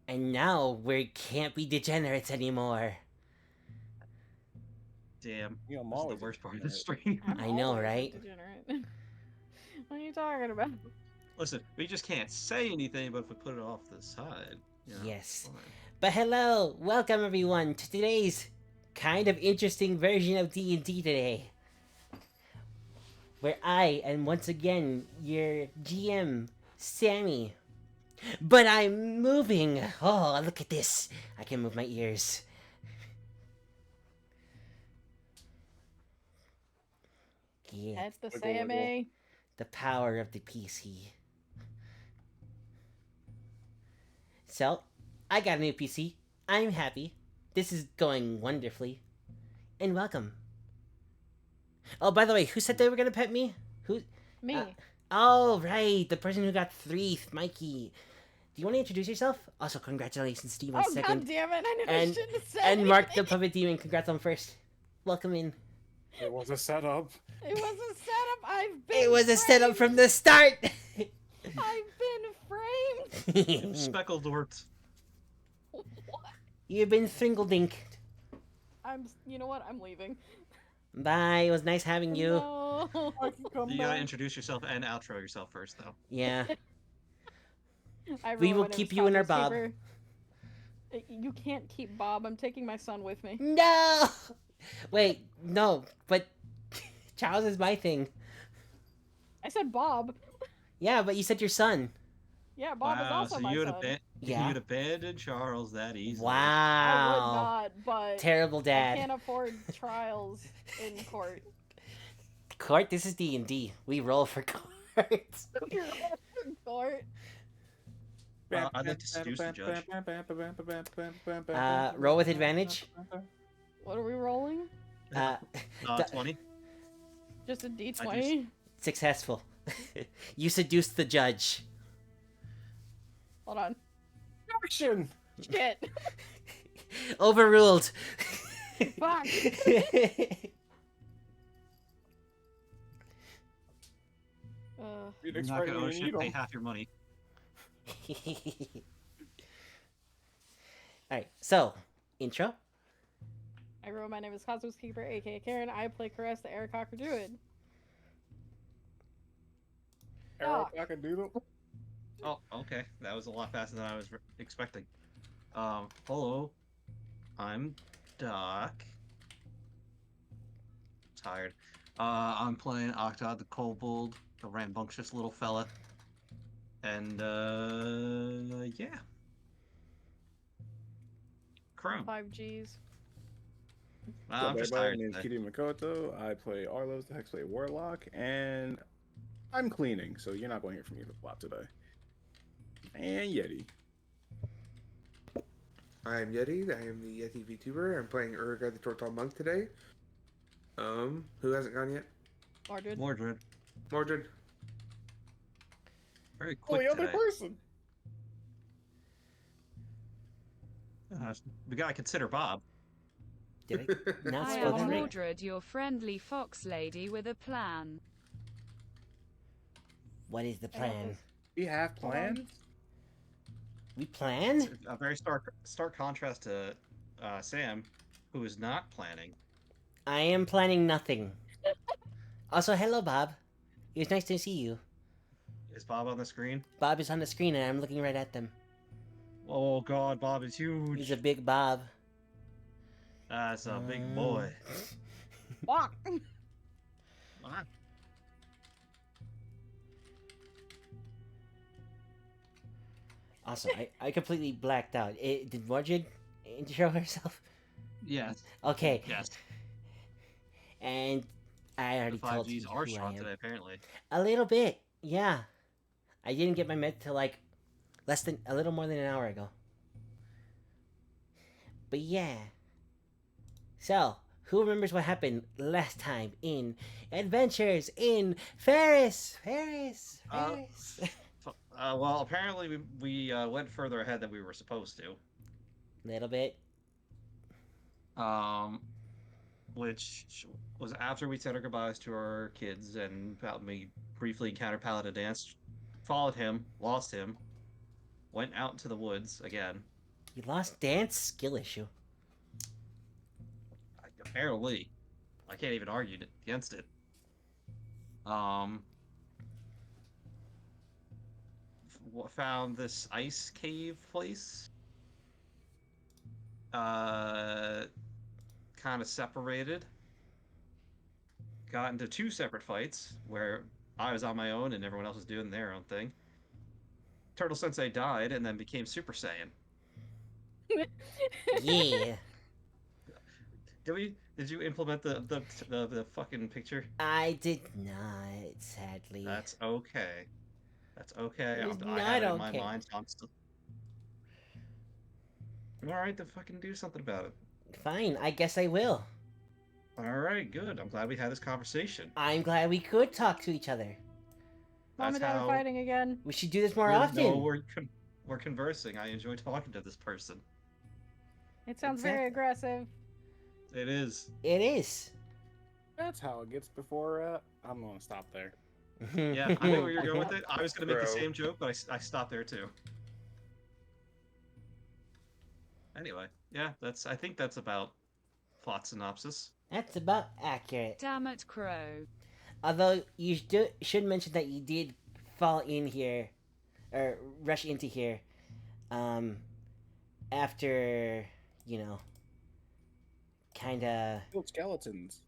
And now we can't be degenerates anymore. Damn, You know, I'm this is the always a worst part of the degenerate. stream. I know, always a right? degenerate. What are you talking about? Listen, we just can't say anything, but if we put it off to the side, you know, Yes. fine. But hello, welcome everyone to today's kind of interesting version of D&D today. Where I am once again your GM, Sammy. But I'm moving. Oh, look at this. I can move my ears. Yeah, That's the Wiggle, wiggle. Sammy. the power of the PC. So, I got a new PC. I'm happy. This is going wonderfully. And welcome. Oh, by the way, who said they were gonna pet me? Who? Me. Oh, right, the person who got 3, Mikey. Do you want to introduce yourself? Also, congratulations, Steve, on Oh second. god damn it! I knew I And shouldn't have said and Mark the anything. Puppet Demon, congrats on first. Welcome in. It was a setup. It was a setup. I've been. It was a setup framed. from the start. I've been framed. Speckled worked. What? You've been thringledinked. You know what? I'm leaving. Bye. It was nice having you. No. I can come You gotta back. introduce yourself and outro yourself first, though. Yeah. Hi, We everyone, will my name keep is you in our Cosmos Bob. Keeper. You can't keep Bob. I'm taking my son with me. No. Wait. No. But Charles is my thing. I said Bob. Yeah, but you said your son. Yeah, Bob is also so my you would son. Yeah. you'd abandon Charles that easily. I Wow. would not, but Terrible I dad. can't afford trials in court. Court. This is D&D. We roll for courts. Court. I'd like to seduce the judge. Roll with advantage. What are we rolling? 20. Just a D20. Successful. You seduced the judge. Hold on. Action! Shit. Overruled. Fuck. You'd You're expect not gonna me owe to shit, need pay 'em. half your money. Alright, so, intro. Hi everyone, my name is Cosmos Keeper, aka Karen. I play Caress the Aircocker Druid. Arrow Fuck. cock a doodle. Oh, okay. That was a lot faster than I was expecting. Hello. I'm Doc. Tired. I'm playing Octod the Kobold, the rambunctious little fella. And, yeah. Chrome. 5Gs. I'm just My tired name's today. KiryuMakoto. I play Arlos, the Hexblade Warlock, and I'm cleaning, so you're not going to hear from me a lot today. And Yeti. I'm Yeti. I am the Yeti VTuber. I'm playing Urga the Tortal Monk today. Who hasn't gone yet? Mordred. Mordred. Mordred. Very quick Only other today. person. We gotta consider Bob. Did I not I spell am that right? Mordred, your friendly fox lady with a plan. What is the plan? We have plans. We plan? A very stark contrast to Sam, who is not planning. I am planning nothing. Also, hello, Bob. It was nice to see you. Is Bob on the screen? Bob is on the screen and I'm looking right at them. Oh God, Bob is huge. He's a big Bob. That's a big boy. Fuck. Ah. Also, I completely blacked out. Did Mordred intro herself? Yes. Okay. Yes. And I The already told 5Gs you are who I strong am. today, apparently. A little bit, yeah. I didn't get my med till like a little more than an hour ago. But yeah. So, who remembers what happened last time in Adventures in Farris? Farris. Well, apparently we went further ahead than we were supposed to. Little bit. Which was after we said our goodbyes to our kids and we briefly encountered Paladin Dance, followed him, lost him, went out into the woods again, You lost dance skill issue. Apparently, I can't even argue against it. Found this ice cave place. Kind of separated. Got into 2 separate fights where I was on my own and everyone else was doing their own thing. Turtle Sensei died and then became Super Saiyan. Yeah. Did you implement the fucking picture? I did not, sadly. That's okay. That's okay. It is I have it not in my okay. mind, so I'm still. Alright, then fucking do something about it. Fine, I guess I will. Alright, good. I'm glad we had this conversation. I'm glad we could talk to each other. Mom and That's Dad how- are fighting again. We should do this more No, often. we're conversing. I enjoy talking to this person. It sounds very aggressive. It is. It is. That's how it gets before. I'm gonna stop there. Yeah, I know where you're going with it. I was gonna make the Bro. same joke, but I stopped there too. Anyway, yeah, I think that's about plot synopsis. That's about accurate. Damn it, Crow. Although you should mention that you did fall in here, or rush into here, after, you know, kinda... Killed skeletons.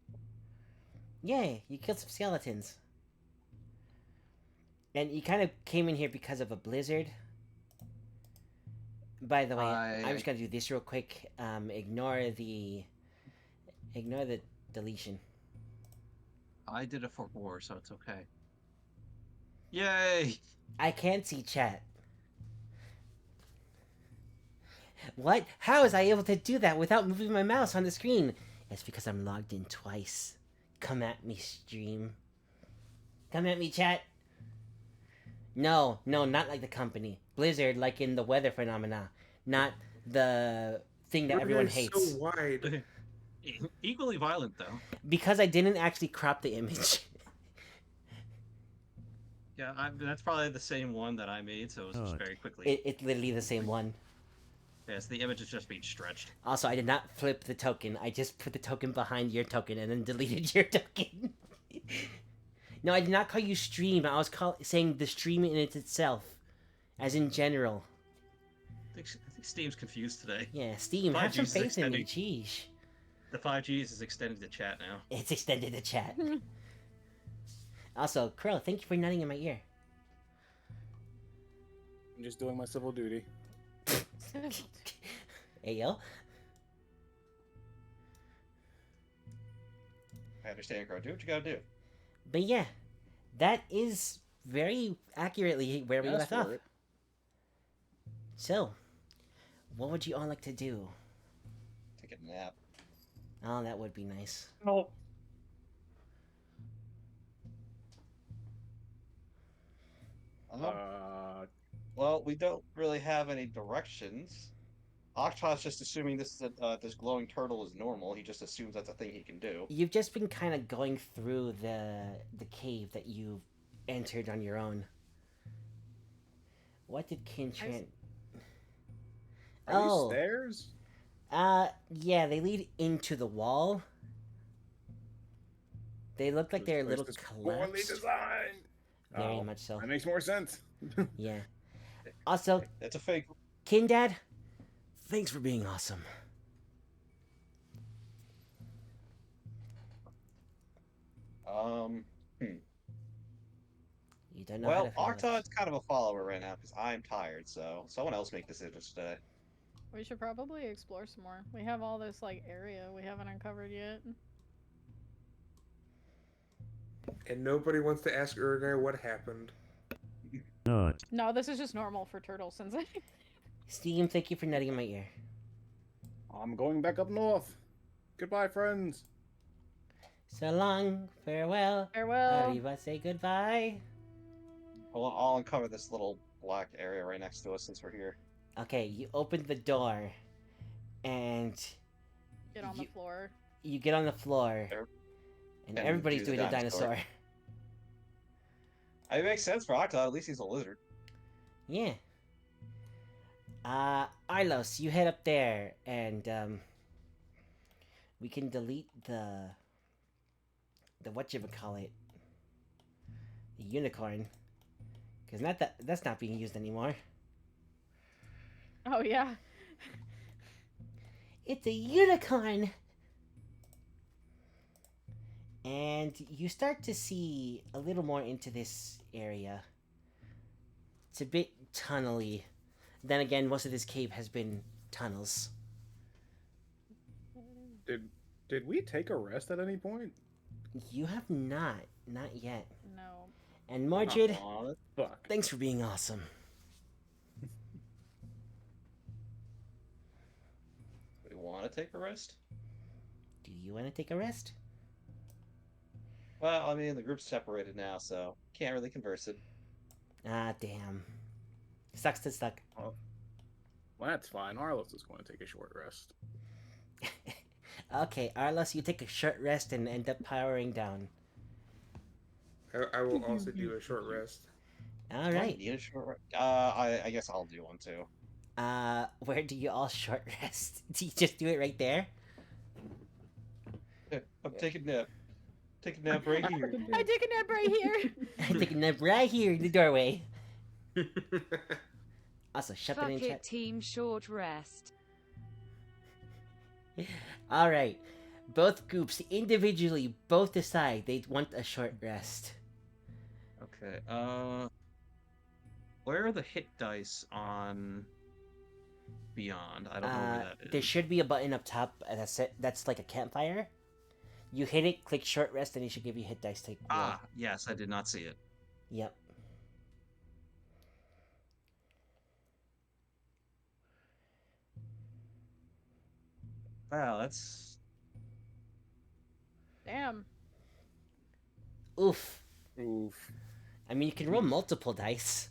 Yeah, you killed some skeletons. And you kind of came in here because of a blizzard. By the way, I'm just gonna do this real quick. Ignore the deletion. I did it for war, so it's okay. Yay! I can't see chat. What? How was I able to do that without moving my mouse on the screen? It's because I'm logged in twice. Come at me, stream. Come at me, chat. No, not like the company. Blizzard, like in the weather phenomena. Not the thing that Your everyone guy's hates. so wide. Equally violent, though. Because I didn't actually crop the image. Yeah, that's probably the same one that I made, so it was just very quickly. It's literally the same one. Yes, the image is just being stretched. Also, I did not flip the token. I just put the token behind your token and then deleted your token. No, I did not call you stream. I was saying the stream in itself. As in general. I think Steam's confused today. Yeah, Steam, have 5G's some is faith in me. extending. Jeez. The 5Gs is extending the chat now. It's extended the chat. Also, Crow, thank you for nodding in my ear. I'm just doing my civil duty. Hey, yo. I understand, Crow. Do what you gotta do. But yeah, that is very accurately where we left Ask off. for it. So, what would you all like to do? Take a nap. Oh, that would be nice. Oh. Well, we don't really have any directions. Octopus just assuming this glowing turtle is normal. He just assumes that's a thing he can do. You've just been kind of going through the cave that you entered on your own. What did Kintran... Are Oh. these stairs? Yeah, they lead into the wall. They look like they're a This little place is poorly collapsed. designed. Very Oh, much so. That makes more sense. Yeah. Also, It's a fake. Kindad, thanks for being awesome. You don't know Well, how to feel Octod's kind of a follower right now because I'm tired. So someone else make decisions today. We should probably explore some more. We have all this like area we haven't uncovered yet. And nobody wants to ask Urgai what happened. No, this is just normal for turtle sensei. Steam, thank you for nutting in my ear. I'm going back up north. Goodbye, friends. So long, farewell. Farewell. Arriva, say goodbye. I'll uncover this little black area right next to us since we're here. Okay, you open the door, and Get on the floor. you get on the floor, and And everybody's do the doing a dinosaur. It makes sense for Octod. At least he's a lizard. Yeah. Arlos, you head up there, and we can delete the whatchamacallit, the unicorn, because that's not being used anymore. Oh yeah. It's a unicorn! And you start to see a little more into this area. It's a bit tunnely. Then again, most of this cave has been tunnels. Did we take a rest at any point? You have not yet. No. And Mordred, Aw, fuck. thanks for being awesome. We want to take a rest? Do you want to take a rest? Well, I mean, the group's separated now, so can't really converse it. Ah, damn. Sucks to suck. Well, that's fine. Arlos is going to take a short rest. Okay, Arlos, you take a short rest and end up powering down. I will also do a short rest. All right. Need a short rest? I guess I'll do one too. Where do you all short rest? Do you just do it right there? Yeah, I'm taking a nap. Take a nap right here. I take a nap right here. I take a nap right here in the doorway. Also, shut Fuck it in it, chat. team short rest. All right. Both groups individually both decide they want a short rest. Okay. Where are the hit dice on Beyond? I don't know where that is. There should be a button up top that's like a campfire. You hit it, click short rest, and it should give you hit dice to roll. Ah, yes, I did not see it. Yep. Wow, that's Damn. Oof. Oof. I mean, you can roll multiple dice.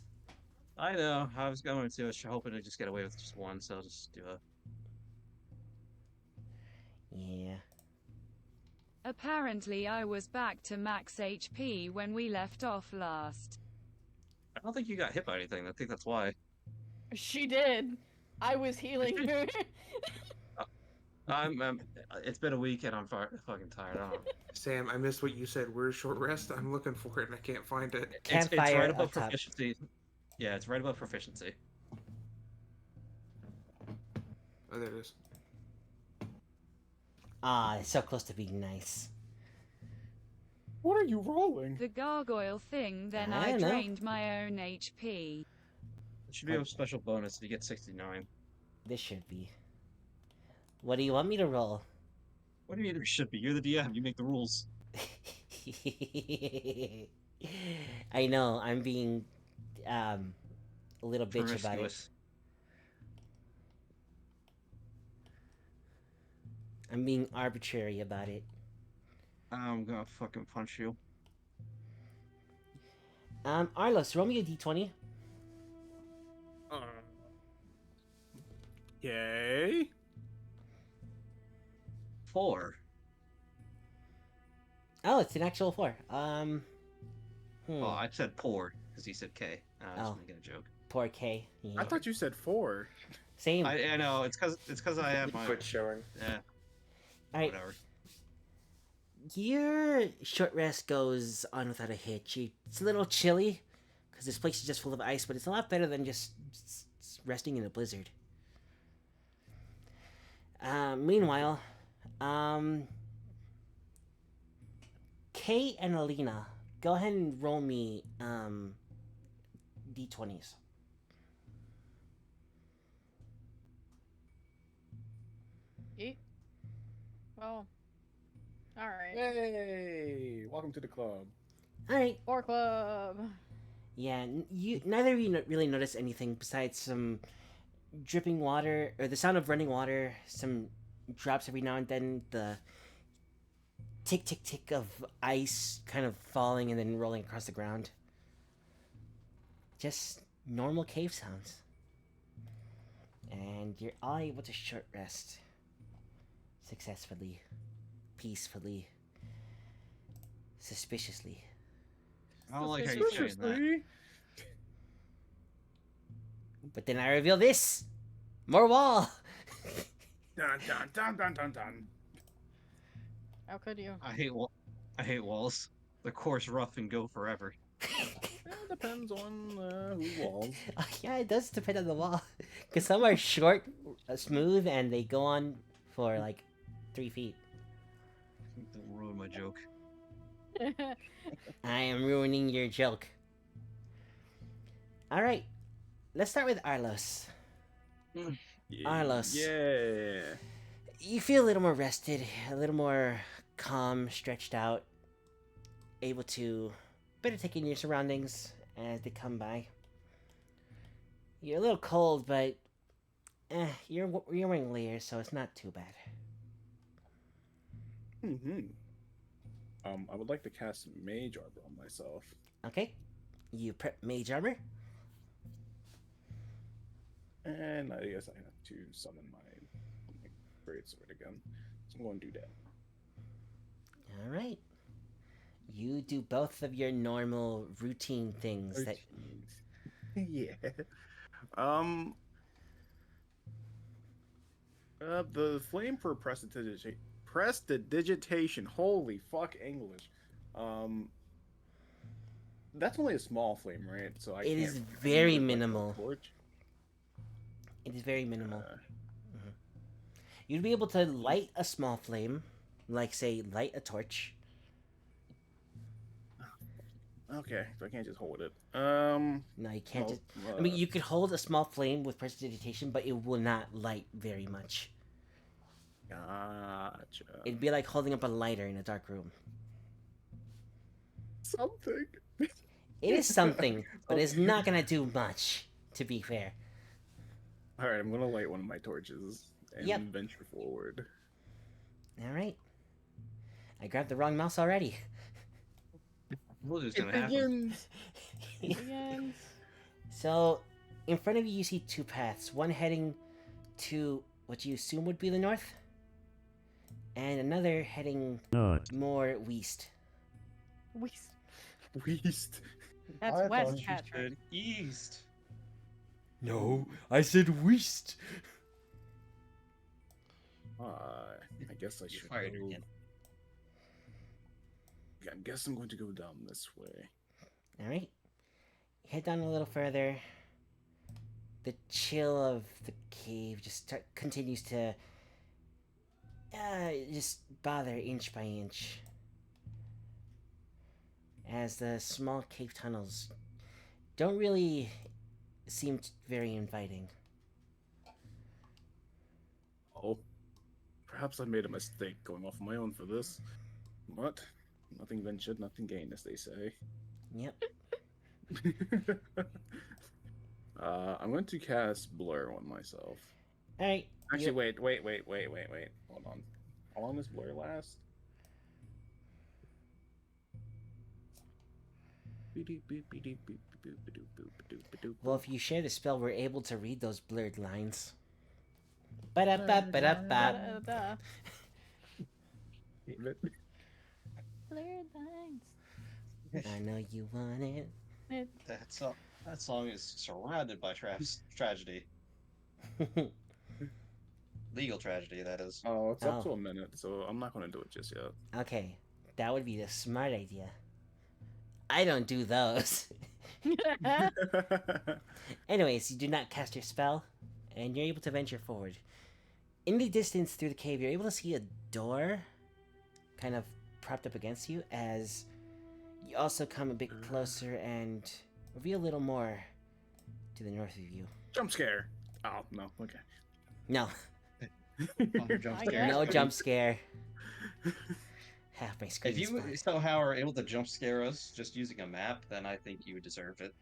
I know. I was going to, hoping to just get away with just one, so I'll just do a. Yeah. Apparently I was back to max HP when we left off last. I don't think you got hit by anything. I think that's why. She did. I was healing her. It's been a week and I'm fucking tired. I don't know. Sam, I missed what you said. Where's short rest? I'm looking for it and I can't find it. It's Campfire right up above top. proficiency. Yeah, it's right above proficiency. Oh, there it is. Ah, it's so close to being nice. What are you rolling? The gargoyle thing, then I I don't know. drained my own HP. It should be a special bonus if you get 69. This should be. What do you want me to roll? What do you mean it should be? You're the DM. You make the rules. I know, I'm being a little bitch about it. Promiscuous. I'm being arbitrary about it. I'm gonna fucking punch you. Arlos, roll me a d20. Yay. 4. Oh, it's an actual 4. Oh, I said poor because he said K. I was Oh. just making a joke. Poor K. Yeah. I thought you said 4. Same. I know it's because I have my Quit showing. yeah. Alright, Whatever. your short rest goes on without a hitch. It's a little chilly because this place is just full of ice, but it's a lot better than just resting in a blizzard. Meanwhile, Kay and Alina, go ahead and roll me d20s. Yeet. Well. Alright. Yay! Welcome to the club. All right. Or club. Yeah, you neither of you really notice anything besides some dripping water or the sound of running water, some drops every now and then, the tick tick tick of ice kind of falling and then rolling across the ground. Just normal cave sounds. And you're all able to short rest successfully, peacefully, suspiciously. I don't like how you're saying that. Suspiciously. But then I reveal this. More wall. Dun dun dun dun dun dun. How could you? I hate walls. They're coarse, rough, and go forever. It depends on who walls. Yeah, it does depend on the wall. Because some are short, smooth, and they go on for like 3 feet. Don't ruin my joke. I am ruining your joke. Alright, let's start with Arlos. Arlos. Yeah. You feel a little more rested, a little more calm, stretched out, able to better take in your surroundings as they come by. You're a little cold, but you're wearing layers, so it's not too bad. Mm-hmm. I would like to cast Mage Armor on myself. Okay, you prep mage armor. And I guess I have to summon my greatsword again. So I'm going to do that. All right. You do both of your normal routine things that. Yeah. The flame for prestidigitation. Holy fuck English. That's only a small flame, right? So I It can't is use very like, a minimal. torch. It is very minimal. You'd be able to light a small flame, like say light a torch. Okay, so I can't just hold it. No, you can't well, just. I mean, you could hold a small flame with prestidigitation, but it will not light very much. Gotcha. It'd be like holding up a lighter in a dark room. Something. It is something, but it's not gonna do much. To be fair. All right, I'm gonna light one of my torches and Yep. venture forward. All right. I grabbed the wrong mouse already. What is gonna happen? Begins. So, in front of you, you see two paths. One heading to what you assume would be the north, and another heading more west. West. Weast. That's West, Patrick. East. No, I said west. I guess I You're should fired go. again. Okay, I guess I'm going to go down this way. All right. Head down a little further. The chill of the cave just continues to just bother inch by inch as the small cave tunnels don't really seem very inviting. Oh, perhaps I made a mistake going off on my own for this. But nothing ventured, nothing gained, as they say. Yep. I'm going to cast Blur on myself. All right. Actually, wait. Hold on. How long does Blur last? Well, if you share the spell, we're able to read those blurred lines. Ba-da-ba-ba-da-ba. Da-da-da. Damn it. Blurred lines. I know you want it. That song is surrounded by tragedy. Legal tragedy, that is. Oh, it's up Oh. to a minute, so I'm not going to do it just yet. Okay, that would be the smart idea. I don't do those. Anyways, you do not cast your spell, and you're able to venture forward. In the distance through the cave, you're able to see a door kind of propped up against you as you also come a bit closer and reveal a little more to the north of you. Jump scare. Oh, no. Okay. No, Jump I scare. guess. no jump scare. Half my screen If you is somehow are able to jump scare us just using a map, then I think you deserve it.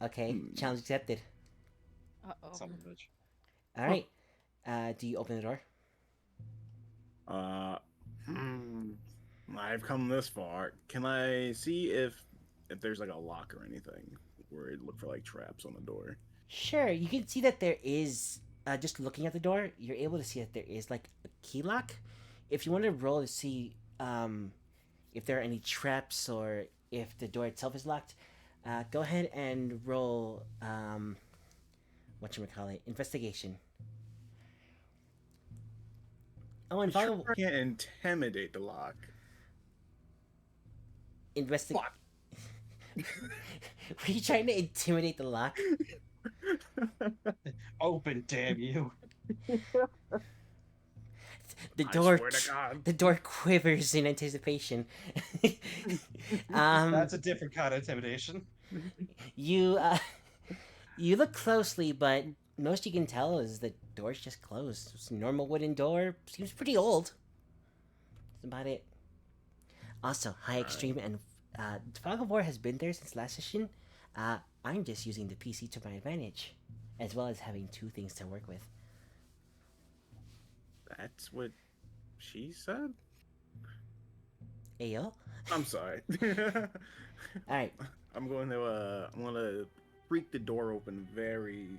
Okay, challenge accepted. Uh-oh. Son of a bitch. All right. Do you open the door? I've come this far. Can I see if there's like a lock or anything? Or look for like traps on the door? Sure. You can see that there is. Just looking at the door, you're able to see that there is like a key lock. If you want to roll to see if there are any traps or if the door itself is locked, go ahead and roll whatchamacallit, investigation. Oh, and You sure follow can't intimidate the lock. investigate. Fuck. Were you trying to intimidate the lock? Open, damn you. The I door. swear to God. The door quivers in anticipation. That's a different kind of intimidation. You you look closely, but most you can tell is the door's just closed. It's a normal wooden door. Seems pretty old. That's about it. Also, high extreme and Fog of War has been there since last session. I'm just using the PC to my advantage, as well as having 2 things to work with. That's what she said? Ayo. I'm sorry. Alright, I'm going to freak the door open very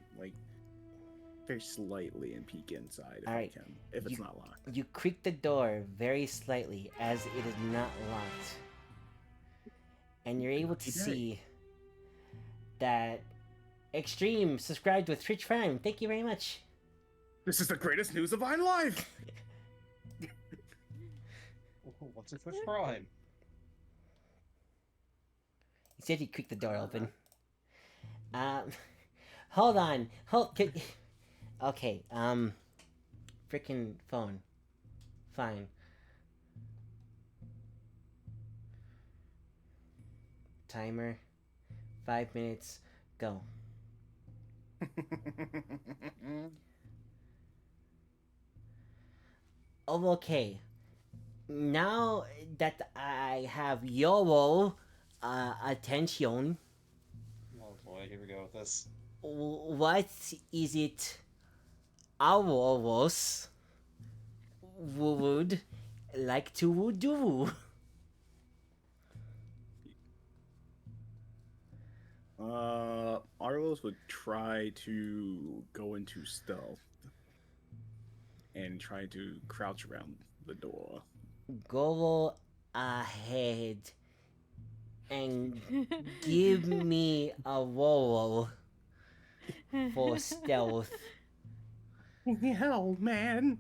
slightly and peek inside if Alright. I can, if it's not locked. you creak the door very slightly as it is not locked. And you're able to Lucky day. see that Extreme subscribed with Twitch Prime. Thank you very much. This is the greatest news of my life! What's a Twitch Prime? He said he creaked the door open. Hold on. Okay, frickin' phone. Fine. Timer. 5 minutes. Go. Oh, okay. Now that I have your attention, Oh boy, here we go with this. what is it ours would like to do? Arlos would try to go into stealth and try to crouch around the door. Go ahead and give me a roll for stealth. Hell, man!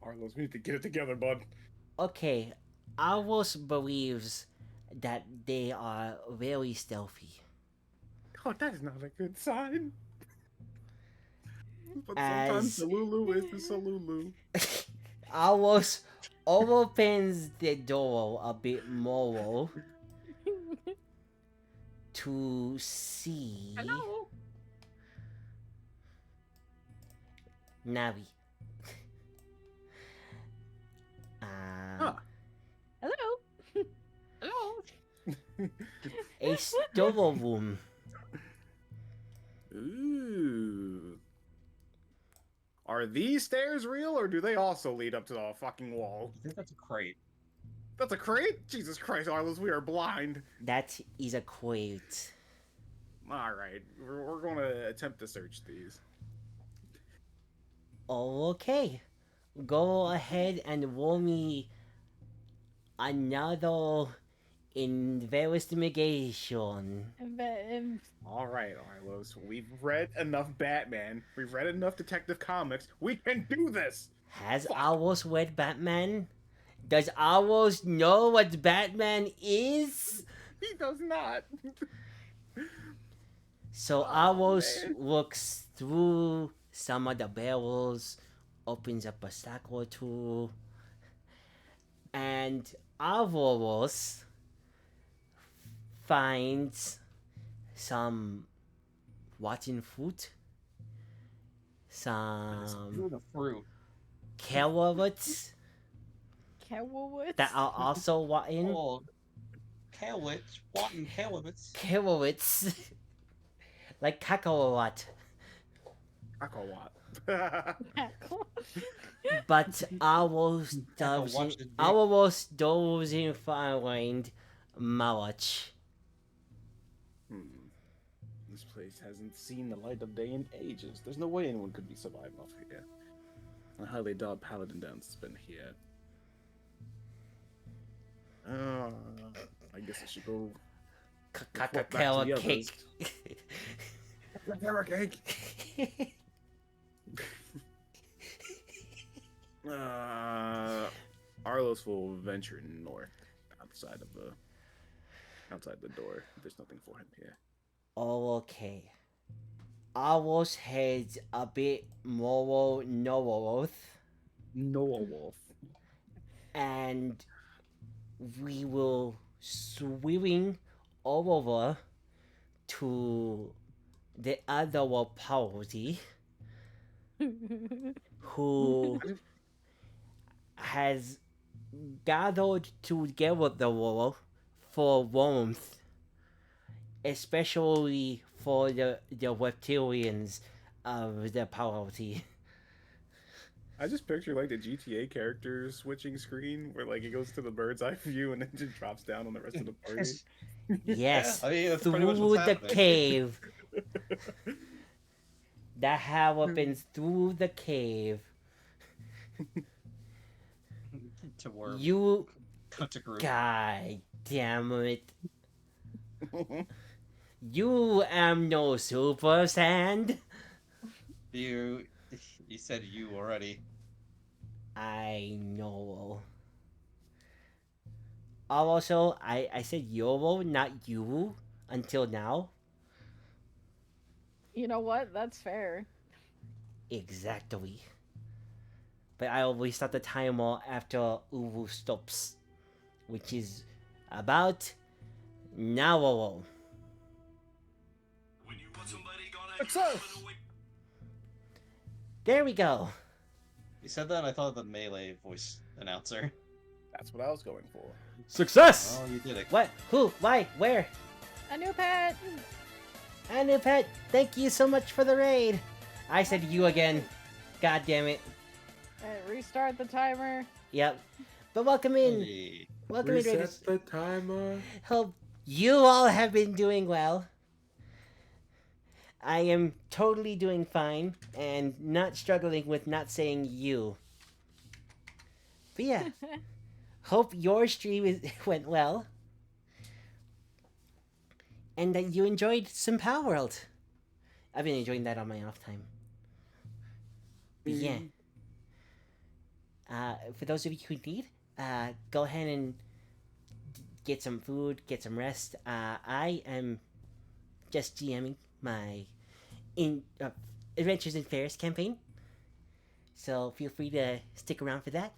Arlos, we need to get it together, bud. Okay, Ours believes that they are very stealthy. Oh, that is not a good sign. But As- sometimes the Lulu is the Salulu. Ours opens the door a bit more to see Navi. Huh. Hello. Hello. A storeroom. Ooh. Are these stairs real, or do they also lead up to the fucking wall? I think that's a crate. That's a crate? Jesus Christ, Arlos, we are blind. That is a quote. Alright, we're going to attempt to search these. Okay. Go ahead and roll me another investigation. Alright, Arlos, we've read enough Batman. We've read enough Detective Comics. We can do this! Has Fuck. Owls read Batman? Does Owls know what Batman is? He does not. So Oh, Owls man. looks through some of the barrels, opens up a sack or two, and Owls finds some rotten fruit, Screw some the fruit. carrots Cowwood. that are also rotten. Oh, Calwitz, Watton Calwitz. Carrots, like cacahuat. Akawat. But Owls doesn't find much. This place hasn't seen the light of day in ages. There's no way anyone could be surviving off here. I highly doubt Paladin Dance has been here. I guess I should go report back to Cacao the cake. Camera cake. Arlos will venture north outside the door. There's nothing for him here. Oh, okay. Arlos heads a bit more north, Noah Wolf. and we will swimming over to the other party who has gathered together the world for warmth, especially for the reptilians of the party. I just picture like the GTA characters switching screen where like it goes to the bird's eye view and then just drops down on the rest of the party. Yes, I mean, that's pretty much through what's the happening. cave. That happens through the cave. To worm. You, Cut to group. god damn it. You am no super sand. You said you already. I know. Also, I said YOLO, not you, until now. You know what? That's fair. Exactly. But I always start the timer after Uwu stops, which is about now. Success! There we go. You said that, and I thought of the melee voice announcer. That's what I was going for. Success! Oh, you did it. What? Who? Why? Where? A new pet. Anupet, thank you so much for the raid. I said you again. God damn it. Restart the timer. Yep. But welcome in. Hey. Welcome in, Reset Raiders. the timer. Hope you all have been doing well. I am totally doing fine and not struggling with not saying you. But yeah, hope your stream went well. And that you enjoyed some Power World. I've been enjoying that on my off time. But yeah. For those of you who need, go ahead and get some food, get some rest. I am just GMing my Adventures in Farris campaign. So feel free to stick around for that.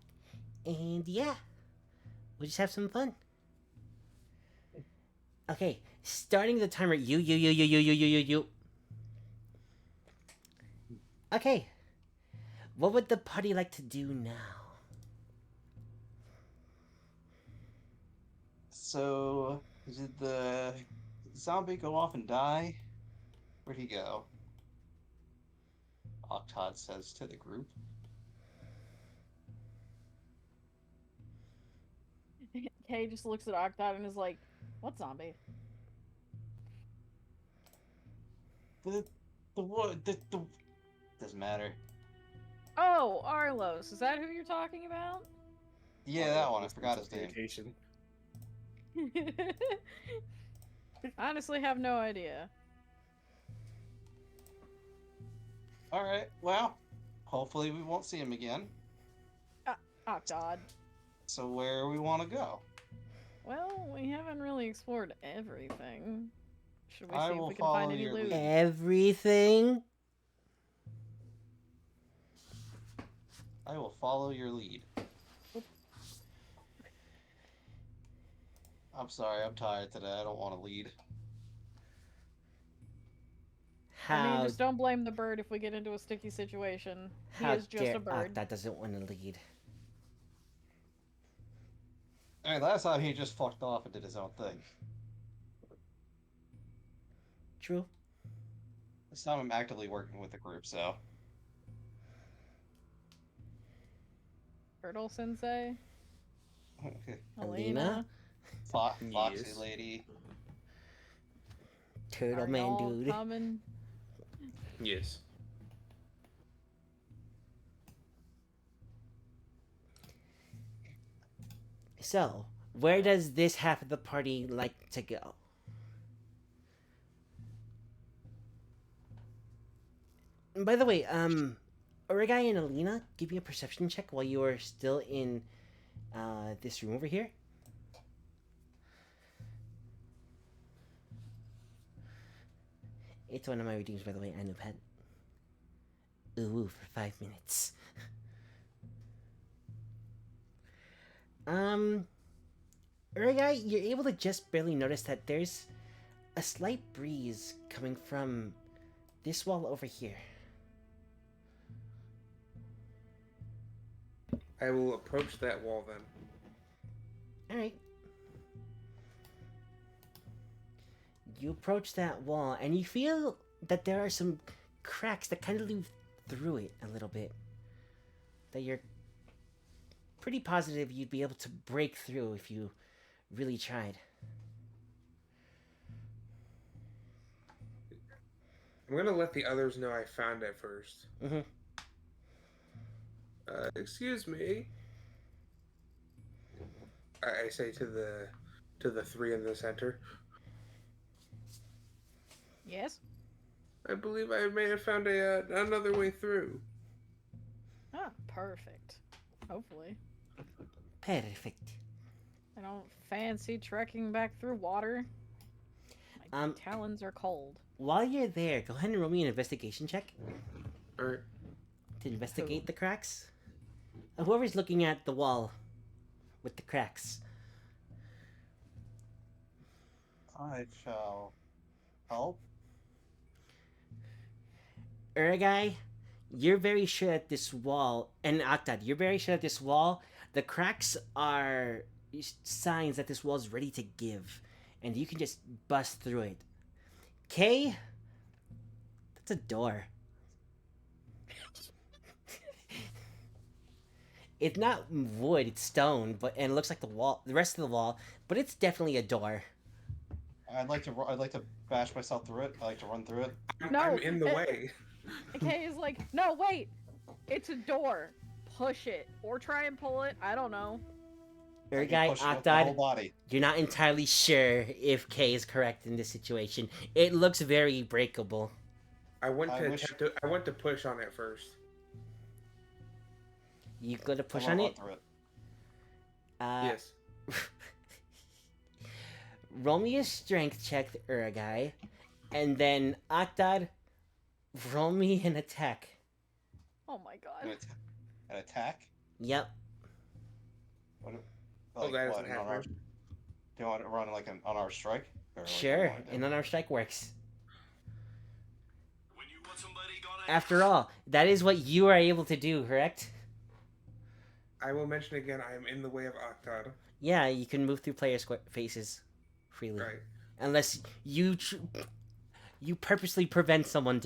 And yeah, we'll just have some fun. Okay, starting the timer. You. Okay. What would the party like to do now? So, did the zombie go off and die? Where'd he go? Octod says to the group. Kay just looks at Octod and is like, "What zombie?" The doesn't matter. Oh, Arlos. Is that who you're talking about? Yeah, that one. I forgot his name. Vacation. Honestly, have no idea. All right. Well, hopefully we won't see him again. Octod. So where we want to go? Well, we haven't really explored everything. Should we I see if will we can find follow any your loot? lead. Everything? I will follow your lead. I'm sorry, I'm tired today. I don't want to lead. I mean, How, just don't blame the bird if we get into a sticky situation. He how is just dare a bird. Octa doesn't want to lead. I mean, last time he just fucked off and did his own thing. True. This time I'm actively working with the group, so. Turtle Sensei, Okay. Alina? Alina, Foxy Yes. lady. Turtle are man y'all dude. coming? Yes. So, where does this half of the party like to go? By the way, Origai and Alina, give me a perception check while you are still in this room over here. It's one of my redeems, by the way. I know, Pat. Ooh, for 5 minutes. Origai, you're able to just barely notice that there's a slight breeze coming from this wall over here. I will approach that wall then. Alright. You approach that wall, and you feel that there are some cracks that kind of lead through it a little bit. That you're pretty positive you'd be able to break through if you really tried. I'm gonna let the others know I found it first. Mm-hmm. Excuse me. I say to the three in the center. Yes? I believe I may have found another way through. Ah, perfect. Hopefully. Perfect. I don't fancy trekking back through water. My talons are cold. While you're there, go ahead and roll me an investigation check Alright. to investigate the cracks. Whoever's looking at the wall with the cracks. I shall help. Urgai, you're very sure that this wall, and Aktad, you're very sure that this wall, the cracks are signs that this wall is ready to give, and you can just bust through it. Kay, that's a door. It's not wood, it's stone, and it looks like the rest of the wall, but it's definitely a door. I'd like to bash myself through it. I like to run through it. No, I'm in the way. Kay is like, no, wait! It's a door. Push it. Or try and pull it. I don't know. Urgai, Push it with my whole Aktad, body. you're not entirely sure if Kay is correct in this situation. It looks very breakable. I went I wish- to push on it first. You go to push I on wanna it? run through it. Yes. Roll me a strength check, Urgai, and then Aktad, roll me an attack. Oh my god. An attack? Yep. What, Oh, that doesn't an happen. unarmed- Do you want to run like an unarmed strike? Or like, Sure, what do you wanna do? and unarmed strike works. After all, that is what you are able to do, correct? I will mention again, I am in the way of Octad. Yeah, you can move through player faces freely, Right. unless you you purposely prevent someone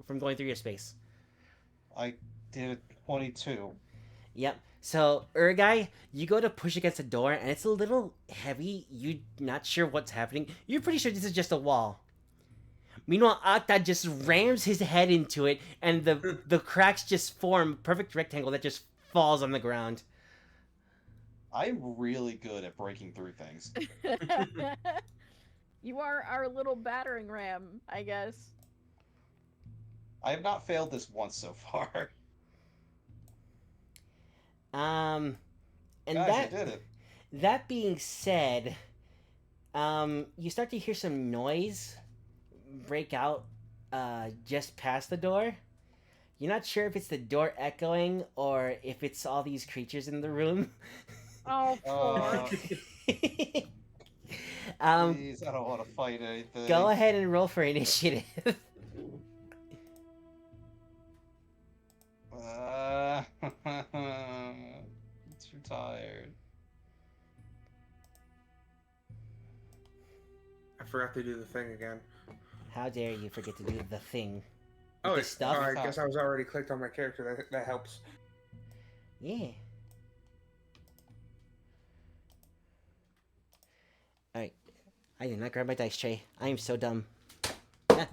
from going through your space. I did 22. Yep. So, Urgai, you go to push against the door, and it's a little heavy. You're not sure what's happening. You're pretty sure this is just a wall. Meanwhile, Aktad just rams his head into it, and the cracks just form a perfect rectangle that just falls on the ground. I'm really good at breaking through things. You are our little battering ram, I guess. I have not failed this once so far. And Guys, I did it. that being said, you start to hear some noise break out just past the door. You're not sure if it's the door echoing or if it's all these creatures in the room. Oh, poor. Please, I don't want to fight anything. Go ahead and roll for initiative. Too tired. I forgot to do the thing again. How dare you forget to do the thing? Oh, the stuff? I guess I was already clicked on my character. That helps. Yeah. Alright. I did not grab my dice tray. I am so dumb. Ah.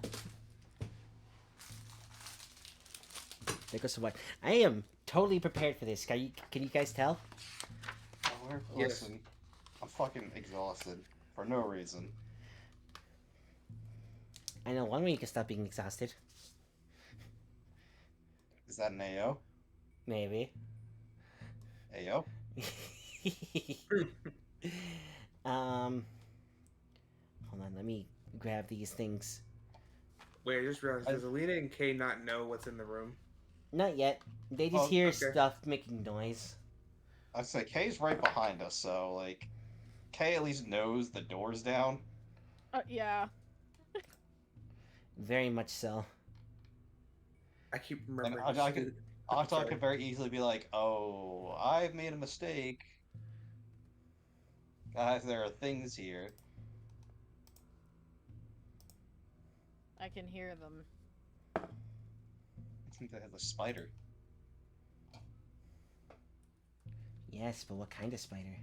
There goes the one. I am totally prepared for this. Can you guys tell? Yes. Listen, I'm fucking exhausted for no reason. I know one way you can stop being exhausted. Is that an AO? Maybe. AO? Hold on, let me grab these things. Wait, I just realized, does Alina and Kay not know what's in the room? Not yet. They just Oh, hear okay. stuff making noise. I'd say Kay's right behind us, so like Kay at least knows the door's down. Yeah. Very much so. I keep And remembering. I Sorry. could very easily be like, "Oh, I've made a mistake. Guys, there are things here." I can hear them. I think they have a spider. Yes, but what kind of spider?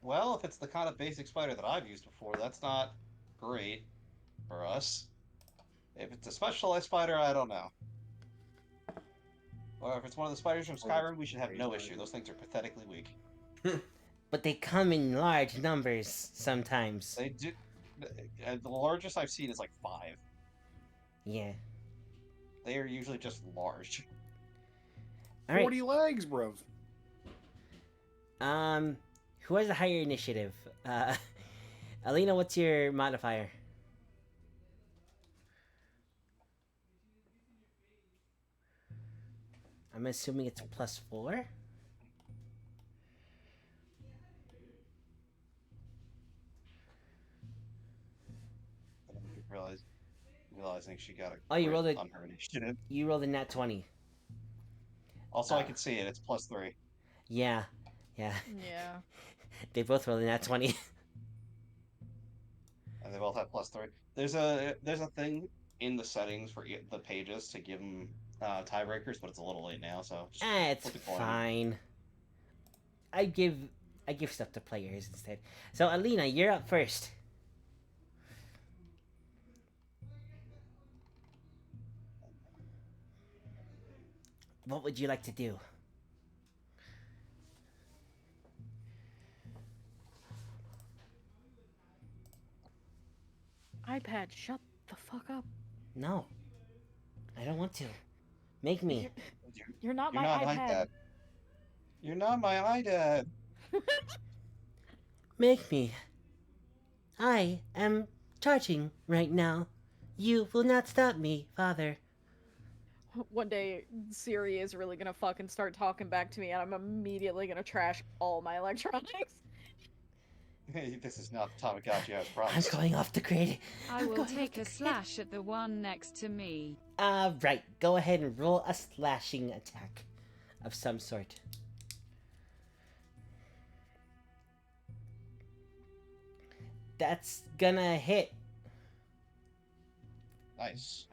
Well, if it's the kind of basic spider that I've used before, that's not great for us. If it's a specialized spider, I don't know. Or if it's one of the spiders from Skyrim, we should have no issue. Those things are pathetically weak. But they come in large numbers sometimes. They do. The largest I've seen is like 5. Yeah. They are usually just large. All right. 40 legs, bro. Who has a higher initiative? Alina, what's your modifier? I'm assuming it's +4. Realizing she got a Oh, you crit rolled it. on her initiative. You rolled a nat 20. Also, I can see it. It's +3. Yeah. Yeah. They both rolled a nat 20. And they both have +3. There's a thing in the settings for the pages to give them tiebreakers, but it's a little late now, so just It's flip a coin. fine. I give stuff to players instead. So Alina, you're up first. What would you like to do? iPad, shut the fuck up. No. I don't want to. Make me. You're not You're my not my iPad. dad. You're not my iDad. Make me. I am charging right now. You will not stop me, Father. One day, Siri is really gonna fucking start talking back to me, and I'm immediately gonna trash all my electronics. Hey, this is not the Tamagotchi I was I'm promised. going off the grid. I will take a slash at the one next to me. Right. Go ahead and roll a slashing attack of some sort. That's gonna hit. Nice.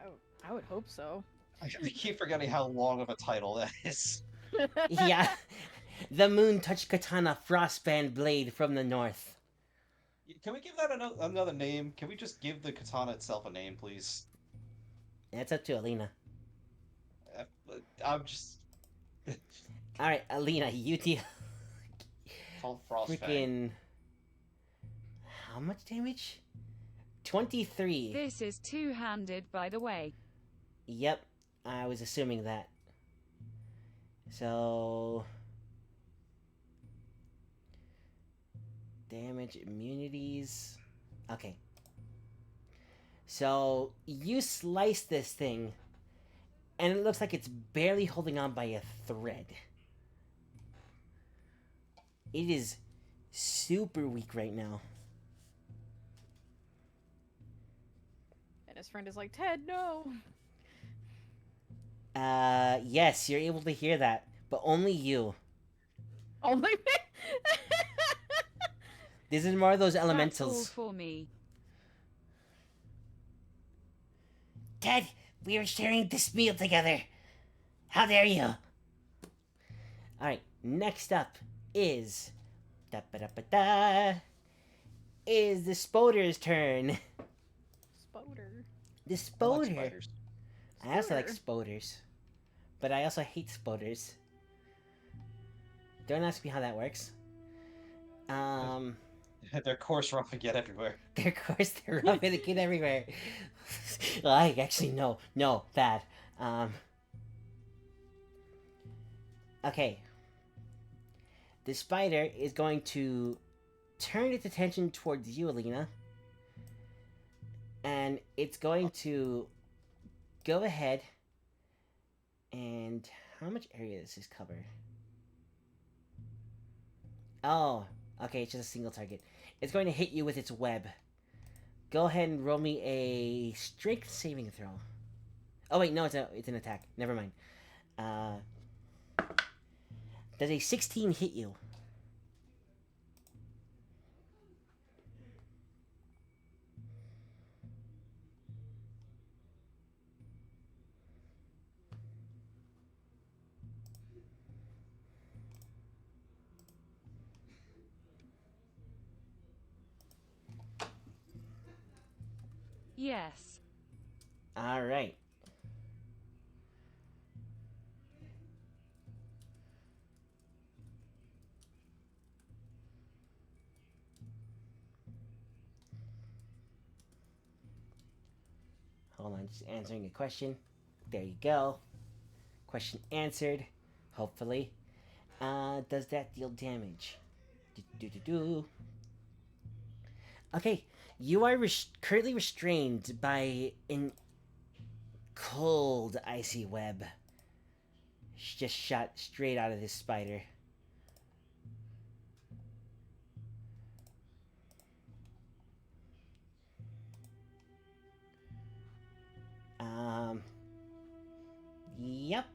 I would hope so. I keep forgetting how long of a title that is. Yeah. The Moon Touch Katana Frostband Blade from the North. Can we give that another name? Can we just give the katana itself a name, please? That's up to Alina. I'm just... Alright, Alina, you deal called Frostfang. freaking... How much damage? 23. This is two-handed, by the way. Yep, I was assuming that. So... Damage, immunities... Okay. So, you slice this thing, and it looks like it's barely holding on by a thread. It is super weak right now. And his friend is like, Ted, no. Yes, you're able to hear that, but only you. Only me. This is more of those That's all elementals. for me. Ted, we are sharing this meal together. How dare you? Alright, next up is... is the Spoder's turn. Spoder. The I like Spoder. spiders. I also like Spoder. Spoders. But I also hate Spoders. Don't ask me how that works. Their course rough and get everywhere. Of course, they're rubbing the kid everywhere. I actually no, bad. Okay. The spider is going to turn its attention towards you, Alina. And it's going to go ahead and how much area does this cover? Oh, okay, it's just a single target. It's going to hit you with its web. Go ahead and roll me a strength saving throw. Oh wait, no, it's an attack. Never mind. Does a 16 hit you? Yes. All right. Hold on, just answering a question. There you go. Question answered. Hopefully. Does that deal damage? Do. Okay, you are currently restrained by an cold, icy web. Just shot straight out of this spider. Yep.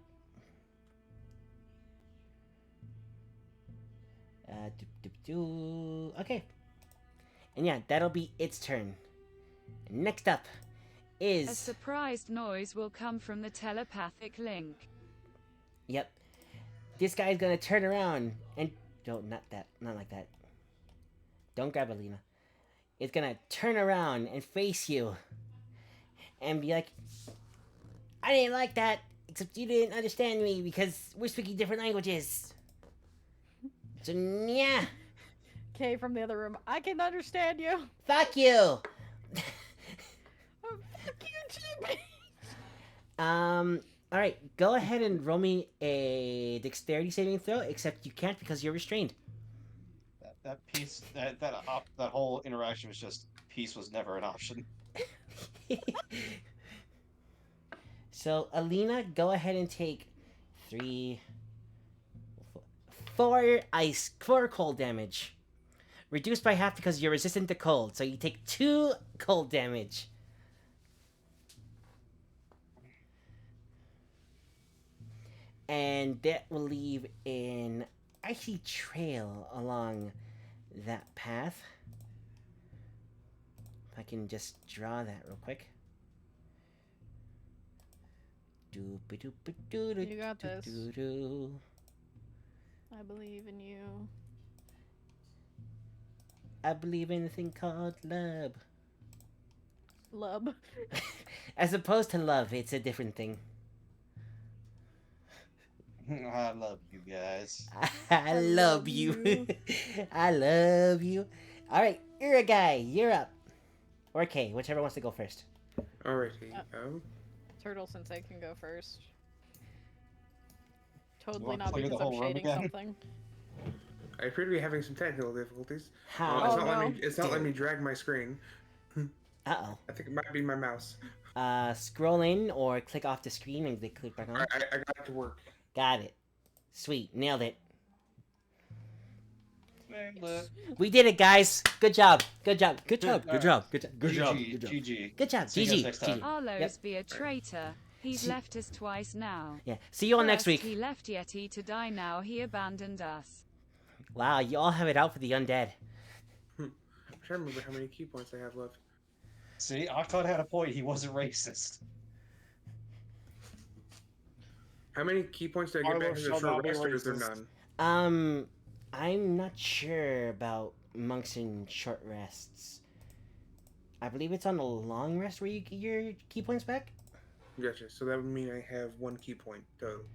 Okay. And yeah, that'll be its turn. Next up is... A surprised noise will come from the telepathic link. Yep. This guy's gonna turn around and... No, not that. Not like that. Don't grab Alina. It's gonna turn around and face you. And be like... I didn't like that, except you didn't understand me because we're speaking different languages. So, yeah. Kay from the other room. I can understand you. Fuck you! Oh, fuck you, Jimmy. Alright, go ahead and roll me a dexterity saving throw, except you can't because you're restrained. That piece, that whole interaction was just peace was never an option. So, Alina, go ahead and take 4 cold damage. Reduced by half because you're resistant to cold, so you take 2 cold damage. And that will leave an icy trail along that path. If I can just draw that real quick. You got this. I believe in you. I believe in a thing called love. Lub. As opposed to love, it's a different thing. I love you guys. I love you. I love you. Alright, you're a guy. You're up. Or Kay, whichever wants to go first. Alrighty. Turtle Sensei can go first. Totally wanna not clear because the I'm whole room shading again? something. I appear to be having some technical difficulties. How? It's Oh, not no. letting me drag my screen. Uh-oh. I think it might be my mouse. Scroll in or click off the screen and click back on. I got it to work. Got it. Sweet. Nailed it. Nailed We did it, guys. Good job. Good job. Good job. Good Alright. job. Good job. Good job. GG, Good job. GG. Good job. See you guys GG. next time. GG. Arlo's Yep. be a traitor. He's See- left us twice now. Yeah. See you all next First, week. He left Yeti to die, now he abandoned us. Wow, you all have it out for the undead. I'm trying to remember how many key points I have left. See, Octod had a point. He wasn't racist. How many key points did I get Arlo back in the shall short not be rest, or is there racist. none? I'm not sure about monks and short rests. I believe it's on the long rest where you get your key points back? Gotcha. So that would mean I have 1 key point total.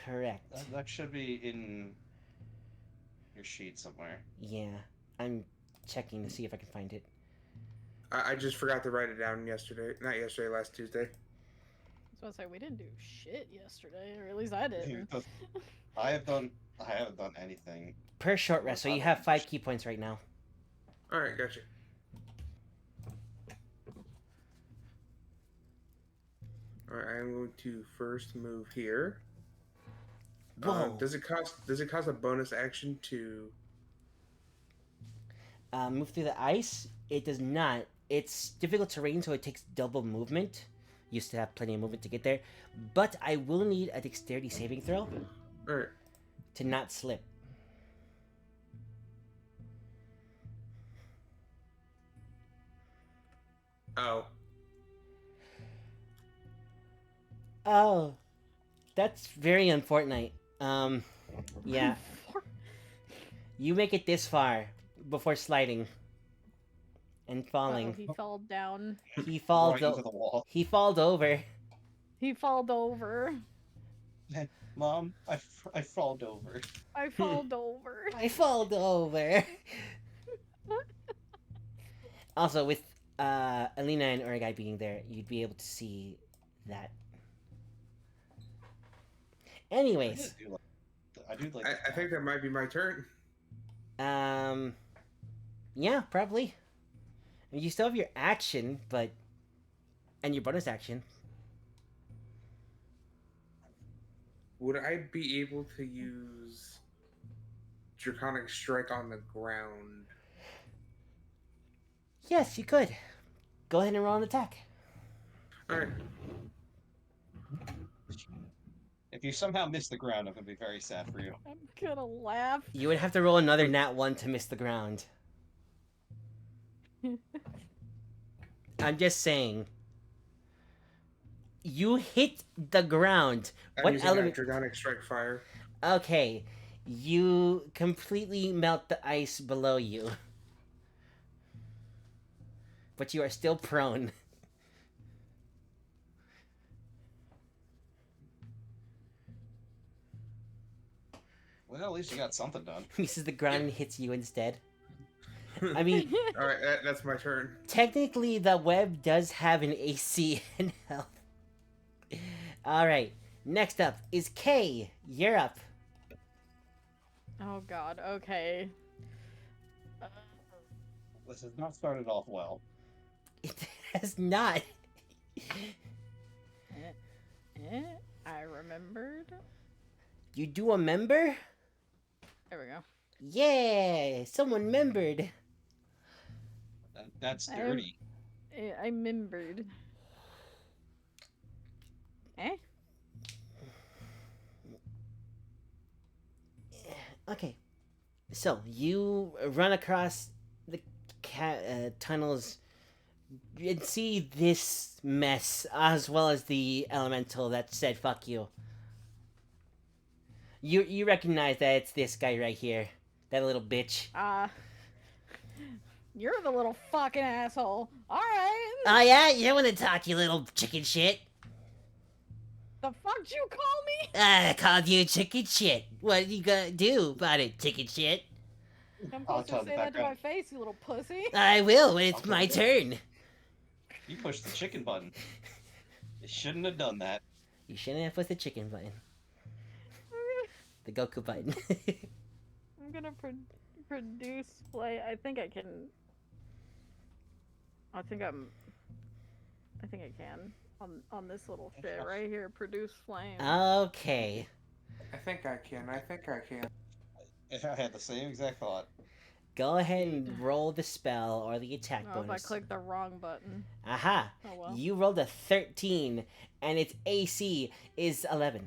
Correct. That should be in your sheet somewhere. Yeah, I'm checking to see if I can find it. I just forgot to write it down yesterday. Not yesterday, last Tuesday. I was about to say we didn't do shit yesterday, or at least I didn't. I haven't done anything. Per short rest, so you have 5 key points right now. All right, gotcha. All right, I'm going to first move here. Whoa. Does it cost a bonus action to? Move through the ice? It does not. It's difficult terrain, so it takes double movement. Used to have plenty of movement to get there. But I will need a dexterity saving throw All right. to not slip. Oh. Oh. That's very unfortunate. Yeah. You make it this far before sliding and falling. He fell down. He falls Right into the wall. He falled over. He falled over. Mom, I falled over. I falled over. I falled over. Also, with Alina and Urigai being there, you'd be able to see that. Anyways, I do like. I think that might be my turn. yeah, probably. I mean, you still have your action, but and your bonus action. Would I be able to use Draconic Strike on the ground? Yes, you could. Go ahead and roll an attack. All right. If you somehow miss the ground, I'm gonna be very sad for you. I'm gonna laugh. You would have to roll another nat 1 to miss the ground. I'm just saying. You hit the ground. I'm What using element? Draconic Strike Fire. Okay. You completely melt the ice below you. But you are still prone. Well, at least you got something done. Misses the ground and hits you instead. I mean, All right, that's my turn. technically the web does have an AC and health. Alright, next up is Kay. You're up. Oh god, okay. This has not started off well. It has not. I remembered. You do a member? There we go. Yeah, someone remembered. That's dirty. I remembered. Okay, so you run across the tunnels and see this mess, as well as the elemental that said "fuck you." You recognize that it's this guy right here, that little bitch. You're the little fucking asshole. Alright. Oh yeah, you want to talk, you little chicken shit. The fuck you call me? I called you chicken shit. What you gonna do about it, chicken shit? I'm I'll supposed tell to the say that to my background. face, you little pussy. I will when it's my turn. You pushed the chicken button. You shouldn't have done that. You shouldn't have pushed the chicken button. The Goku button. I'm gonna produce play. I think I can. I think I can. On this little shit right here, produce flame. Okay. I think I can. I had the same exact thought. Go ahead and roll the spell or the attack Oh, if I bonus. click the wrong button. Aha! Oh well. You rolled a 13, and its AC is 11.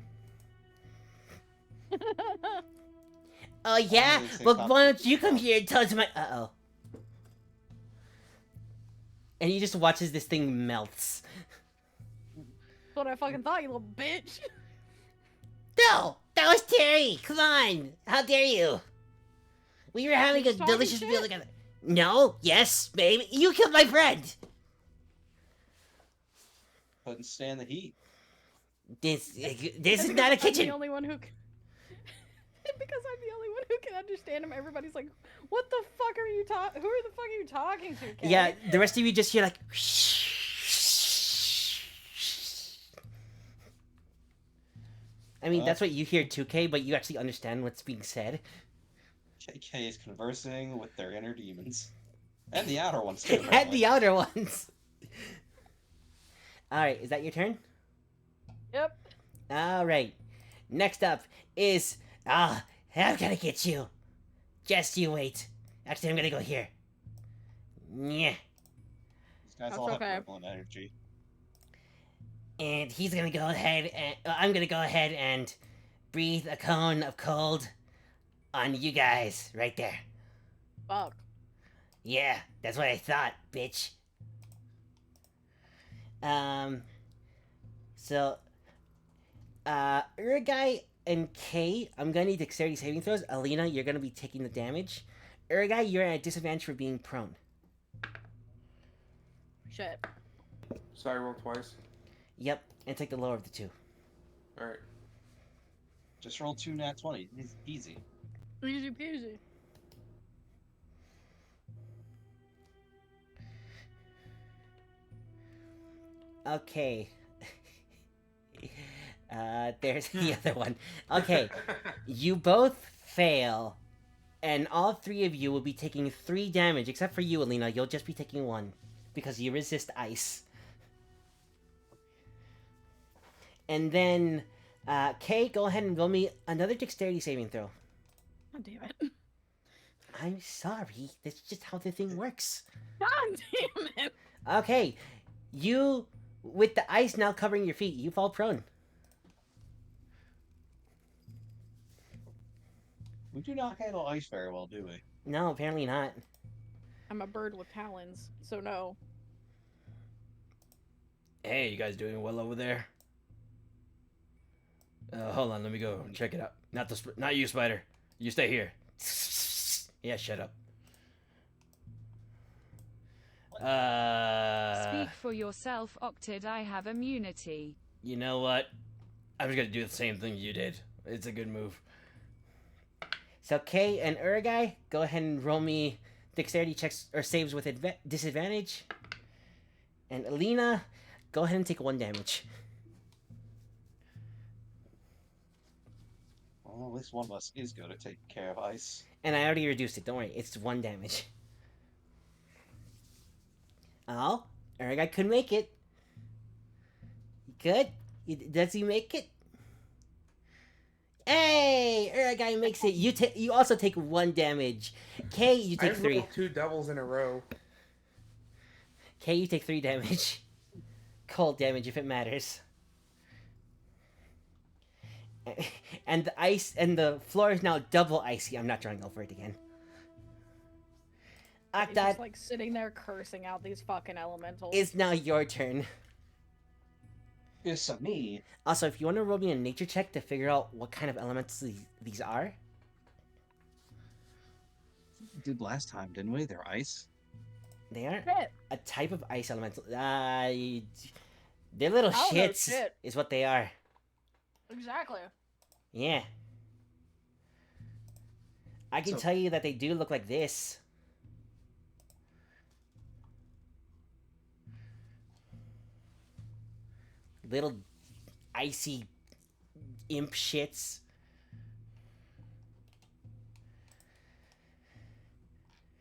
Oh yeah? didn't say Well, stop. why don't you come here and tell us my... Uh-oh. And he just watches this thing melts. That's what I fucking thought, you little bitch. No! That was Terry! Come on! How dare you? We were having a He's talking delicious shit. meal together. No? Yes? Maybe? You killed my friend! Couldn't stand the heat. This is That's not a because I'm kitchen! the only one who. Because I'm the only one who can understand him. Everybody's like, "What the fuck are you talking? Who are the fuck are you talking to?" Kay? Yeah, the rest of you just hear like. I mean, that's what you hear 2K, but you actually understand what's being said. KK is conversing with their inner demons. And the outer ones, too. And apparently. the outer ones. Alright, is that your turn? Yep. Alright. Next up is... I'm gonna get you. Just you wait. Actually, I'm gonna go here. Yeah. These guys That's all okay. have prevalent energy. And he's gonna go ahead and... I'm gonna go ahead and breathe a cone of cold on you guys right there. Fuck. Yeah, that's what I thought, bitch. So, Urgai and Kay, I'm gonna need dexterity saving throws. Alina, you're gonna be taking the damage. Urgai, you're at a disadvantage for being prone. Shit. So I roll twice. Yep, and take the lower of the two. Alright. Just roll 2 nat 20. It's easy. Easy peasy. Okay. There's the other one. Okay, you both fail, and all three of you will be taking 3 damage, except for you, Alina. You'll just be taking 1, because you resist ice. And then, Kay, go ahead and roll me another dexterity saving throw. God damn it. I'm sorry, that's just how the thing works. God damn it. Okay, you, with the ice now covering your feet, you fall prone. We do not handle ice very well, do we? No, apparently not. I'm a bird with talons, so no. Hey, you guys doing well over there? Hold on, let me go check it out. Not you, Spider. You stay here. Yeah, shut up. Speak for yourself, Octid. I have immunity. You know what? I'm just gonna do the same thing you did. It's a good move. So Kay and Urgai, go ahead and roll me dexterity checks or saves with disadvantage. And Alina, go ahead and take 1 damage. Well, at least one of us is good at taking care of ice. And I already reduced it, don't worry, it's 1 damage. Oh, Urgai could make it. Good? Does he make it? Hey, Urgai makes it. You also take 1 damage. Kay, you take I 3. rolled 2 doubles in a row. Kay, you take 3 damage. Cold damage if it matters. And the ice and the floor is now double icy. I'm not trying over it again. He's Octad, just like sitting there cursing out these fucking elementals. it's now your turn. It's me. Also, if you want to roll me a nature check to figure out what kind of elements these are. We did last time, didn't we? They're ice. They are Shit. a type of ice elemental. They're little I don't know shits, shit. is what they are. Exactly. Yeah. I can So- tell you that they do look like this. Little icy imp shits.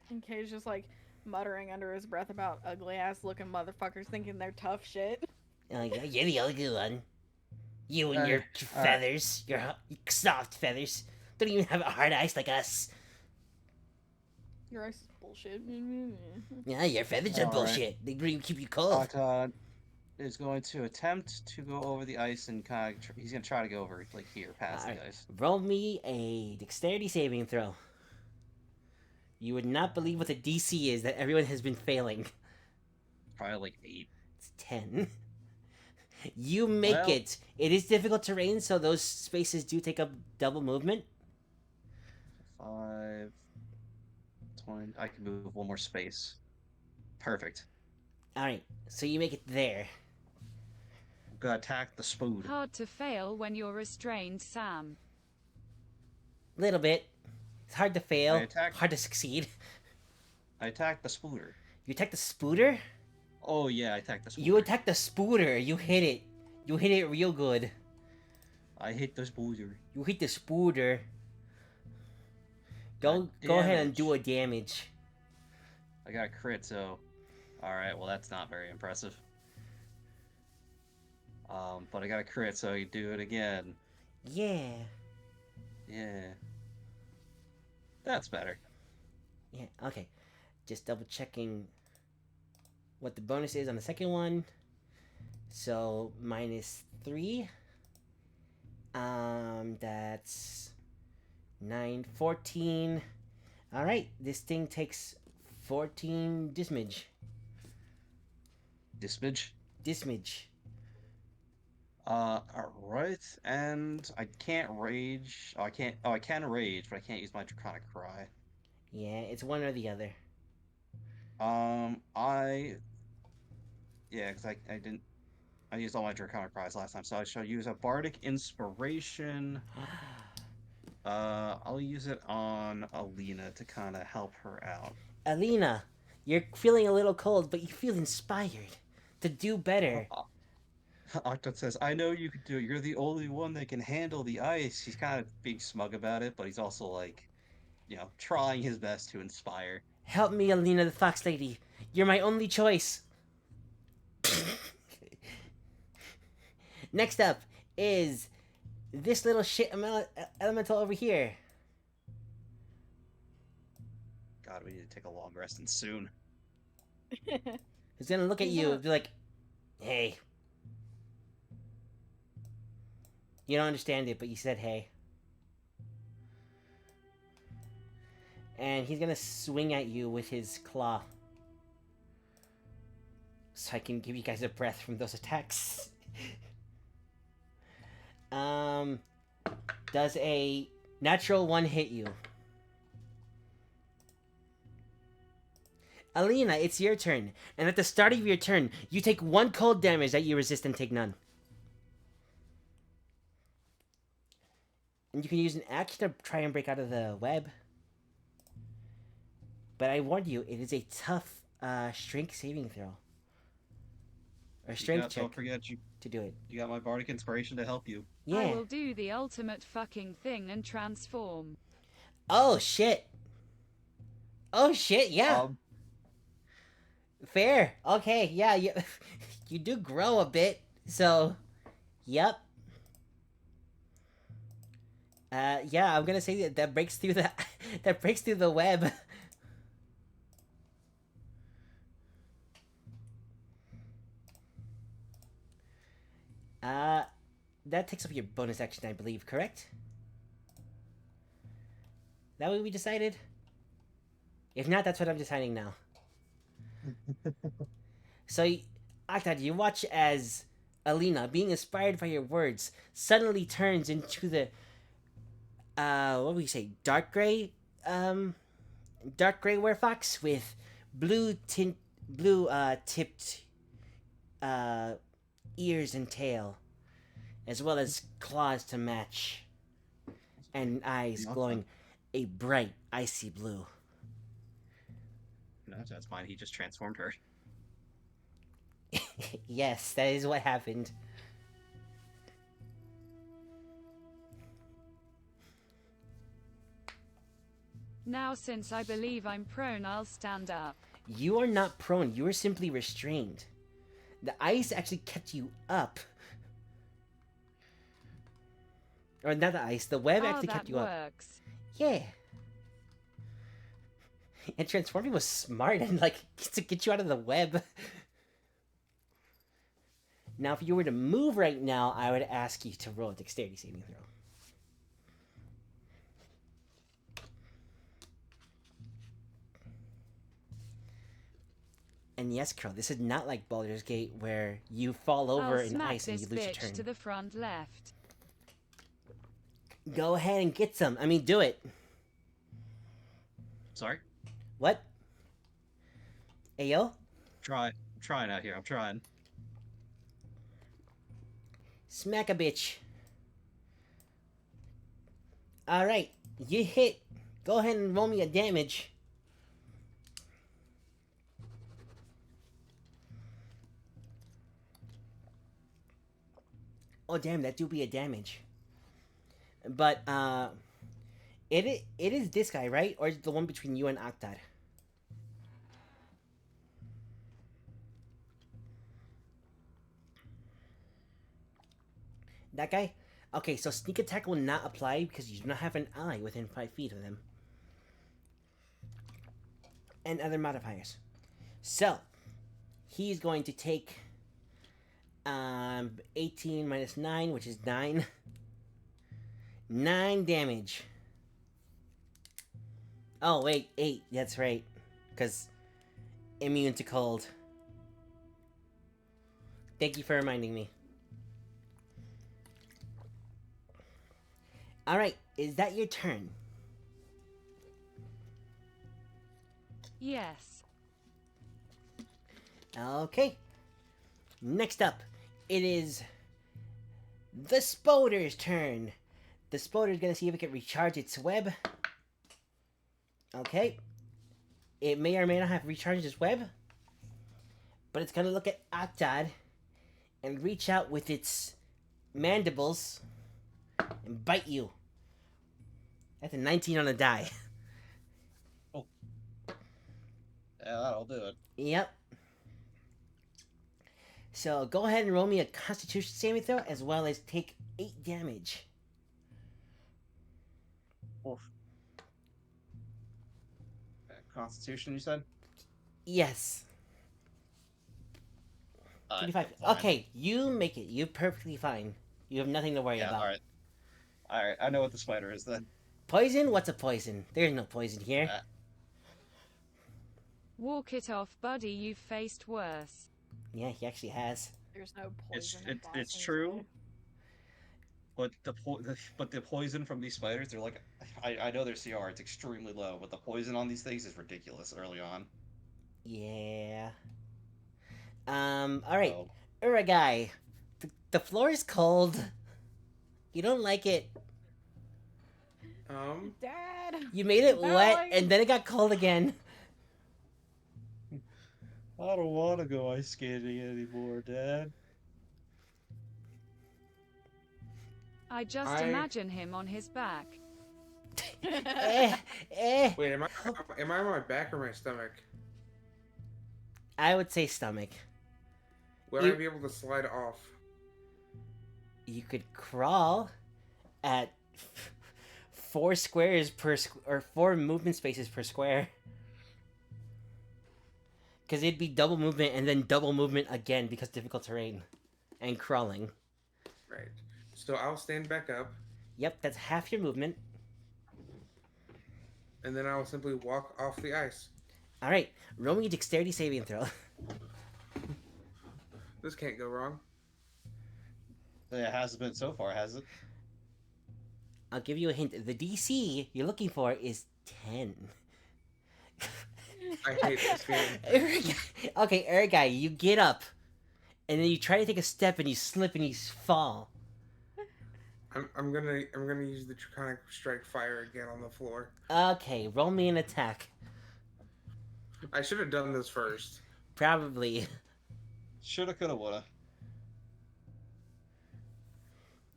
And Kay's just like muttering under his breath about ugly ass looking motherfuckers thinking they're tough shit. Oh, yeah, you're the ugly one. You and your Alright. feathers, your soft feathers, don't even have a hard ice like us. Your ice is bullshit. Yeah, your feathers are Alright. bullshit. They keep you cold. Octod is going to attempt to go over the ice and kind of he's going to try to go over like here past Alright. the ice. Roll me a dexterity saving throw. You would not believe what the DC is that everyone has been failing. Probably like 8. It's 10. You make Well- it. It is difficult terrain, so those spaces do take up double movement. 5, 20. I can move one more space. Perfect. Alright, so you make it there. I'm gonna attack the spood. Hard to fail when you're restrained, Sam. Little bit. It's hard to fail. attacked- Hard to succeed. I attacked the spooter. You attack the spooter? Oh yeah, I attacked the spooter. You attack the spooter. You hit it. You hit it real good. I hit the spooter. You hit the spooter. Go ahead and do a damage. I got a crit, so... Alright, well that's not very impressive. But I got a crit, so you do it again. Yeah. Yeah. That's better. Yeah, okay. Just double checking what the bonus is on the second one. So, -3. That's 9, 14. Alright, this thing takes 14 dismage. Dismage. Alright, and I can't rage. I can rage, but I can't use my Draconic Cry. Yeah, it's one or the other. Yeah, because I used all my Draconic Cries last time, so I shall use a Bardic Inspiration. I'll use it on Alina to kind of help her out. Alina, you're feeling a little cold, but you feel inspired to do better. Octot says, I know you could do it. You're the only one that can handle the ice. He's kind of being smug about it, but he's also like, trying his best to inspire. Help me, Alina the Fox Lady. You're my only choice. Next up is this little shit elemental over here. God, we need to take a long rest and soon. Who's gonna look at you and be like, hey. You don't understand it, but you said hey. And he's gonna swing at you with his claw. So I can give you guys a breath from those attacks. Does a natural 1 hit you? Alina, it's your turn. And at the start of your turn, you take 1 cold damage that you resist and take none. And you can use an action to try and break out of the web. But I warned you, it is a tough strength saving throw. Or strength check. Don't forget to do it. You got my Bardic Inspiration to help you. Yeah. I will do the ultimate fucking thing and transform. Oh shit. Oh shit, yeah. Fair. Okay, yeah, you do grow a bit. So, yep. Yeah, I'm gonna say that breaks through the that breaks through the web. That takes up your bonus action, I believe, correct? That what we decided? If not, that's what I'm deciding now. So, Octad, you watch as Alina, being inspired by your words, suddenly turns into the what would we say, dark gray werefox with blue tipped ears and tail, as well as claws to match, and eyes glowing a bright icy blue. No, that's fine. He just transformed her. Yes, that is what happened. Now, since I believe I'm prone, I'll stand up. You are not prone, you are simply restrained. The ice actually kept you up. Or not the ice, the web actually kept you works. up. Yeah. And transforming was smart and like to get you out of the web. Now, if you were to move right now, I would ask you to roll a dexterity saving throw. And yes, Crow, this is not like Baldur's Gate where you fall over in ice and you lose your turn. To the front left. Go ahead and get some. I mean, do it. Sorry? What? Ayo? I'm trying out here. I'm trying. Smack a bitch. Alright. You hit. Go ahead and roll me a damage. Oh damn, that do be a damage. But it is this guy, right? Or is it the one between you and Octad? That guy? Okay, so sneak attack will not apply because you do not have an ally within 5 feet of them. And other modifiers. So, he's going to take 18 minus 9, which is 9. 9 damage. Oh, wait, 8. That's right. Because immune to cold. Thank you for reminding me. Alright, is that your turn? Yes. Okay. Next up, it is the Spoder's turn. The Spoder's gonna see if it can recharge its web. Okay. It may or may not have recharged its web. But it's gonna look at Octad and reach out with its mandibles and bite you. That's a 19 on the die. Yeah, that'll do it. Yep. So go ahead and roll me a Constitution saving throw as well as take 8 damage. Oof. Constitution, you said? Yes. 25. Fine. Okay, you make it. You're perfectly fine. You have nothing to worry Yeah, about. alright. Alright, I know what the spider is then. Poison? What's a poison? There's no poison here. Walk it off, buddy. You've faced worse. Yeah, he actually has. There's no It's poison. in it's Boston true. today. But the poison from these spiders, they're like, I know their CR, it's extremely low, but the poison on these things is ridiculous early on. Yeah. Alright. So, Uragai. The floor is cold. You don't like it. Dad. You made it No, wet, I- and then it got cold again. I don't want to go ice skating anymore, Dad. I just I- imagine him on his back. eh, eh. Wait, am I on my back or my stomach? I would say stomach. Will You- I be able to slide off? You could crawl at 4 squares per or 4 movement spaces per square. Because it'd be double movement and then double movement again because difficult terrain and crawling. Right. So I'll stand back up, Yep, that's half your movement. and then I'll simply walk off the ice. All right, roll me a dexterity saving throw. This can't go wrong. It hasn't been so far, has it? I'll give you a hint. The DC you're looking for is 10. I hate this game. Okay, Eric guy, you get up, and then you try to take a step, and you slip, and you fall. I'm gonna use the Draconic Strike Fire again on the floor. Okay, roll me an attack. I should have done this first. Probably. Shoulda, coulda, woulda.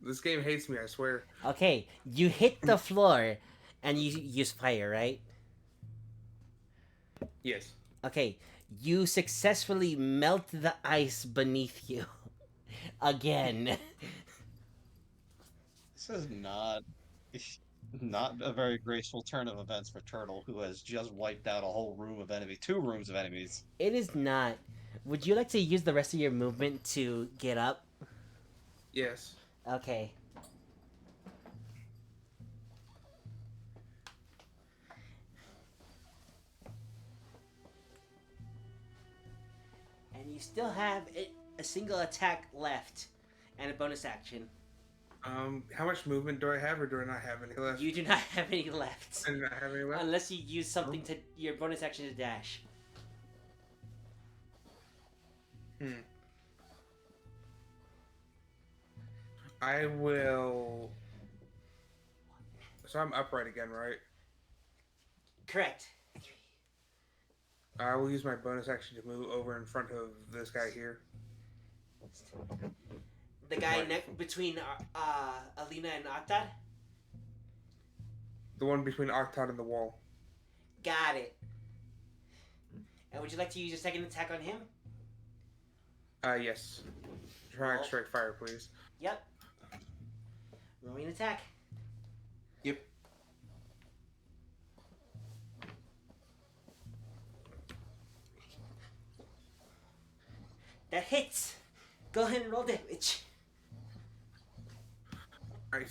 This game hates me, I swear. Okay, you hit the floor, and you use fire, right? Yes. Okay, you successfully melt the ice beneath you. Again. This is not a very graceful turn of events for Turtle, who has just wiped out a whole room of enemies, 2 rooms of enemies. It is not. Would you like to use the rest of your movement to get up? Yes. Okay. And you still have a single attack left and a bonus action. How much movement do I have, or do I not have any left? You do not have any left. I do not have any left. Unless you use something to your bonus action to dash. I will. So I'm upright again, right? Correct. I will use my bonus action to move over in front of this guy here. The guy Right. between Alina and Octad? The one between Octot and the wall. Got it. And would you like to use your second attack on him? Yes. Draconic strike fire, please. Yep. Roll me an attack. Yep. That hits. Go ahead and roll damage. Right.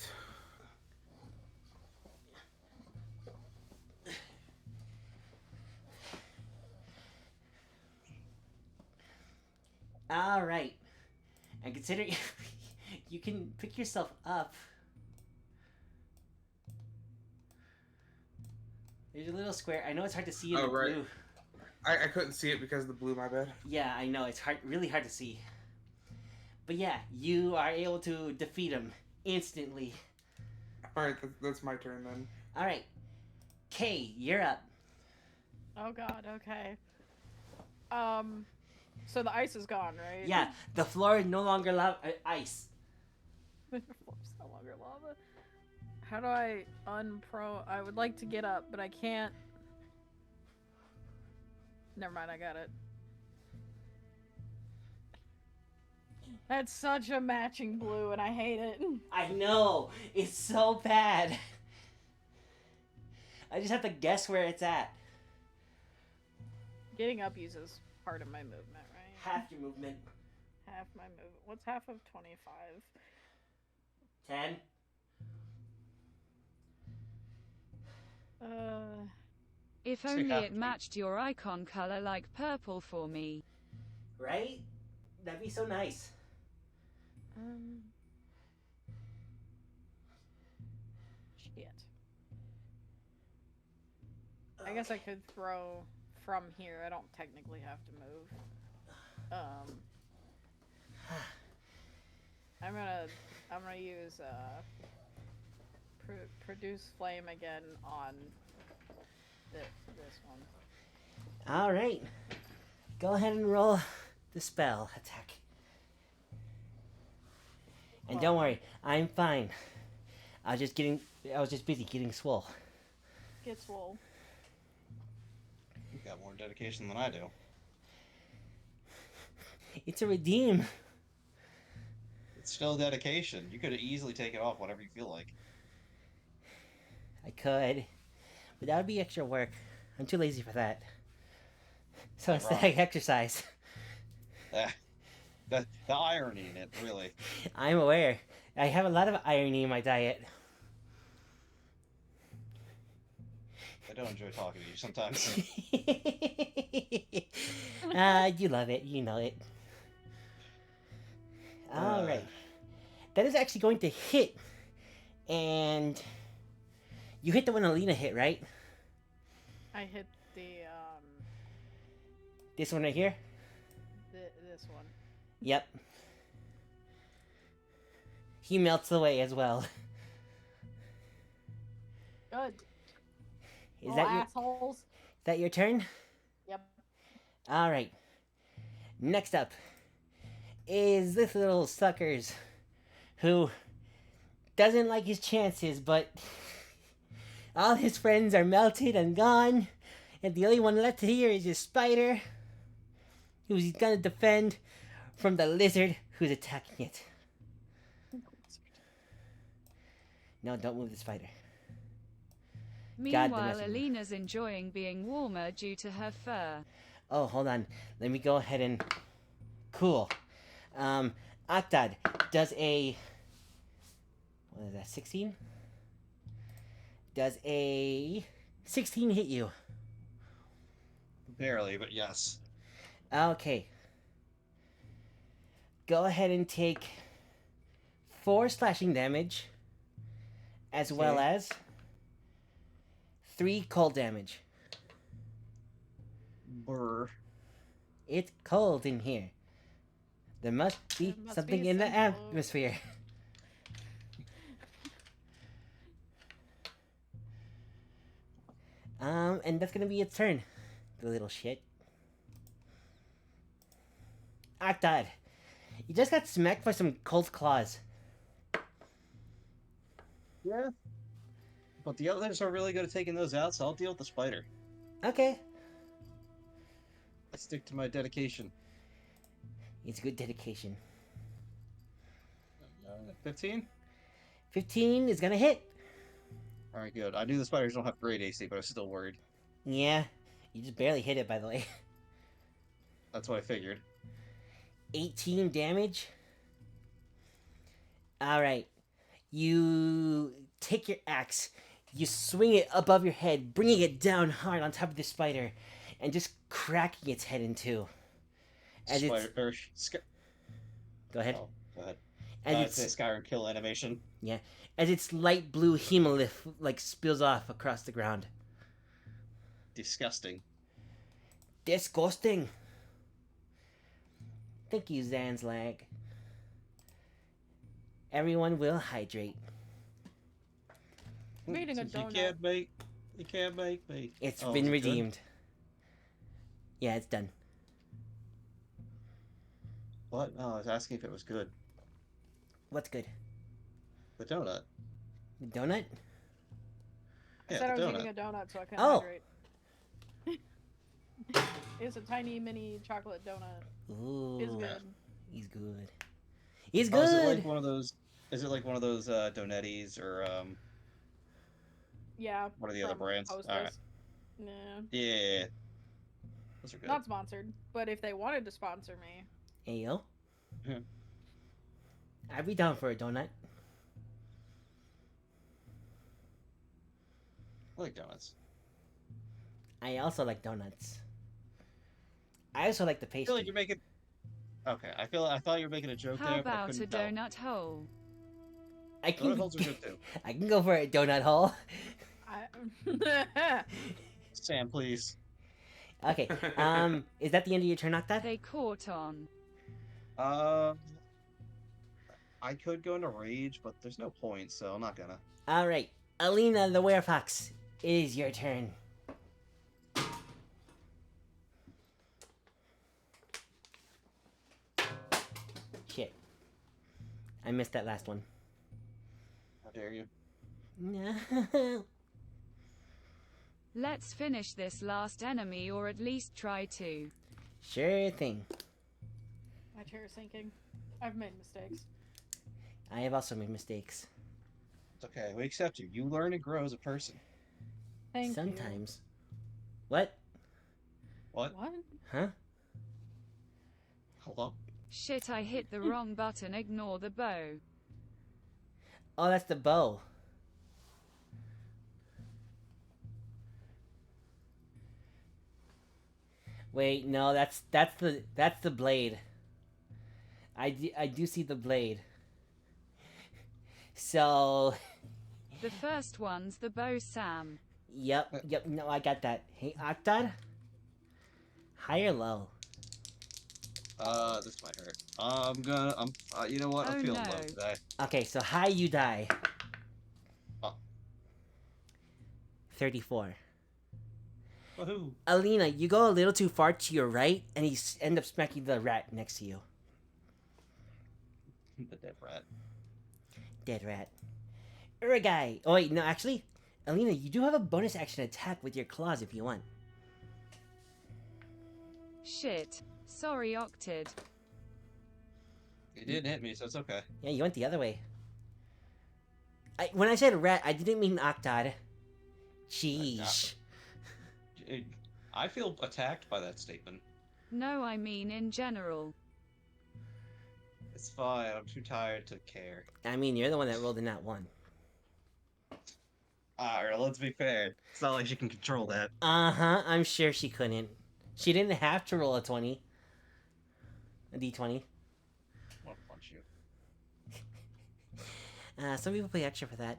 All right. And considering you can pick yourself up. There's a little square. I know it's hard to see in the right. blue. I couldn't see it because of the blue, my bad. Yeah, I know. It's really hard to see. But yeah, you are able to defeat him instantly. Alright, that's my turn then. All right. Kay, you're up. Oh god, okay. So the ice is gone, right? Yeah, the floor is no longer ice. The floor's no longer lava. How do I I would like to get up, but I can't. Never mind, I got it. That's such a matching blue, and I hate it. I know. It's so bad. I just have to guess where it's at. Getting up uses part of my movement, right? Half your movement. Half my movement. What's half of 25? 10. If So only half it three. matched your icon color like purple for me. Right? That'd be so nice. Shit. I guess I could throw from here. I don't technically have to move. I'm gonna use produce flame again on this one. All right. Go ahead and roll the spell attack. And don't worry, I'm fine. I was just busy getting swole. Get swole. You got more dedication than I do. It's a redeem. It's still dedication. You could easily take it off whenever you feel like. I could, but that would be extra work. I'm too lazy for that. So instead, I exercise. The irony in it, really. I'm aware. I have a lot of irony in my diet. I don't enjoy talking to you sometimes. You love it. You know it. All right. That is actually going to hit. And you hit the one Alina hit, right? I hit the This one right here? this one. Yep. He melts away as well. Good. Is Little that your assholes. turn? Yep. All right. Next up is this little suckers who doesn't like his chances, but all his friends are melted and gone, and the only one left here is his spider, who he's gonna defend from the lizard who's attacking it. No, don't move the spider. Meanwhile, goodness. Alina's enjoying being warmer due to her fur. Oh, hold on. Let me go ahead and... Cool. Octad does a... What is that, 16? Does a 16 hit you? Barely, but yes. Okay. Go ahead and take 4 slashing damage, as well as 3 cold damage. Brr. It's cold in here. There must be There must something be in the some- atmosphere. And that's gonna be its turn. The little shit. Octad, you just got smacked by some cold claws. Yeah. But the others are really good at taking those out, so I'll deal with the spider. Okay. I stick to my dedication. It's good dedication. 15? 15 is gonna hit. Alright, good. I knew the spiders don't have great AC, but I was still worried. Yeah. You just barely hit it, by the way. That's what I figured. 18 damage. Alright. You take your axe. You swing it above your head, bringing it down hard on top of the spider, and just cracking its head in two. As Spider, it's... Go ahead. Oh, go ahead. As It's a Skyrim kill animation. Yeah. As its light blue hemolymph, like, spills off across the ground. Disgusting. Disgusting. Thank you, Zanzlag. Everyone will hydrate. I'm eating a donut. You can't make me. It's Oh, been is it good? redeemed. Yeah, it's done. What? No, I was asking if it was good. What's good? The donut. The donut? I Yeah, said I the was donut. eating a donut so I couldn't Oh. hydrate. It's a tiny mini chocolate donut. Ooh. It's good. He's good. He's Oh, good. is it like one of those? Is it like one of those Donettis or Yeah. what are the other from brands? Hostess. All right. Nah. Yeah. Those are good. Not sponsored, but if they wanted to sponsor me, Hey, yo. Yeah. I'd be down for a donut. I like donuts. I also like donuts. I also like the I feel pastry. like you're making. Okay, I thought you were making a joke How there, but I about a couldn't tell. donut hole? I Donut can, holes are good too. I can go for a donut hole. I. Sam, please. Okay. Is that the end of your turn, Octad? They caught on. I could go into rage, but there's no point, so I'm not gonna. All right, Alina the Werefox, it is your turn. Shit, I missed that last one. How dare you? No. Let's finish this last enemy, or at least try to. Sure thing. My chair is sinking. I've made mistakes. I have also made mistakes. It's okay. We accept you. You learn and grow as a person. Thank you. Sometimes. What? What? What? Huh? Hello? Shit, I hit the wrong button. Ignore the bow. Oh, that's the bow. Wait, no, that's the blade. I do see the blade. So, The first one's the bow, Sam. yep, no, I got that. Hey, Octad? High or low? This might hurt. You know what? I'm Oh, feeling no. low today. Okay, so high you die. Oh. 34. Woohoo! Alina, you go a little too far to your right, and you end up smacking the rat next to you. The dead rat. Dead rat. Uragai. Oh wait, no, actually, Alina, you do have a bonus action attack with your claws if you want. Shit. Sorry, Octid. It didn't hit me, so it's okay. Yeah, you went the other way. When I said rat, I didn't mean Octad. Sheesh. I feel attacked by that statement. No, I mean in general. It's fine. I'm too tired to care. I mean, you're the one that rolled in that one. Alright, let's be fair. It's not like she can control that. Uh-huh, I'm sure she couldn't. She didn't have to roll a 20. A d20. I'll punch you. Some people pay extra for that.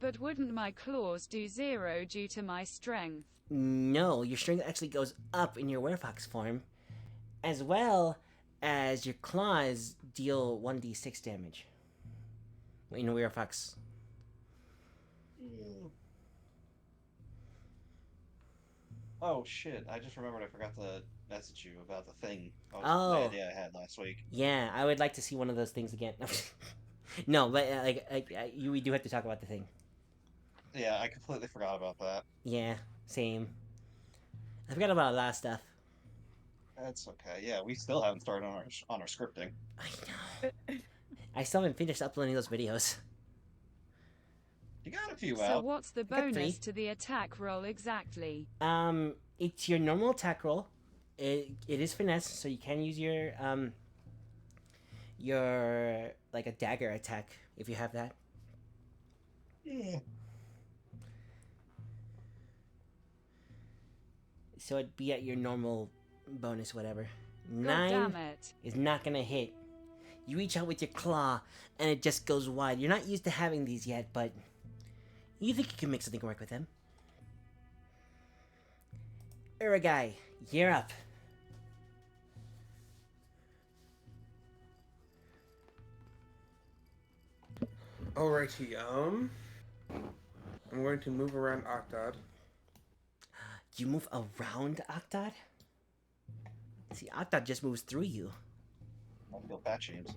But wouldn't my claws do 0 due to my strength? No, your strength actually goes up in your werefox form, as well as your claws deal 1d6 damage. in Weird Fox. Oh shit! I just remembered I forgot to message you about the thing. The Oh. idea I had last week. Yeah, I would like to see one of those things again. No, but we do have to talk about the thing. Yeah, I completely forgot about that. Yeah, same. I forgot about a lot of stuff. That's okay. Yeah, we still haven't started on our scripting. I know. I still haven't finished uploading those videos. You got a few So out. what's the got 3. bonus to the attack roll exactly? It's your normal attack roll. It is finesse, so you can use your like a dagger attack if you have that. Yeah. So it'd be at your normal bonus, whatever. God 9 damn it. is not gonna hit. You reach out with your claw, and it just goes wide. You're not used to having these yet, but you think you can make something work with them. Uragai, you're up. Alrighty, I'm going to move around Octod. You move around Octod? See, Octod just moves through you. I feel fat shames.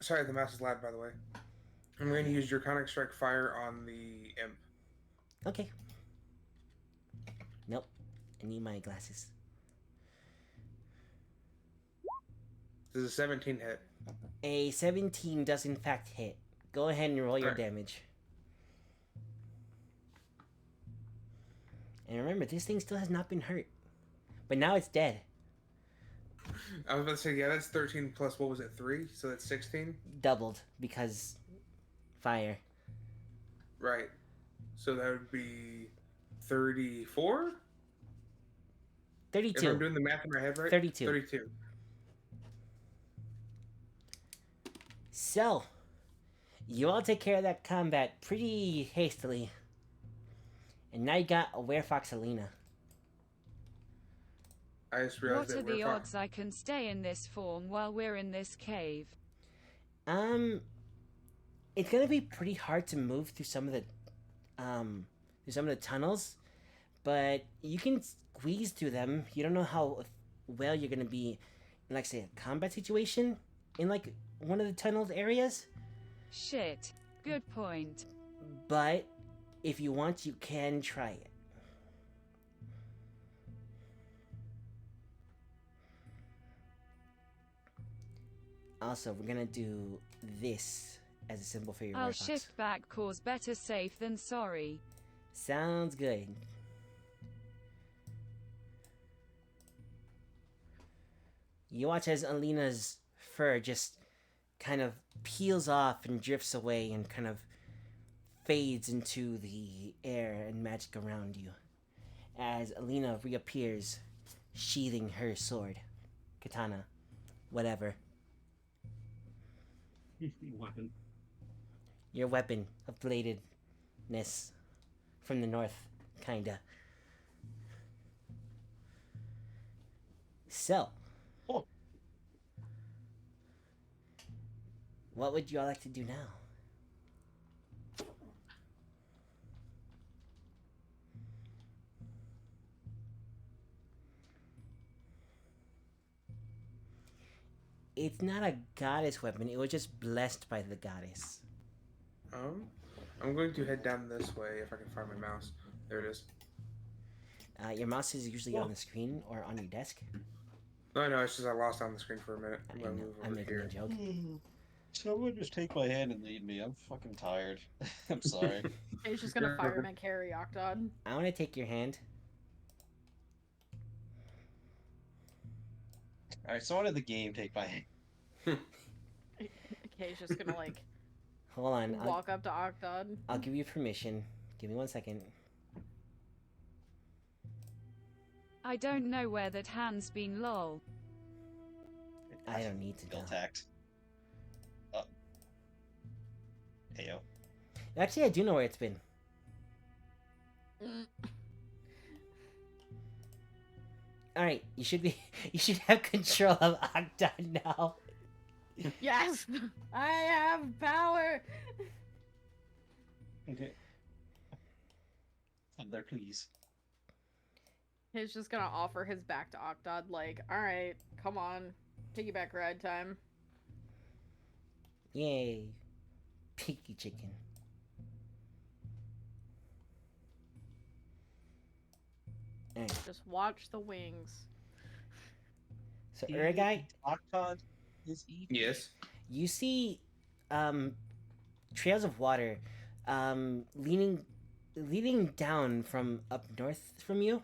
Sorry, the mouse is loud, by the way. I'm going to use Draconic Strike Fire on the imp. Okay. Nope. I need my glasses. Does a 17 hit? A 17 does in fact hit. Go ahead and roll your Alright. damage. And remember, this thing still has not been hurt. But now it's dead. I was about to say, yeah, that's 13 plus, what was it, 3? So that's 16? Doubled, because fire. Right. So that would be 34? If 32. I'm doing the math in my head right? 32. 32. So, you all take care of that combat pretty hastily. And now you got a Werefox Alina. I just realized What are that the we're odds I can stay in this form while we're in this cave? It's gonna be pretty hard to move through some of the tunnels, but you can squeeze through them. You don't know how well you're gonna be in, like, say, a combat situation in, like, one of the tunneled areas. Shit. Good point. But if you want, you can try it. Also, we're gonna do this as a symbol for your I'll Werefox. shift back cause better safe than sorry. Sounds good. You watch as Alina's fur just kind of peels off and drifts away and kind of fades into the air and magic around you. As Alina reappears, sheathing her sword, katana, whatever. Weapon. Your weapon of bladedness from the north, kinda. So, Oh. what would you all like to do now? It's not a goddess weapon, it was just blessed by the goddess. I'm going to head down this way if I can find my mouse. There it is. Your mouse is usually on the screen or on your desk. No, it's just I lost it on the screen for a minute. I'm I gonna know, move I'm over making here. a joke. Someone just take my hand and lead me. I'm fucking tired. I'm sorry. He's just gonna fireman carry Octod. I want to take your hand. Alright, someone in the game take my hand. Okay, he's just gonna like Hold on, walk up to Octod. I'll give you permission. Give me 1 second. I don't know where that hand's been lol. I don't need to Bill know. tact. Heyo. Actually, I do know where it's been. Alright, you should have control of Octod now. Yes! I have power! Okay. I'm there, please. He's just gonna offer his back to Octod, like, alright, come on. Piggyback ride time. Yay. Picky chicken. Alright, Just watch the wings. so Urgai, Octod is eating. Yes. you see trails of water leading down from up north from you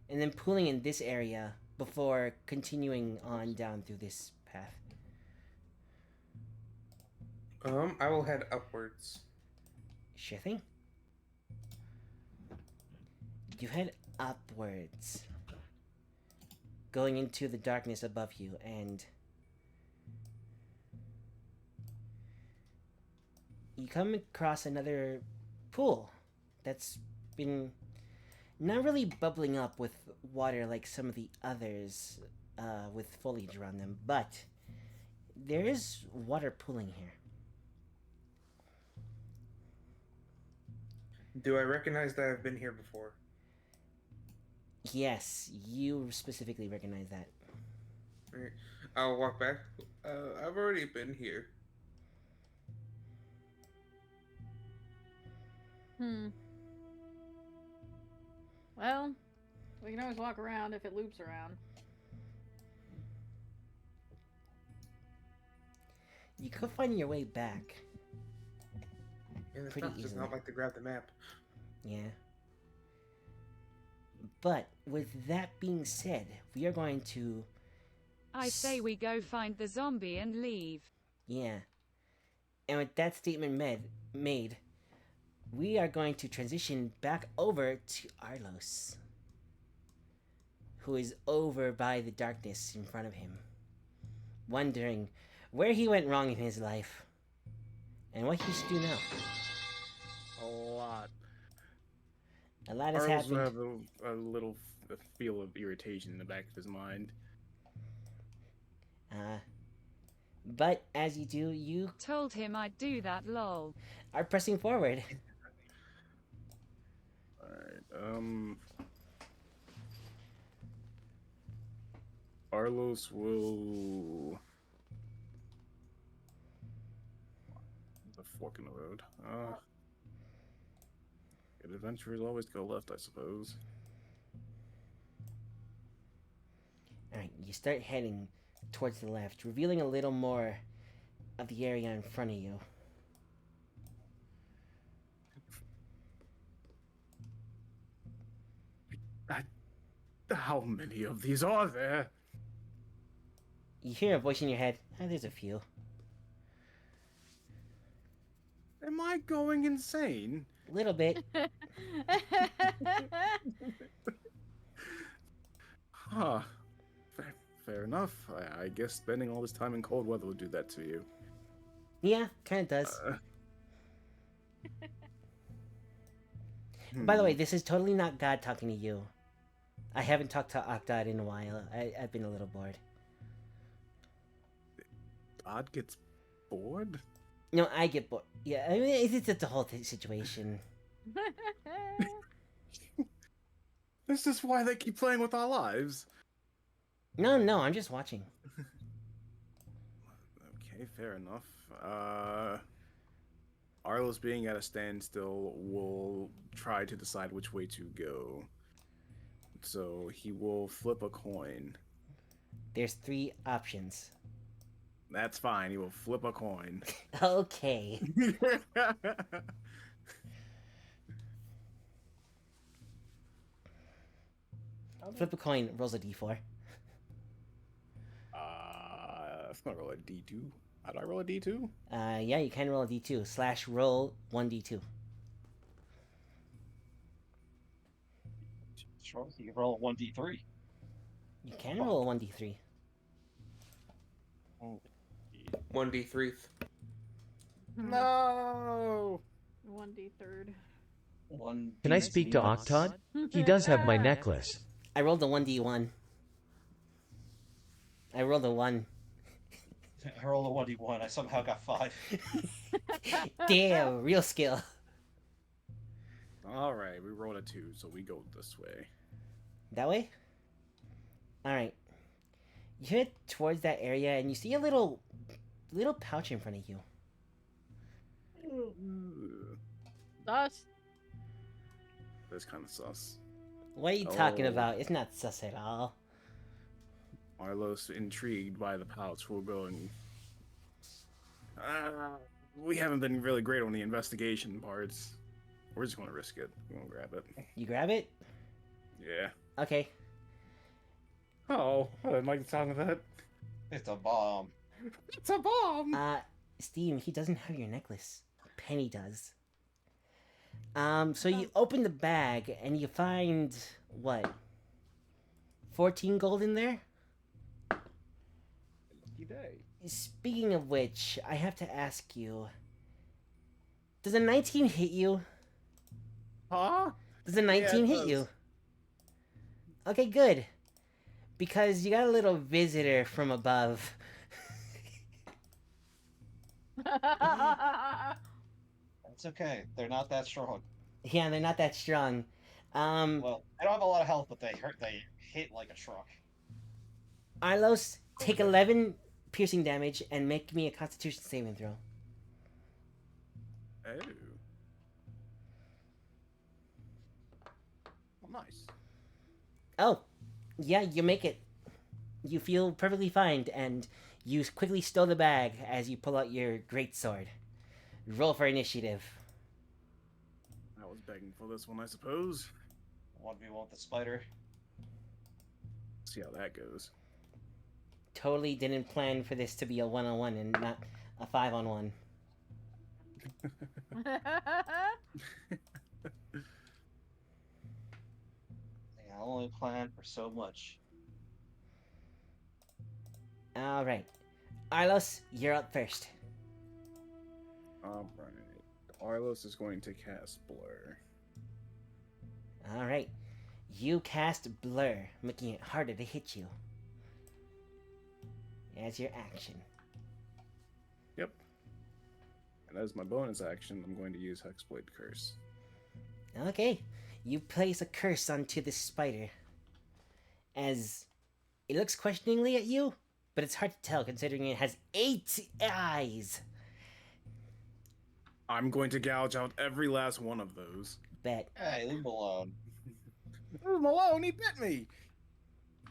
and then pooling in this area before continuing on down through this path. I will head upwards. Sure thing. You head upwards, going into the darkness above you, and you come across another pool that's been not really bubbling up with water like some of the others with foliage around them, but there is water pooling here. Do I recognize that I've been here before? Yes, you specifically recognize that. Okay. I'll walk back. I've already been here. Well, we can always walk around if it loops around. You could find your way back. And the Pretty stuff does easily. not like to grab the map. Yeah. But with that being said, we are going to... I say we go find the zombie and leave. Yeah. And with that statement made, we are going to transition back over to Arlos, who is over by the darkness in front of him, wondering where he went wrong in his life and what he should do now. A lot. A lot has Arles will happened. have a little feel of irritation in the back of his mind. But as you do, you Told him I'd do that, lol. are pressing forward. Alright, Arlos will... The fork in the road. Good adventurers always go left, I suppose. Alright, you start heading towards the left, revealing a little more of the area in front of you. How many of these are there? You hear a voice in your head. There's a few. Am I going insane? A little bit. Huh. Fair enough. I guess spending all this time in cold weather would do that to you. Yeah, kind of does. By the way, this is totally not God talking to you. I haven't talked to Octod in a while. I've been a little bored. God gets bored? No, I get bored. Yeah, I mean, it's the whole situation. This is why they keep playing with our lives. No, I'm just watching. Okay, fair enough. Arlos being at a standstill will try to decide which way to go. So he will flip a coin. There's 3 options. That's fine, he will flip a coin. Okay. Flip a coin, rolls a d4. It's gonna roll a d2. How do I roll a d2? Yeah, you can roll a d2. / roll 1d2. Sure, you can roll 1d3. You can roll a 1d3. 1d3. No! 1d3rd. One. Can I speak to Octod? He does have my necklace. I rolled a 1d1. I rolled a 1. I rolled a 1d1. I somehow got 5. Damn, real skill. All right, we rolled a 2, so we go this way. That way? Alright. You head towards that area and you see a little pouch in front of you. Ooh, Us. that's kind of sus. What are you talking Oh. about? It's not sus at all. Arlos, intrigued by the pouch, will go and. We haven't been really great on the investigation parts. We're just gonna risk it. We're gonna grab it. You grab it? Yeah. Okay. Oh, I didn't like the sound of that. It's a bomb. It's a bomb! Steve, he doesn't have your necklace. Penny does. So you open the bag and you find, what? 14 gold in there? Day. Speaking of which, I have to ask you, does a 19 hit you? Huh? Does a 19 it hit does. you? Okay, good. Because you got a little visitor from above. It's okay. They're not that strong. Yeah, they're not that strong. Well, I don't have a lot of health, but they hit like a truck. Arlos, take 11 piercing damage and make me a Constitution saving throw. Oh. Oh, nice. Oh, yeah, you make it. You feel perfectly fine, and you quickly stow the bag as you pull out your greatsword. Roll for initiative. I was begging for this one, I suppose. 1v1 with the spider. See how that goes. Totally didn't plan for this to be a 1-on-1 and not a 5-on-1. I only plan for so much. Alright. Arlos, you're up first. Alright. Arlos is going to cast Blur. Alright. You cast Blur, making it harder to hit you. As your action. Yep. And as my bonus action, I'm going to use Hexblade Curse. Okay. You place a curse onto the spider. As it looks questioningly at you, but it's hard to tell considering it has 8 eyes. I'm going to gouge out every last one of those. Bet. Hey, leave him alone. Leave him alone, he bit me!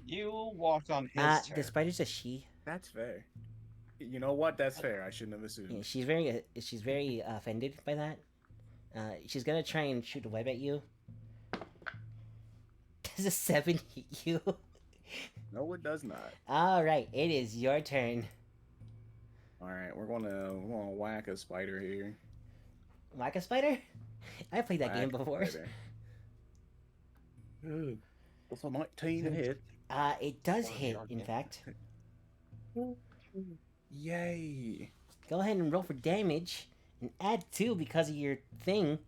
You walked on his turn. The spider's a she. That's fair. You know what? That's fair. I shouldn't have assumed. Yeah, she's very offended by that. She's gonna try and shoot a web at you. Does a 7 hit you? No, it does not. Alright, it is your turn. Alright, we're gonna whack a spider here. Whack a spider? I played that game Whack a before. spider. Ooh, that's a 19 hit. It does hit, in fact. Yay! Go ahead and roll for damage. And add 2 because of your thing.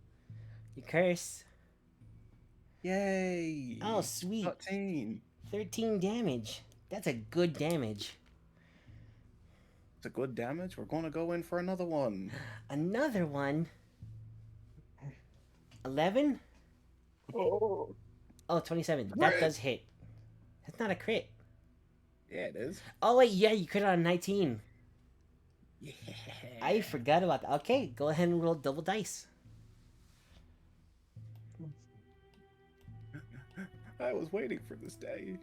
Your curse. Yay! Oh, sweet. 13. 13 damage. That's a good damage. It's a good damage. We're gonna go in for another one. Another one. 11? Oh. Oh, 27. That does hit. That's not a crit. Yeah, it is. Oh, wait, yeah, you crit on a 19. Yeah. I forgot about that. Okay, go ahead and roll double dice. I was waiting for this day.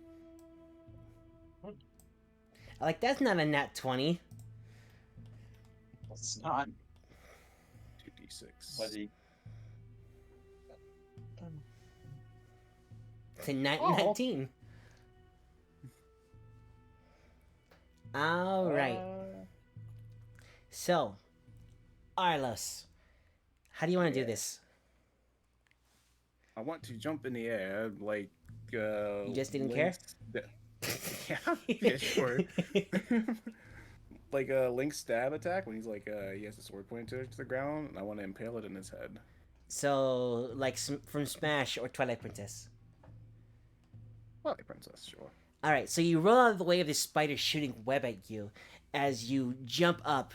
Like, that's not a nat 20. It's not. 2d6. But he... It's a nat Oh. 19. Alright. So, Arlos, how do you want to do this? I want to jump in the air, like, You just didn't Link's- yeah, sure. Like a Link stab attack when he's like, he has a sword pointed to the ground, and I want to impale it in his head. So, like from Smash or Twilight Princess. Well, Princess, sure. Alright, so you roll out of the way of this spider shooting web at you as you jump up,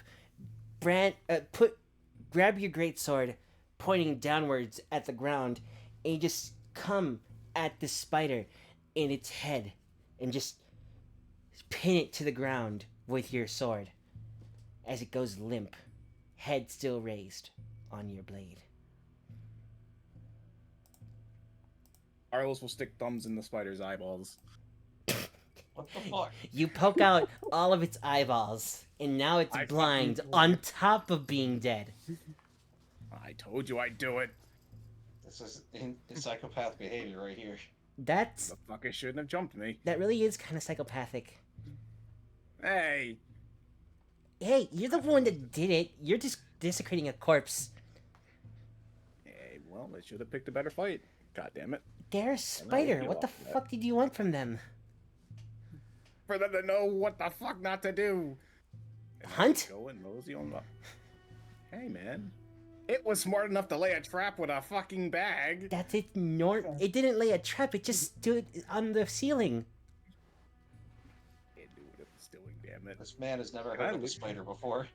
grab your greatsword, pointing downwards at the ground, and you just come at the spider in its head and just pin it to the ground with your sword as it goes limp, head still raised on your blade. Arlos will stick thumbs in the spider's eyeballs. What the fuck? You poke out all of its eyeballs, and now it's I blind fucking- on top of being dead. I told you I'd do it. This is psychopath behavior right here. That's The fucker shouldn't have jumped me. that really is kind of psychopathic. Hey, Hey, you're the one that did it. You're just desecrating a corpse. hey, well, they should have picked a better fight. God damn it. They're a spider. you What the off that. fuck did you want from them? For them to know what the fuck not to do. And Hunt? Go and mosey on up. Hey, man. It was smart enough to lay a trap with a fucking bag. That's it. It didn't lay a trap. It just stood on the ceiling. Can't do what it was doing, damn it. This man has never Can I heard of a loot- spider before.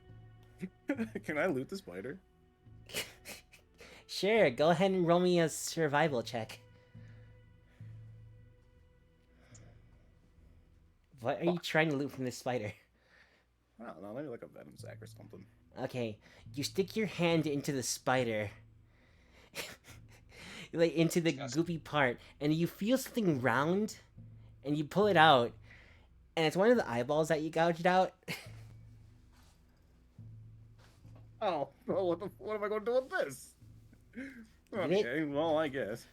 Can I loot the spider? Sure, go ahead and roll me a survival check. What are you trying to loot from this spider? I don't know, maybe like a venom sac or something. Okay, you stick your hand into the spider, like into the Disgusting. goopy part, and you feel something round, and you pull it out, and it's one of the eyeballs that you gouged out. Oh, well, what am I going to do with this? Eat it? Okay, well, I guess.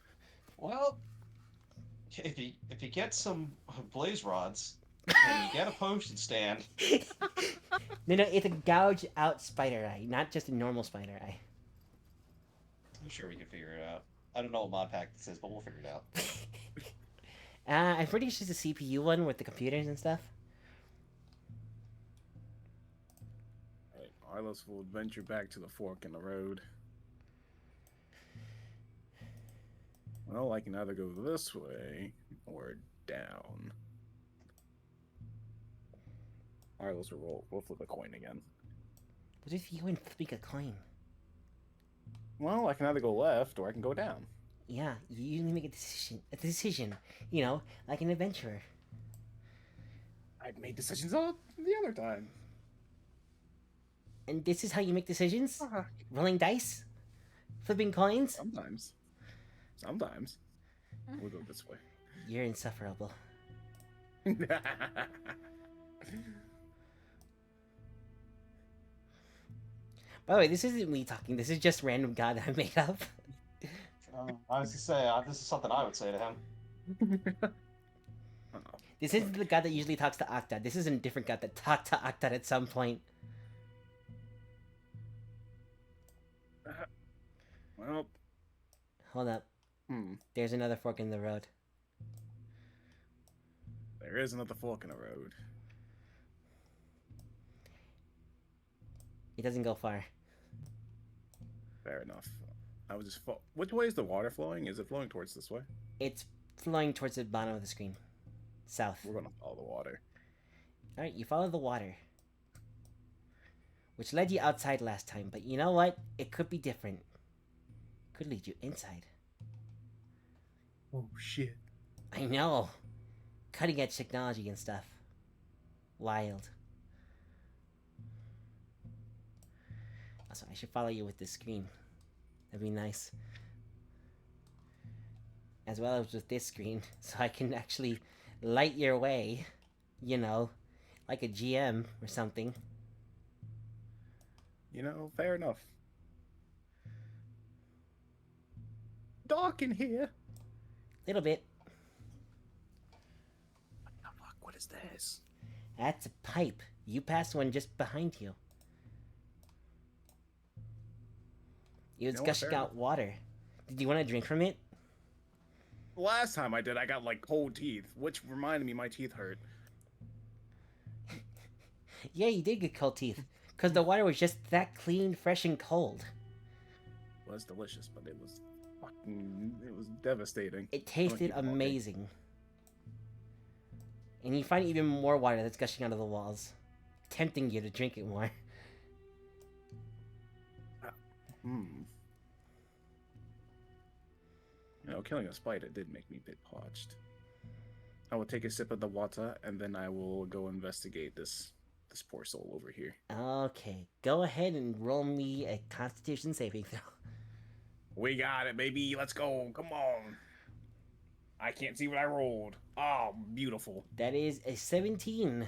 Well, if you get some blaze rods and you get a potion stand, No, it's a gouged out spider eye, not just a normal spider eye. I'm sure we can figure it out. I don't know what mod pack this is, but we'll figure it out. I'm pretty sure it's a CPU one with the computers and stuff. Alright, Arlos will venture back to the fork in the road. Well, I can either go this way or down. Arlos will flip a coin again. What if you went flipping a coin? Well, I can either go left or I can go down. Yeah, you usually make a decision, you know, like an adventurer. I've made decisions all the other time. And this is how you make decisions? Uh-huh. Rolling dice? Flipping coins? Sometimes. Sometimes. We'll go this way. You're insufferable. By the way, this isn't me talking, this is just random god that I made up. I was to say, this is something I would say to him. This isn't the god that usually talks to Octa. This is a different god that talked to Octa at some point. Well, Hold up. There's another fork in the road. there is another fork in the road. It doesn't go far. Fair enough. I was just. Which way is the water flowing? Is it flowing towards this way? It's flowing towards the bottom of the screen. South. We're gonna follow the water. Alright, you follow the water. Which led you outside last time, but you know what? It could be different. Could lead you inside. Oh shit! I know. Cutting edge technology and stuff. Wild. Also, I should follow you with this screen. That'd be nice. As well as with this screen, so I can actually light your way. You know, like a GM or something. You know, fair enough. Dark in here. Little bit. What the fuck? What is this? That's a pipe. You passed one just behind you. It was know what, gushing fair out water. Did you want to drink from it? Last time I did, I got like cold teeth, which reminded me my teeth hurt. Yeah, you did get cold teeth. Because the water was just that clean, fresh, and cold. It was delicious, but it was fucking. It was devastating. It tasted keep walking. amazing. And you find even more water that's gushing out of the walls, tempting you to drink it more. You know, killing a spider did make me a bit parched. I will take a sip of the water, and then I will go investigate this poor soul over here. Okay, go ahead and roll me a Constitution saving throw. We got it, baby. Let's go. Come on. I can't see what I rolled. Oh, beautiful. That is a 17.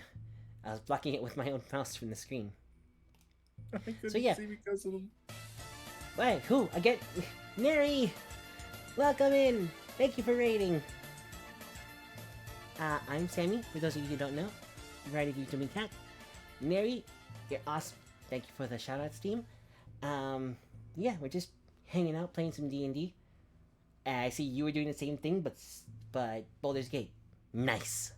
I was blocking it with my own mouse from the screen. I couldn't So, yeah. see because of them. Wait, who? Again? Neri! Welcome in! Thank you for raiding. I'm Sammy, for those of you who don't know. Right of you to me cat. Neri, you're awesome. Thank you for the shout-out, Steam. Yeah, we're just hanging out, playing some D&D. I see you were doing the same thing, but Baldur's Gate. Nice.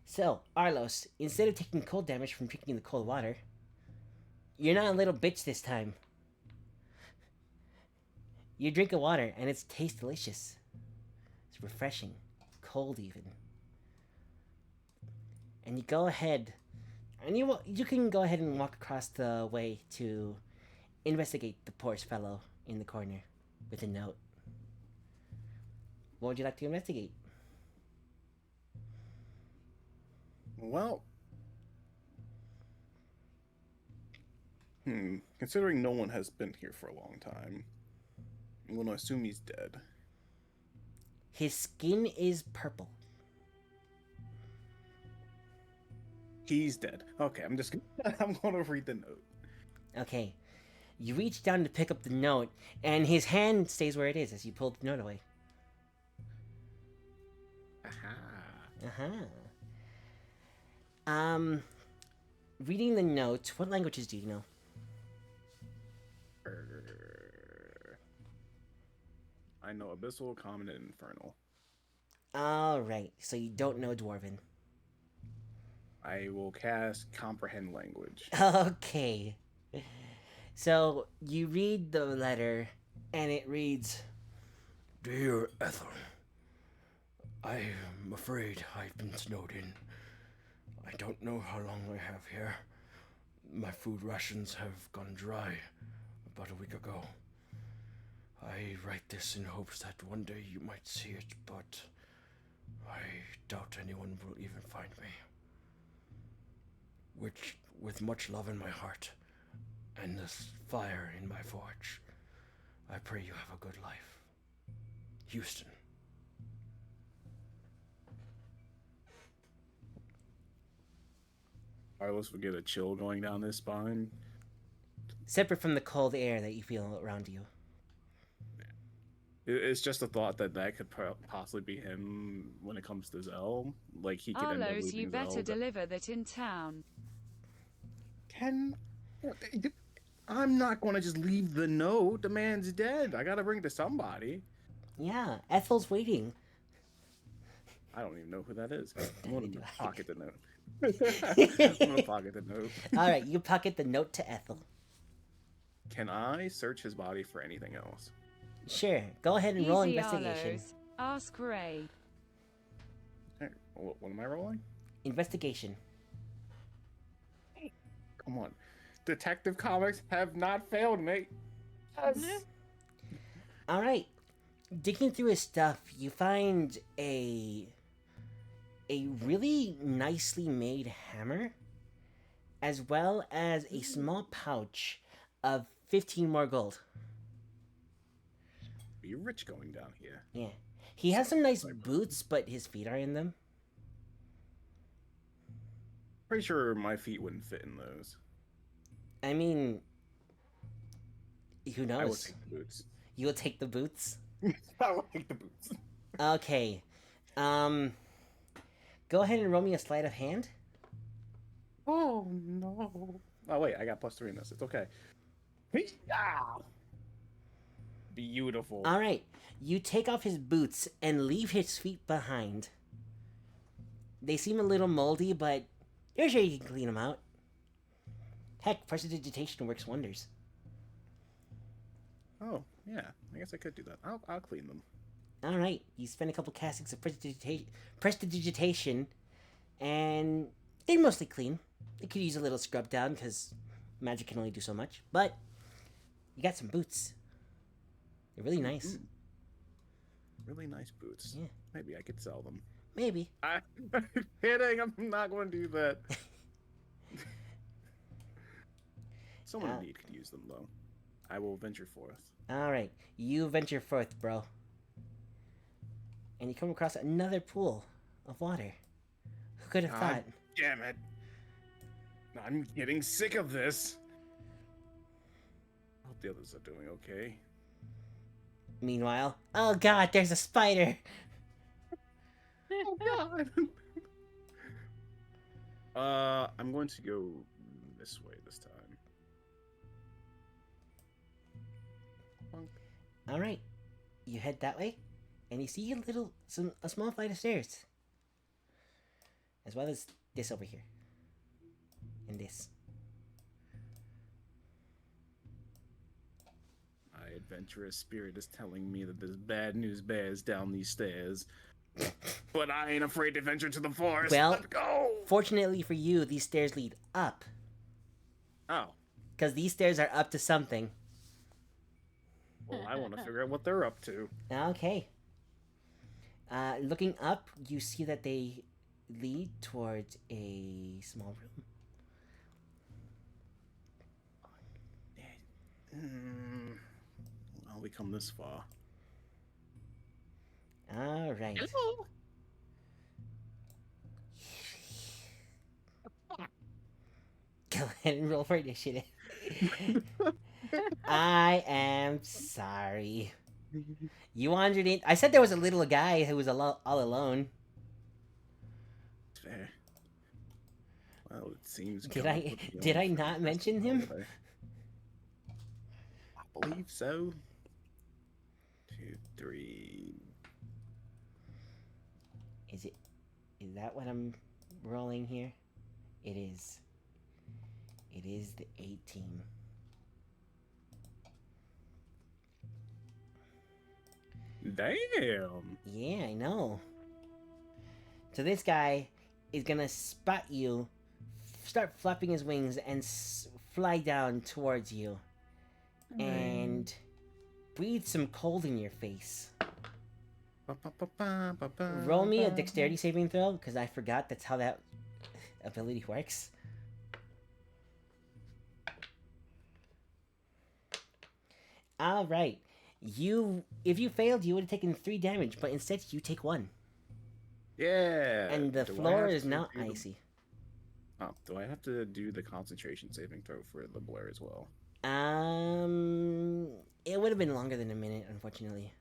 So, Arlos, instead of taking cold damage from drinking the cold water, you're not a little bitch this time. You drink the water, and it tastes delicious. It's refreshing. Cold, even. And you go ahead, and you can go ahead and walk across the way to investigate the poorest fellow in the corner with a note. What would you like to investigate? Well, considering no one has been here for a long time, I'm going to assume he's dead. His skin is purple. He's dead. Okay, I'm going to read the note. Okay. You reach down to pick up the note, and his hand stays where it is as you pull the note away. Aha. Reading the note, what languages do you know? I know Abyssal, Common, and Infernal. Alright, so you don't know Dwarven. I will cast Comprehend Language. Okay. So, you read the letter, and it reads, Dear Ethel, I am afraid I've been snowed in. I don't know how long I have here. My food rations have gone dry about a week ago. I write this in hopes that one day you might see it, but I doubt anyone will even find me. With much love in my heart and this fire in my forge, I pray you have a good life. Houston. Carlos would get a chill going down his spine. separate from the cold air that you feel around you. It's just a thought that could possibly be him when it comes to Zell. Like, he could end up Arlos, losing you better Zell, but- deliver that in town. I'm not going to just leave the note. The man's dead. I got to bring it to somebody. Yeah, Ethel's waiting. I don't even know who that is. I'm Neither going do to I. pocket the note. I'm going to pocket the note. All right, you pocket the note to Ethel. Can I search his body for anything else? Sure, go ahead and roll Easy, investigation. Arlos. Ask Ray. Hey, what am I rolling? Investigation. Come on. Detective Comics have not failed me. Yes. All right, digging through his stuff, you find a really nicely made hammer, as well as a small pouch of 15 more gold. Be rich going down here. Yeah, he has some nice boots, but his feet are in them. Pretty sure my feet wouldn't fit in those. I mean, who knows? I would take the boots. You will take the boots? I would take the boots. Okay. Go ahead and roll me a sleight of hand. Oh, no. Oh, wait. I got +3 in this. It's okay. Ah! Beautiful. All right. You take off his boots and leave his feet behind. They seem a little moldy, but you're sure you can clean them out. Heck, prestidigitation works wonders. Oh, yeah. I guess I could do that. I'll clean them. All right, you spend a couple castings of prestidigitation, and they're mostly clean. They could use a little scrub down because magic can only do so much. But you got some boots. They're really nice. Really nice boots. Yeah. Maybe I could sell them. Maybe. I'm kidding. I'm not going to do that. Someone in need could use them, though. I will venture forth. All right, you venture forth, bro. And you come across another pool of water. Who could have thought? Damn it. I'm getting sick of this. I hope the others are doing okay. Meanwhile, oh god, there's a spider. Oh god. I'm going to go this way this time. All right, you head that way, and you see a small flight of stairs, as well as this over here, and this. My adventurous spirit is telling me that there's bad news bears down these stairs. But I ain't afraid to venture to the forest. Well, Let's go! Fortunately for you, these stairs lead up. Oh. Because these stairs are up to something. Well, I want to figure out what they're up to. Okay. Looking up, you see that they lead towards a small room. Well, we come this far. All right. Hello. Go ahead and roll for initiative. I am sorry. You wandered in. I said there was a little guy who was all alone. Fair. Well, it seems. Did I not mention him? I believe so. 2, 3. Is that what I'm rolling here? It is. It is the 18. Damn. Yeah, I know. So this guy is gonna spot you, start flapping his wings, and fly down towards you, and breathe some cold in your face. Roll me a dexterity saving throw, because I forgot that's how that ability works. All right. If you failed, you would have taken 3 damage, but instead you take 1. Yeah. And the floor is now icy. Oh, do I have to do the concentration saving throw for the blur as well? It would have been longer than a minute, unfortunately.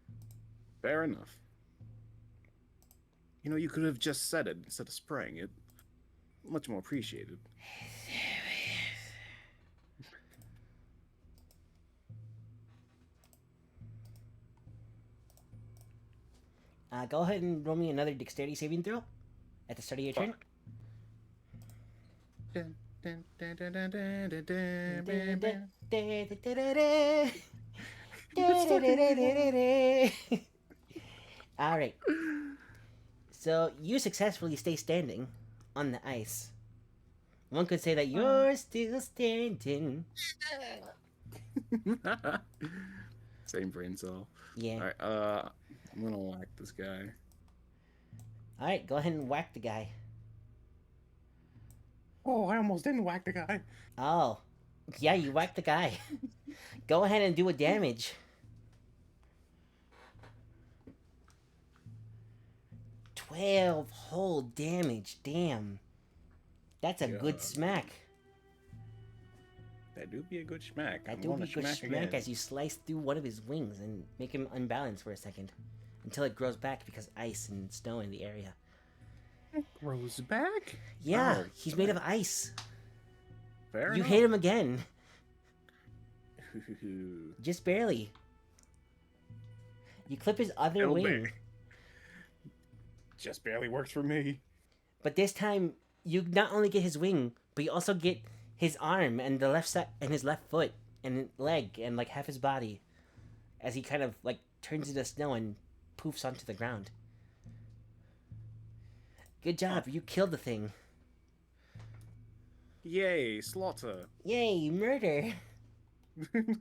Fair enough. You know, you could have just said it instead of spraying it. Much more appreciated. Go ahead and roll me another dexterity saving throw at the start of your turn. Alright. So, you successfully stay standing on the ice. One could say that you're still standing. Same brain cell. Yeah. Alright, I'm gonna whack this guy. Alright, go ahead and whack the guy. Oh, I almost didn't whack the guy. Oh. Yeah, you whacked the guy. Go ahead and do a damage. 12 whole damage. Damn. That's a good smack. That do be a good smack. That do be a good smack as you slice through one of his wings and make him unbalanced for a second. Until it grows back because ice and snow in the area. It grows back? Yeah, Oh, he's made of ice. Fair You enough. hit him again. Just barely. You clip his other Still wing. barely. Just barely works for me. But this time, you not only get his wing, but you also get his arm and the left side and his left foot and leg and like half his body, as he kind of like turns into snow and poofs onto the ground. Good job, you killed the thing. Yay, slaughter. Yay, murder. Alright.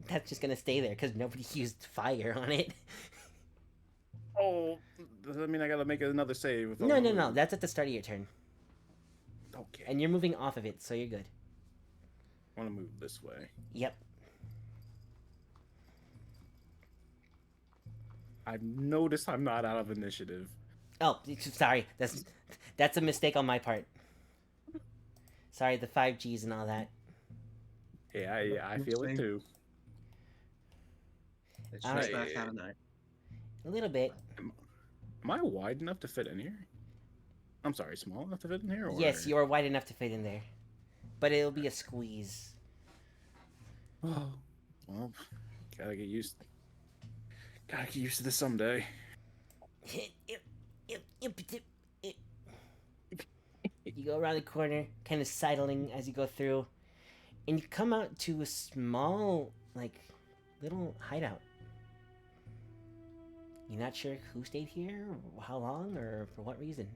That's just gonna stay there because nobody used fire on it. Oh, does that mean I gotta make another save? If I No, wanna no, no. move? That's at the start of your turn. Okay. And you're moving off of it, so you're good. I want to move this way. Yep. I've noticed I'm not out of initiative. Oh, sorry. That's a mistake on my part. Sorry, the 5Gs and all that. Yeah, I feel it too. It's All just right. that kind of night. A little bit. Am I wide enough to fit in here? I'm sorry, small enough to fit in here? Or... Yes, you are wide enough to fit in there. But it'll be a squeeze. Oh, well, gotta get used to this someday. You go around the corner, kind of sidling as you go through, and you come out to a small, little hideout. You're not sure who stayed here, or how long, or for what reason.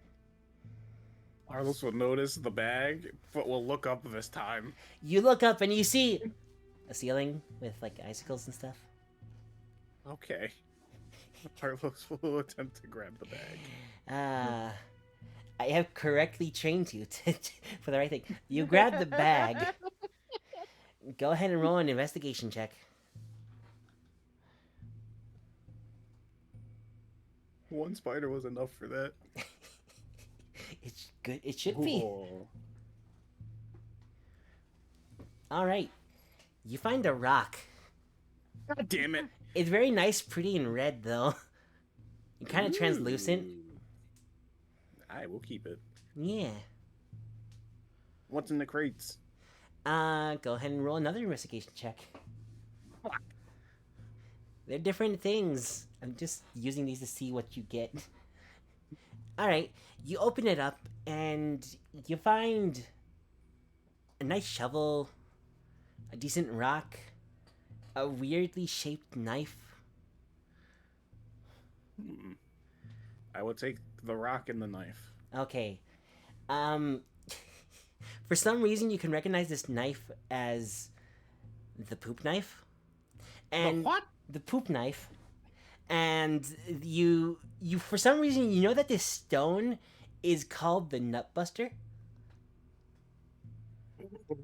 Arlos will notice the bag, but will look up this time. You look up and you see a ceiling with, icicles and stuff. Okay. Arlos will attempt to grab the bag. I have correctly trained you for the right thing. You grab the bag. Go ahead and roll an investigation check. One spider was enough for that. It's good. It should be. Whoa. All right. You find a rock. God damn it. It's very nice, pretty, and red, though. Kind of translucent. Alright, we'll keep it. Yeah. What's in the crates? Go ahead and roll another investigation check. They're different things. I'm just using these to see what you get. Alright, you open it up, and you find a nice shovel, a decent rock, a weirdly shaped knife. I will take the rock and the knife. Okay. For some reason, you can recognize this knife as the poop knife. And the what? The poop knife. And you for some reason, you know that this stone is called the Nutbuster.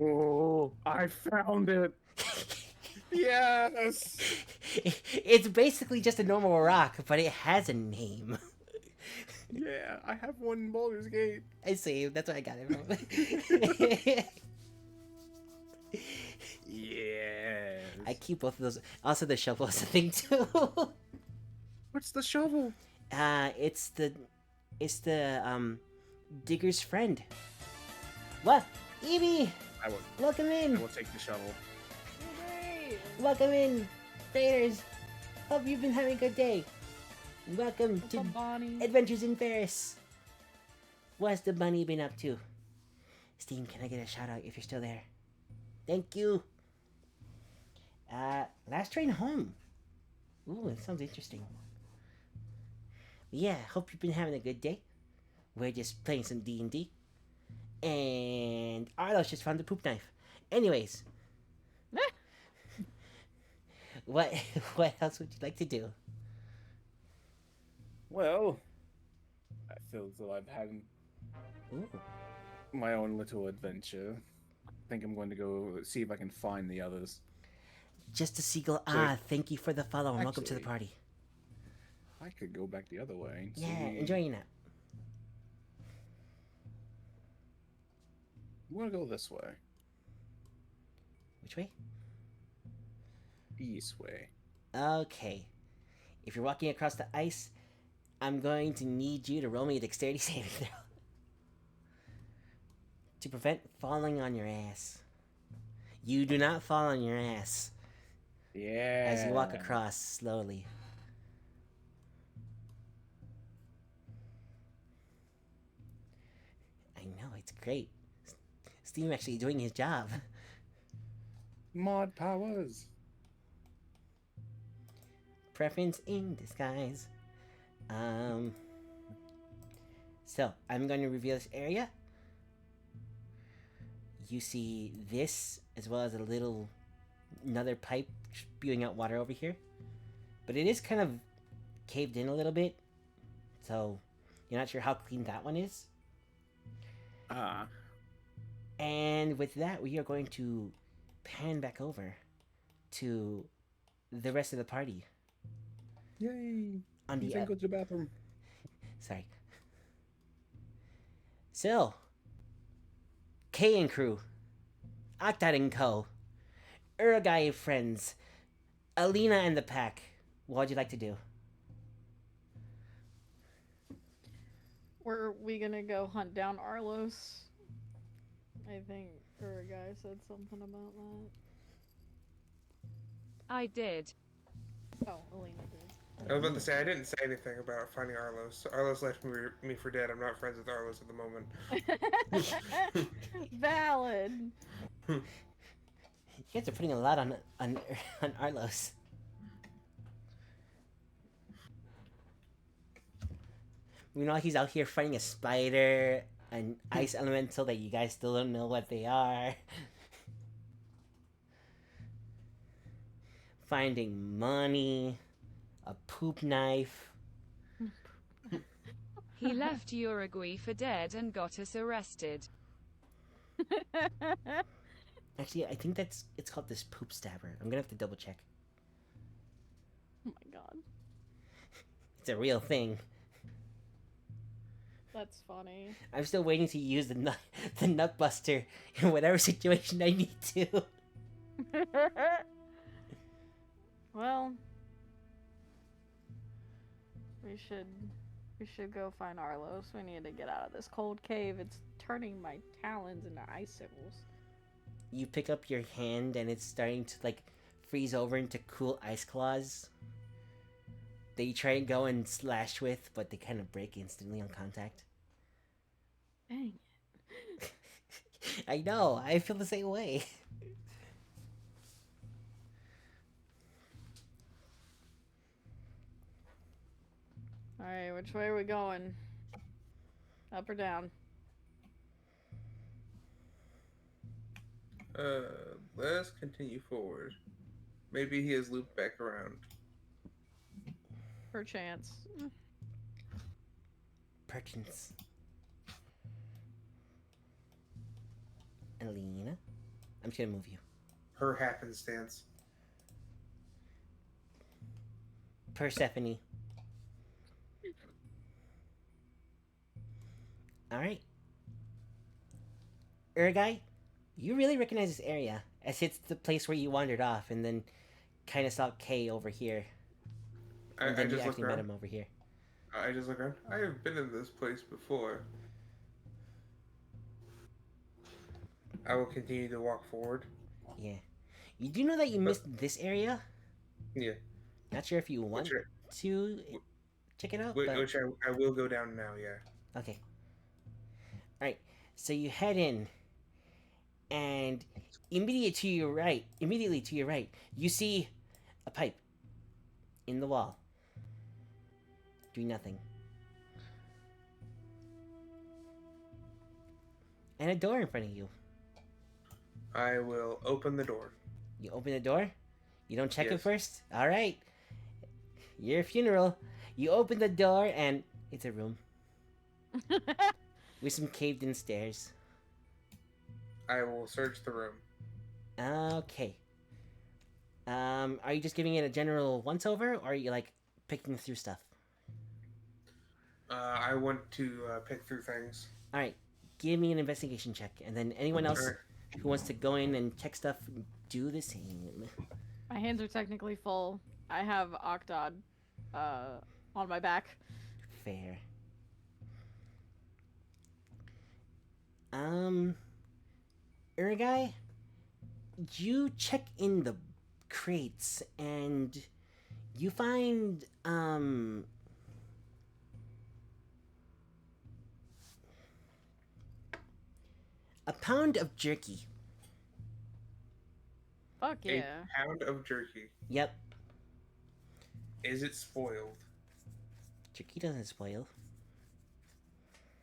Oh, I found it. Yes. It's basically just a normal rock, but it has a name. Yeah, I have one in Baldur's Gate. I see. That's where I got it from. Yes. I keep both of those. Also, the shovel is a thing too. What's the shovel? It's the digger's friend. What? Evie, I will welcome in. take the shovel. Yay! Welcome in, Raiders. Hope you've been having a good day. Welcome What's to up, Bonnie? Adventures in Farris. What's the bunny been up to? Steam, can I get a shout out if you're still there? Thank you. Last train home. Ooh, that sounds interesting. Yeah, hope you've been having a good day. We're just playing some D&D. And Arlos just found the poop knife. Anyways. What else would you like to do? Well, I feel as though I've had Ooh. my own little adventure. I think I'm going to go see if I can find the others. Just a seagull. So- Thank you for the follow and welcome to the Actually- party. I could go back the other way. And Yeah, see... enjoy your nap. I'm going to go this way. Which way? East way. Okay. If you're walking across the ice, I'm going to need you to roll me a dexterity saving throw. To prevent falling on your ass. You do not fall on your ass Yeah. as you walk across slowly. I know, it's great. Steam actually doing his job. Mod powers. Preference in disguise. So I'm going to reveal this area. You see this, as well as another pipe spewing out water over here. But it is kind of caved in a little bit, so you're not sure how clean that one is. And with that, we are going to pan back over to the rest of the party. Yay! On the Go to the bathroom. Sorry. So, K and crew, Octad and co, Uruguay friends, Alina and the pack. What would you like to do? Were we gonna go hunt down Arlos? I think Uruguay said something about that. I did. Oh, Alina did. I was about to say, I didn't say anything about finding Arlos. Arlos left me for dead. I'm not friends with Arlos at the moment. Valid. You guys are putting a lot on Arlos. Meanwhile, he's out here fighting a spider, an ice elemental that you guys still don't know what they are. Finding money, a poop knife. He left Uruguay for dead and got us arrested. Actually, I think it's called this poop stabber. I'm gonna have to double check. Oh my god. It's a real thing. That's funny. I'm still waiting to use the nut buster in whatever situation I need to. Well, we should go find Arlos. We need to get out of this cold cave. It's turning my talons into icicles. You pick up your hand and it's starting to like freeze over into cool ice claws that you try and go and slash with, but they kind of break instantly on contact. Dang it. I know, I feel the same way. Alright, which way are we going? Up or down? Let's continue forward. Maybe he has looped back around. Perchance. Perchance. Alina? I'm just gonna move you. Her happenstance. Persephone. Alright. Urgai, you really recognize this area, as it's the place where you wandered off and then kind of saw Kay over here. And then I you just actually look met around. him over here. I just look around. I have been in this place before. I will continue to walk forward. Yeah. You do know that you missed this area? Yeah. Not sure if you want to check it out, but... Which I will go down now, yeah. Okay. Alright, so you head in, and immediately to your right, you see a pipe in the wall. Doing nothing. And a door in front of you. I will open the door. You open the door? You don't check it Yes. first? Alright. Your funeral. You open the door, and it's a room. With some caved-in stairs. I will search the room. Okay. Are you just giving it a general once-over, or are you, like, picking through stuff? I want to pick through things. Alright, give me an investigation check, and then anyone else who wants to go in and check stuff, do the same. My hands are technically full. I have Octod on my back. Fair. Urgai, you check in the crates, and you find, a pound of jerky. Fuck yeah. A pound of jerky. Yep. Is it spoiled? Jerky doesn't spoil.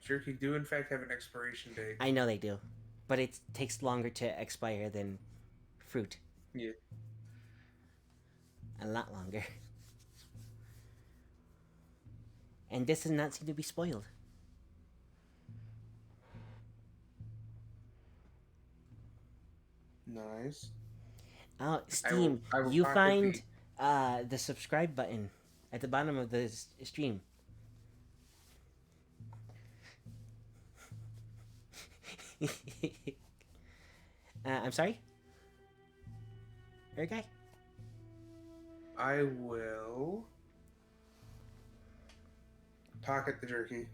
Jerky do in fact have an expiration date. I know they do, but it takes longer to expire than fruit. Yeah. A lot longer. And this does not seem to be spoiled. Nice. Oh, Steam, I will you find find the subscribe button at the bottom of the stream. I'm sorry? Okay. I will pocket the jerky.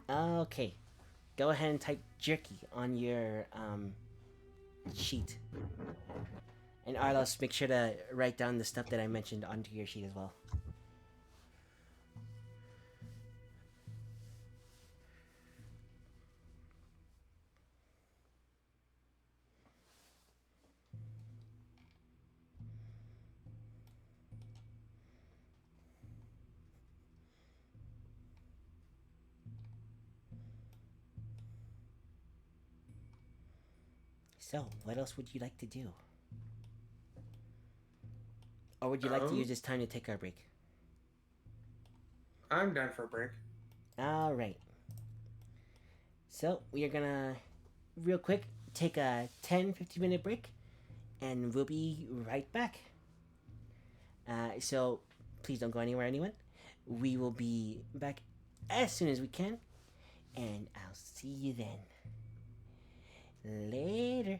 Okay. Go ahead and type jerky on your sheet. And Arlos, make sure to write down the stuff that I mentioned onto your sheet as well. So, what else would you like to do? Or would you like to use this time to take our break? I'm down for a break. Alright. So, we are gonna, real quick, take a 10-15 minute break, and we'll be right back. So, please don't go anywhere, anyone. We will be back as soon as we can, and I'll see you then. Later.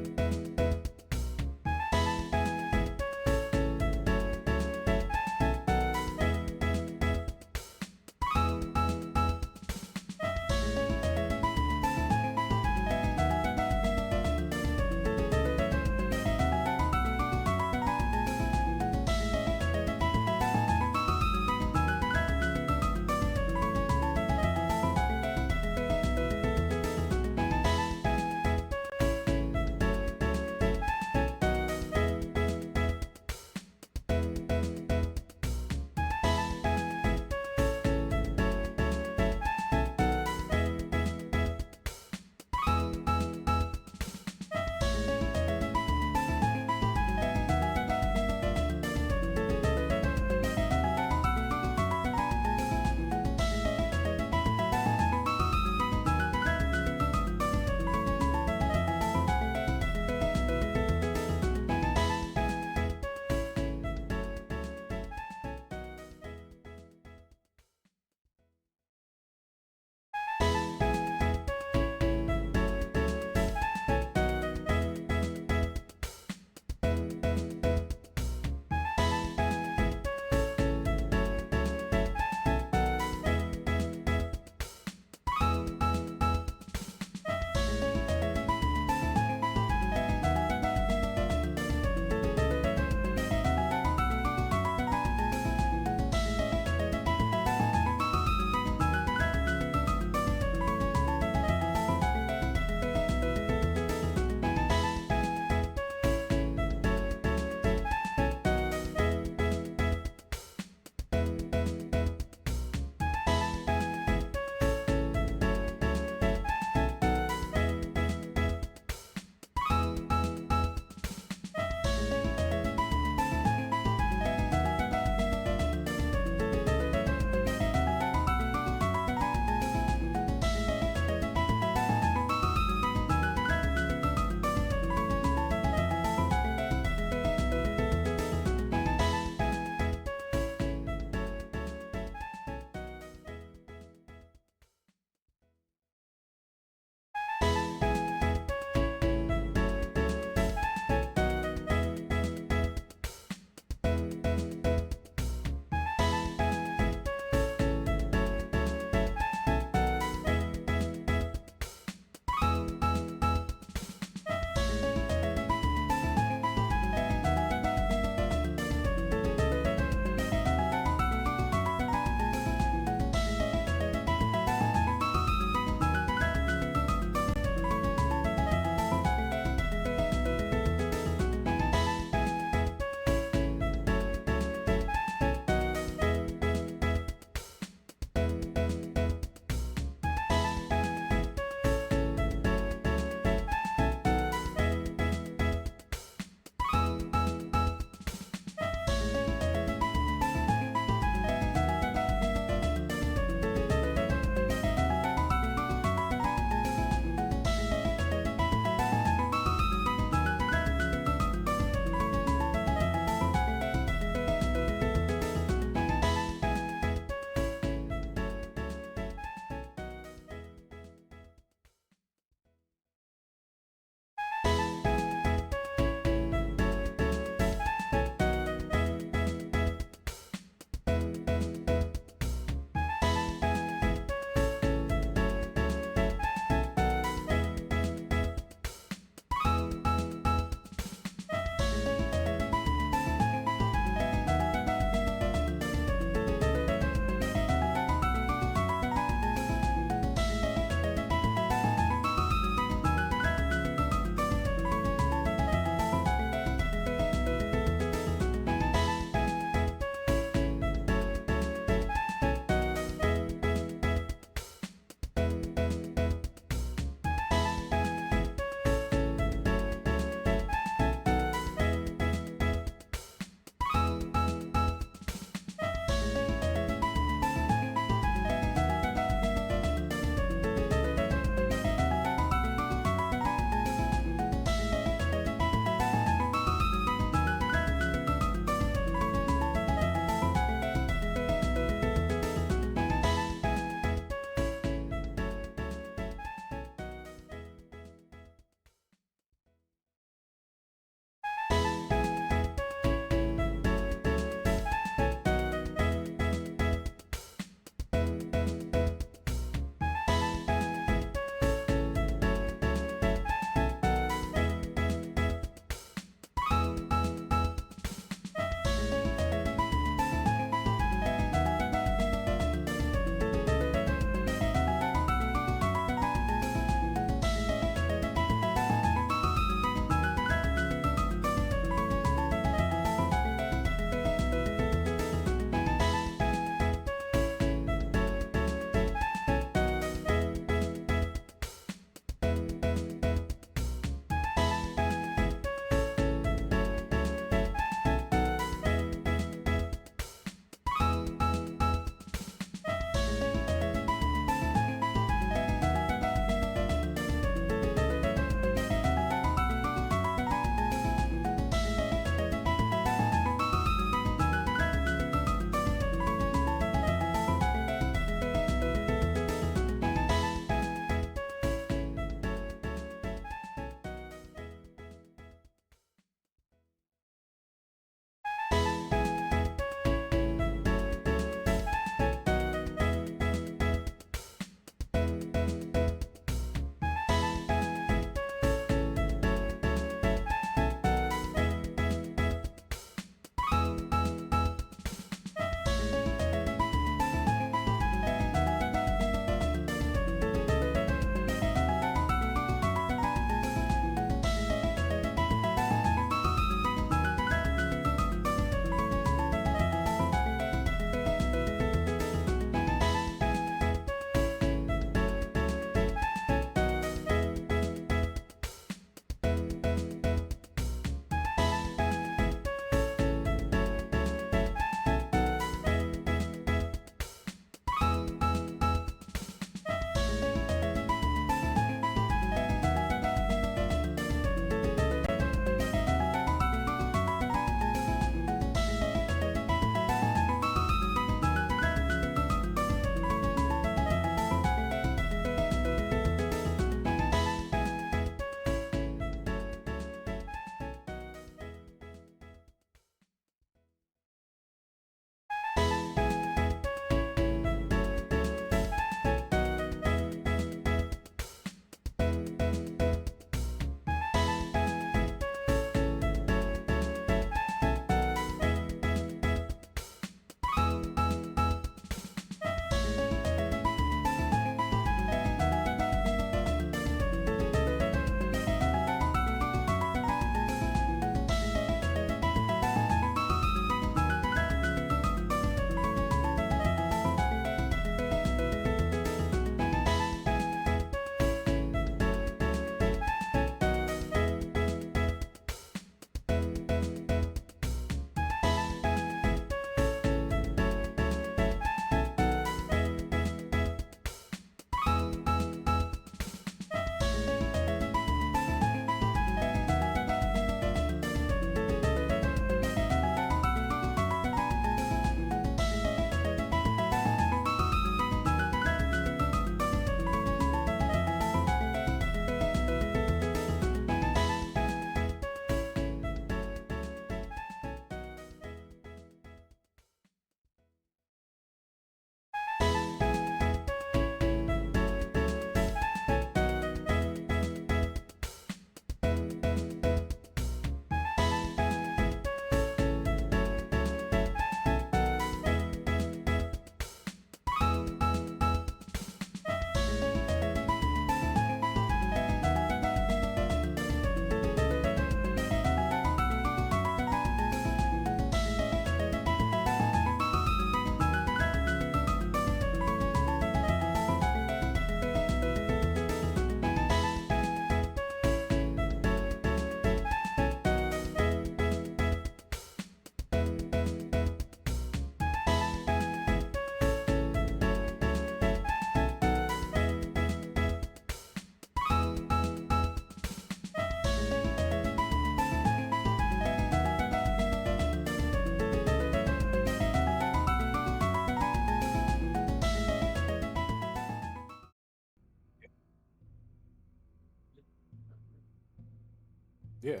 Yeah.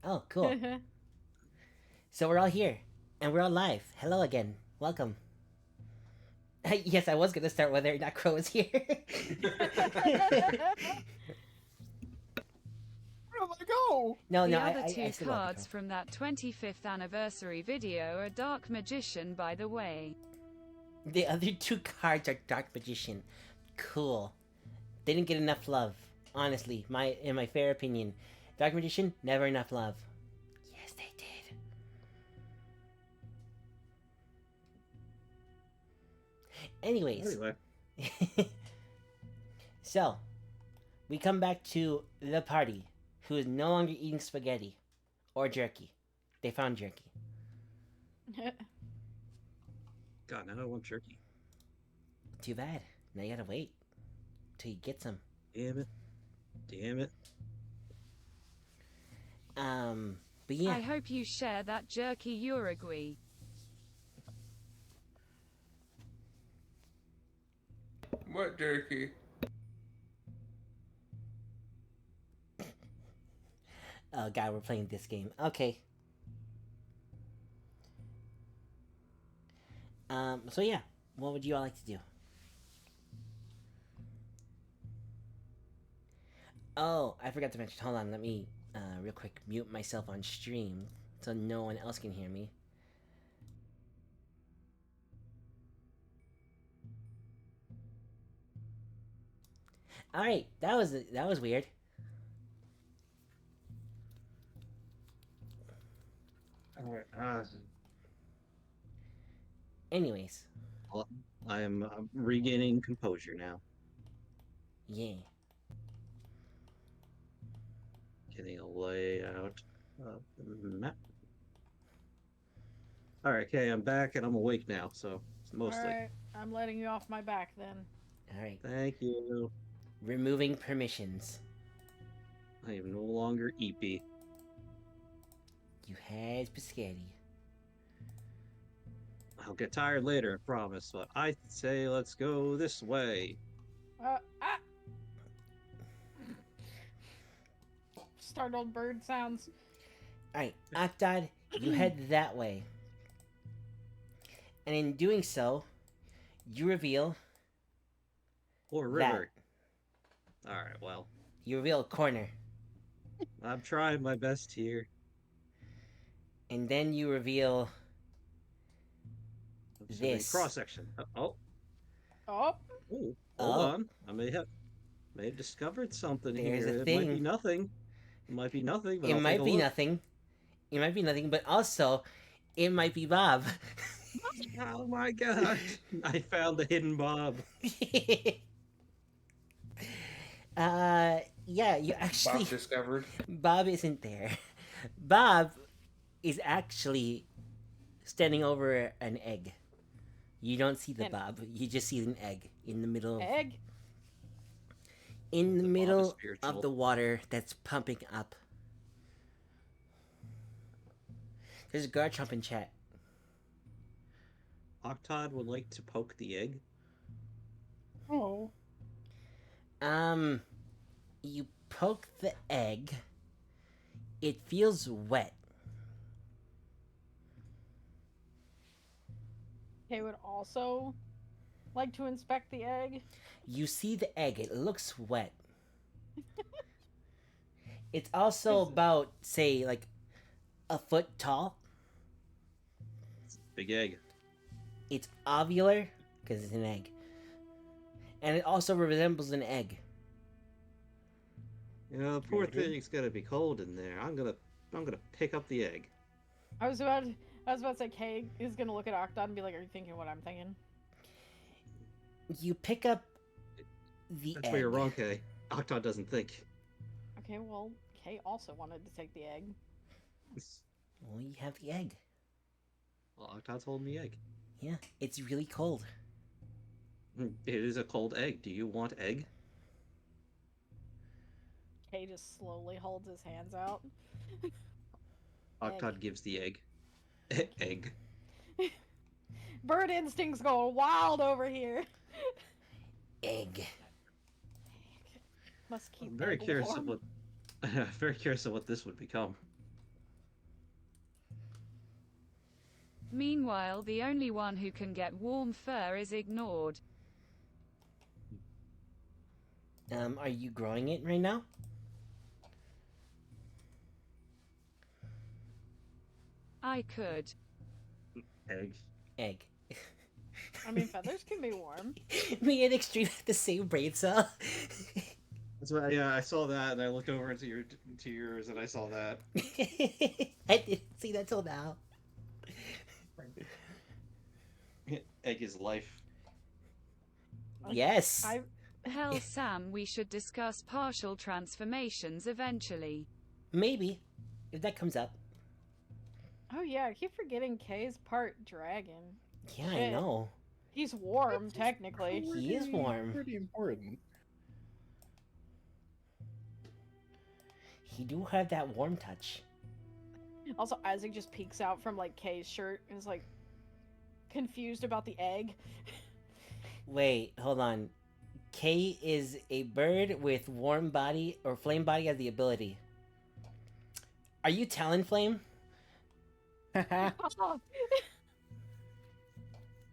Oh, cool. So we're all here, and we're all live. Hello again. Welcome. Yes, I was gonna start whether or not Crow is here. Where did I go? No, The no, other I two still love you, cards from that 25th anniversary video are Dark Magician, by the way. Crow. The other two cards are Dark Magician. Cool. They didn't get enough love. Honestly, in my fair opinion. Dark Magician, never enough love. Yes, they did. Anyways. Anyway, So, we come back to the party, who is no longer eating spaghetti or jerky. They found jerky. God, now I want jerky. Too bad. Now you gotta wait till you get some. Damn it. Damn it. But yeah. I hope you share that jerky Uruguay. What jerky? Oh god, we're playing this game. Okay. So yeah, what would you all like to do? Oh, I forgot to mention. Hold on, let me real quick mute myself on stream so no one else can hear me. All right, that was weird. Alright, Anyways, well, I am regaining composure now. yeah. Getting a layout of the map. Alright, okay, I'm back and I'm awake now, so mostly. Alright, I'm letting you off my back then. All right, Thank you. removing permissions. I am no longer EP. You had spaghetti. I'll get tired later, I promise, but I say let's go this way. Ah! Startled bird sounds. All right, Octod, you head that way, and in doing so, you reveal Or river. Alright, well, a corner, I'm trying my best here. and then you reveal this. Cross section. Oh, Oh, hold Oh. on. I may have discovered something There's here. a It thing. might be nothing. It might be nothing. But It I'll might take a be look. nothing. It might be nothing, but also, it might be Bob. Oh my god! I found the hidden Bob. Yeah, you actually. Bob discovered. Bob isn't there. Bob is actually standing over an egg. You don't see the An- Bob. You just see an egg in the middle. egg. In the The Bob is middle of spiritual. the water that's pumping up. There's a Garchomp in chat. Octod would like to poke the egg. Oh. You poke the egg. It feels wet. Kay would also like to inspect the egg. You see the egg. It looks wet. It's also about, say, like a foot tall. Big egg. It's ovular because it's an egg, and it also resembles an egg. You know, the poor Mordred? thing's gonna be cold in there. I'm gonna pick up the egg. I was about to say Kay is gonna look at Octod and be like, "Are you thinking what I'm thinking?" You pick up the That's egg. where you're wrong, Kay. Octod doesn't think. Okay, well, Kay also wanted to take the egg. Well, you have the egg. Well, Octod's holding the egg. Yeah, it's really cold. It is a cold egg. Do you want egg? Kay just slowly holds his hands out. Octod gives the egg. Egg. Bird instincts going wild over here. Egg. Must keep. I'm very egg curious of warm. what Very curious of what this would become. Meanwhile, the only one who can get warm fur is ignored. Are you growing it right now? I could. Egg. Egg. I mean, feathers can be warm. Me and Extreme have the same brain cell. That's why, yeah, I saw that, and I looked over into yours, and I saw that. I didn't see that till now. Egg is life. Yes. Hell, Sam, we should discuss partial transformations eventually. Maybe, if that comes up. Oh yeah, I keep forgetting Kay's part dragon. Yeah, I Shit. know. He's warm, technically. He is warm. Pretty important. He do have that warm touch. Also, Isaac just peeks out from like Kay's shirt and is like confused about the egg. Wait, hold on. K is a bird with warm body or flame body as the ability. Are you Talonflame?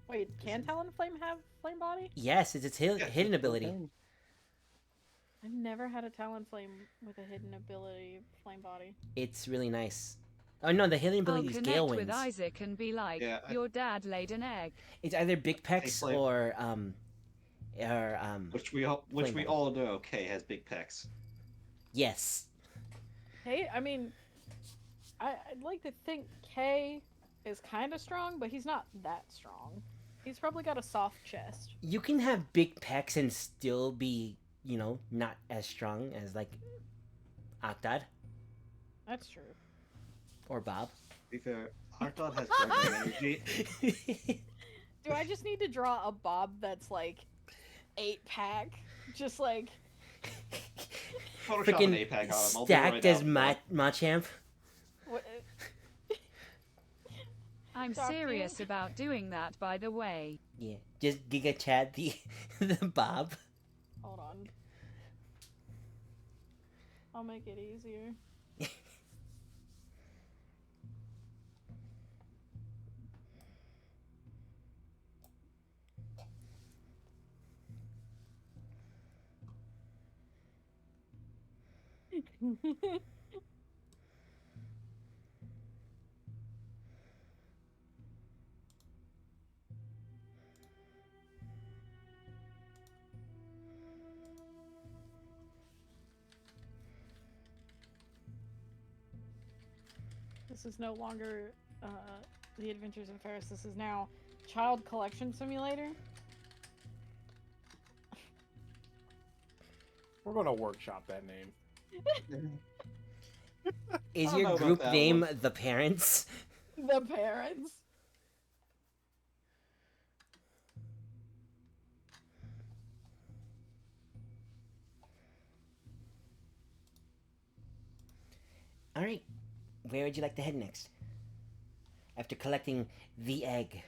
Wait, can Talonflame have flame body? Yes, it's its hidden ability. I've never had a Talonflame with a hidden ability flame body. It's really nice. Oh no, the hidden I'll ability is connect Gale with Winds. Isaac and be like, Yeah, your dad laid an egg. It's either Big Pecs Flame. or Which we Flame all know Kay has big pecs. yes. Hey, I mean, I'd like to think Kay is kind of strong, but he's not that strong. He's probably got a soft chest. You can have big pecs and still be, you know, not as strong as like Octad That's true. or Bob. To be fair, Archdot has dragon energy. Do I just need to draw a Bob that's like 8-pack? Just like Photoshop an Freaking 8-pack on him. I'll do it stacked right as now. Machamp. what, I'm Talk to you. serious about doing that, by the way. Yeah, just Giga Chad the the Bob. hold on. I'll make it easier. This is no longer The Adventures in Farris. This is now Child Collection Simulator. We're gonna workshop that name. Is I don't know your about group that name one. The Parents? The Parents. All right, where would you like to head next? After collecting the egg.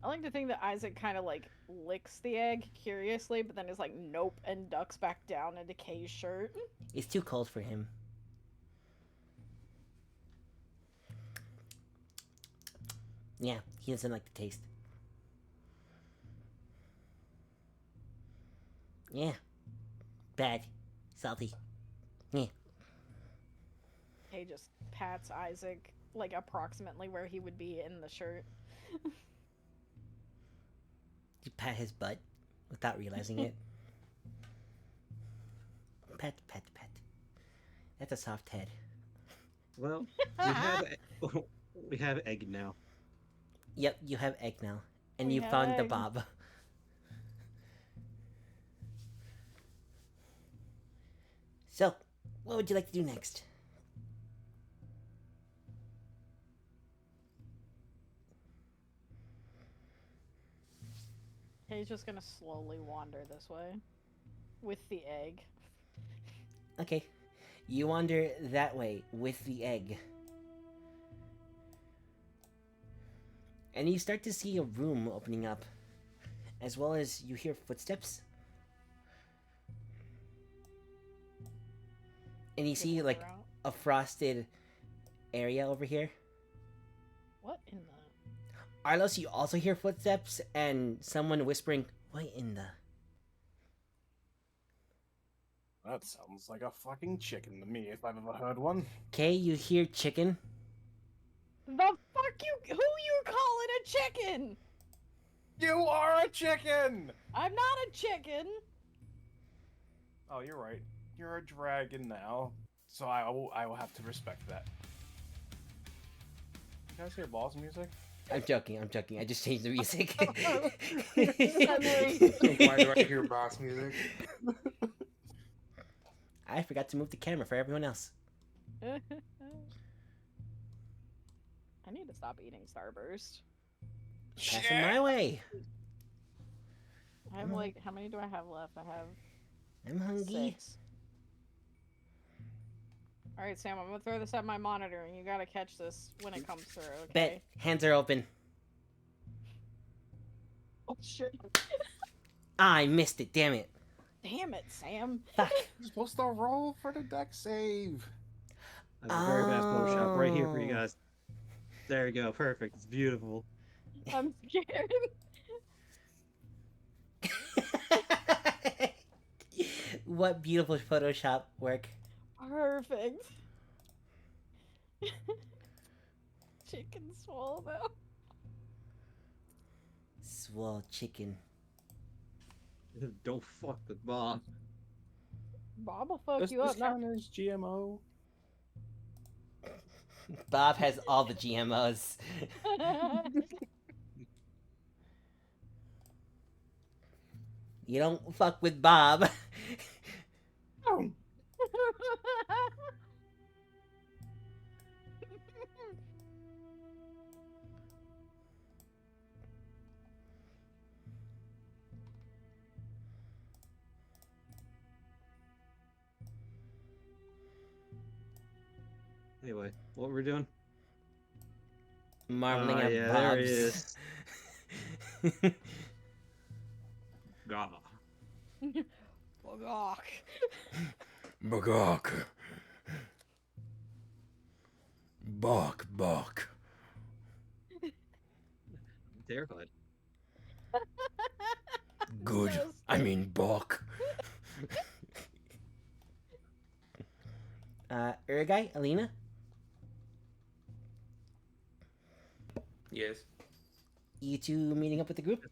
I like to think that Isaac kind of like licks the egg curiously, but then is like, nope, and ducks back down into Kay's shirt. It's too cold for him. Yeah, he doesn't like the taste. Yeah. Bad. Salty. Yeah. Kay just pats Isaac like approximately where he would be in the shirt. You pat his butt without realizing it. Pet, pet, pet. That's a soft head. Well, we have egg now. Yep, you have egg now. And We you have found the egg. Bob. So, what would you like to do next? Kay's just gonna slowly wander this way with the egg. Okay. You wander that way with the egg. And you start to see a room opening up. As well as you hear footsteps. And you Get see water like out. a frosted area over here. What in the? Arlos, you also hear footsteps and someone whispering, "What in the?" That sounds like a fucking chicken to me if I've ever heard one. Okay, you hear chicken. The fuck you? Who you calling a chicken? You are a chicken! I'm not a chicken. Oh, you're right. You're a dragon now. So I will have to respect that. You guys hear boss music? I'm joking. I'm joking. I just changed the music. Why do I hear boss music? I forgot to move the camera for everyone else. I need to stop eating Starburst. Passing my way. I have like, how many do I have left? I have I'm hungry. 6. All right, Sam, I'm gonna throw this at my monitor, and you gotta catch this when it comes through. Okay? Bet. Hands are open. Oh shit! I missed it. Damn it. Damn it, Sam. Fuck. You're supposed to roll for the deck save. I have a very fast Photoshop right here for you guys. There you go. Perfect. It's beautiful. I'm scared. What beautiful Photoshop work. Perfect. Chicken swallow. Swole chicken. Don't fuck with Bob. Bob will fuck Does you this up. Now. count as GMO? Bob has all the GMOs. You don't fuck with Bob. Anyway, what we're doing? Marveling at yeah, Bob's. there he is. Gah. Bogok. Bagok. Bark, bark. Terrified. Good. So I mean, bark. Urgai, Alina? Yes. You two meeting up with the group?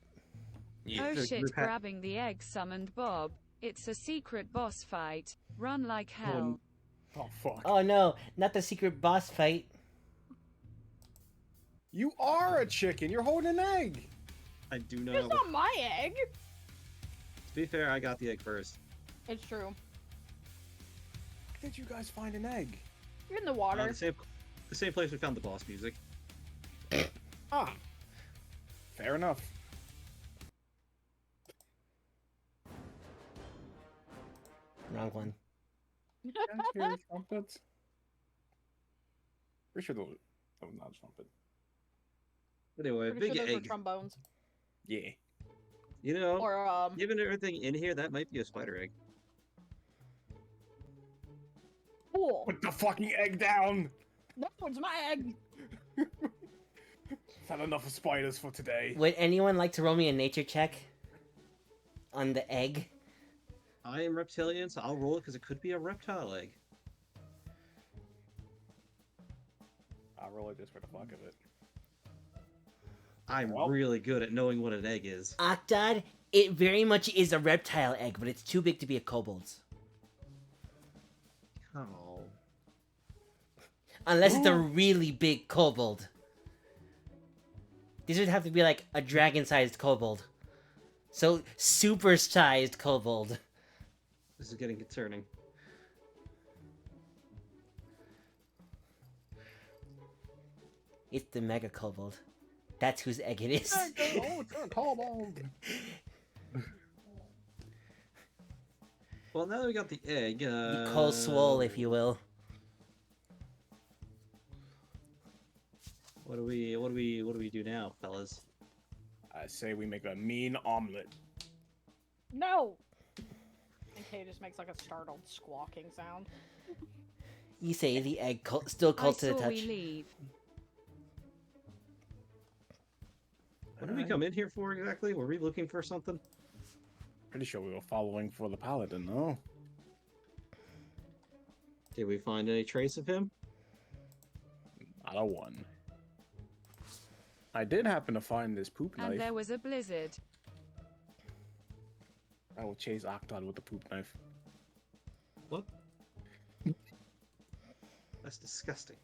Oh The shit, group ha- grabbing the egg summoned Bob. It's a secret boss fight. Run like hell. Oh fuck. Oh no, not the secret boss fight. You are a chicken. You're holding an egg. I do It's know. not my egg. To be fair, I got the egg first. It's true. Where did you guys find an egg? You're in the water. The same place we found the boss music. Ah. Fair enough. Wrong one. You guys hear trumpets? Pretty sure those that was not a trumpet. Anyway, Pretty big sure those were egg. trombones. Yeah. You know, Or given everything in here, that might be a spider egg. cool. Put the fucking egg down. No, it's my egg. Had enough of spiders for today. Would anyone like to roll me a nature check on the egg? I am reptilian, so I'll roll it because it could be a reptile egg. I'll roll it just for the fuck of it. I'm Well. really good at knowing what an egg is. Octod, it very much is a reptile egg, but it's too big to be a kobold's. Oh. Unless it's a really big kobold. These would have to be like a dragon-sized kobold. So, super-sized kobold. This is getting concerning. It's the mega kobold. That's whose egg it is. Oh, it's a kobold. Well, now that we got the egg, The cold swole, if you will. What do we do now, fellas? I say we make a mean omelet. No. And Kay just makes like a startled squawking sound. You say the egg still I cold to the saw we touch. leave. What did we come in here for exactly? Were we looking for something? Pretty sure we were following for the paladin, no? Did we find any trace of him? Not a one. I did happen to find this poop And knife. there was a blizzard. I will chase Octod with the poop knife. What? That's disgusting.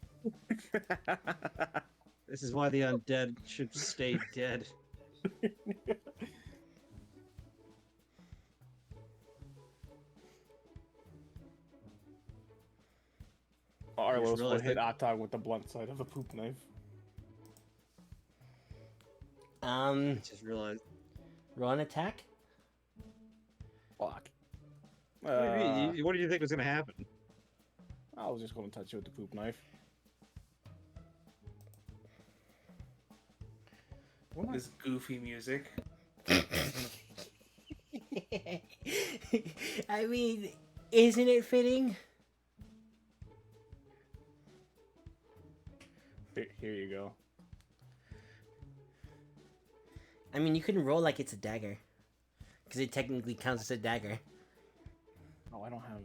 This is why the undead should stay dead. Arlos will realized hit that- Octod with the blunt side of the poop knife. I just realized. Roll an attack. Fuck. What do you think was gonna happen? I was just gonna touch you with the poop knife. This goofy music. I mean, isn't it fitting? Here you go. I mean, you can roll like it's a dagger, because it technically counts as a dagger. Oh, I don't have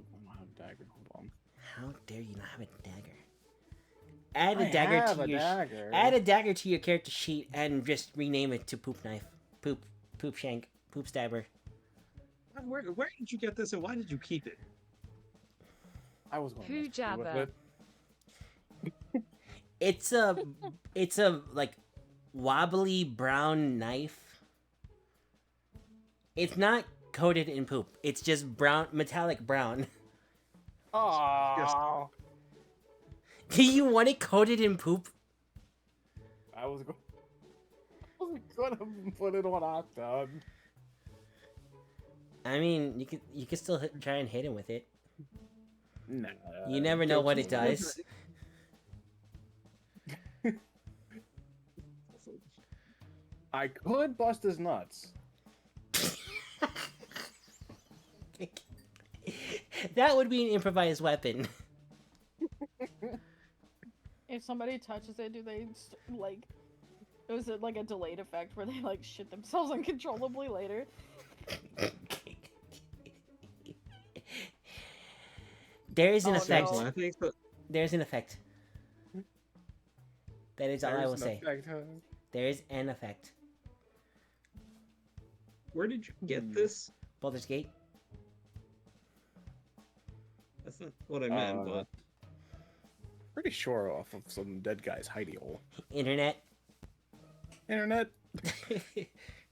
dagger. Hold on. How dare you not have a dagger? Add a I dagger have to a your dagger. add a dagger to your character sheet and just rename it to poop knife, poop shank, poop stabber. Where did you get this and why did you keep it? I was going Who to mess with jabber? it. It's a like wobbly brown knife. It's not coated in poop. It's just brown, metallic brown. Oh, Do you want it coated in poop? I was gonna put it on Octod. I mean, you could still try and hit him with it. Nah. You never know what it does. I could bust his nuts. That would be an improvised weapon. If somebody touches it, do they like? Was it like a delayed effect where they like shit themselves uncontrollably later? There is an Oh, effect. no. I think so. There's an effect. That is all I There's will an say. effect, huh? There is an effect. Where did you get this? Baldur's Gate. That's not what I meant, but Pretty sure off of some dead guy's hidey hole. Internet. Internet.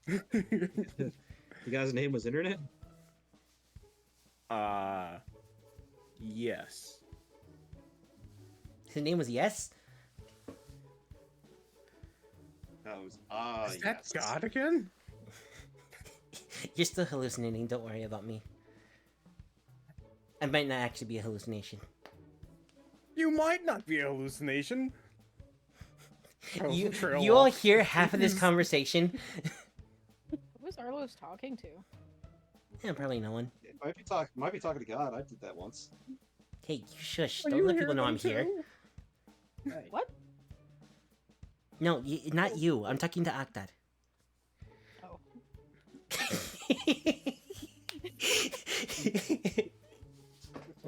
the guy's name was Internet? Yes. His name was Yes. That was Is that God again? You're still hallucinating. Don't worry about me. I might not actually be a hallucination. You might not be a hallucination. You all hear half of this conversation. Who was Arlos talking to? Yeah, probably no one. It might be talking to God. I did that once. Hey, you shush. Are Don't you let people hearing know I'm them here. too? What? No, not you. I'm talking to Octad. Oh.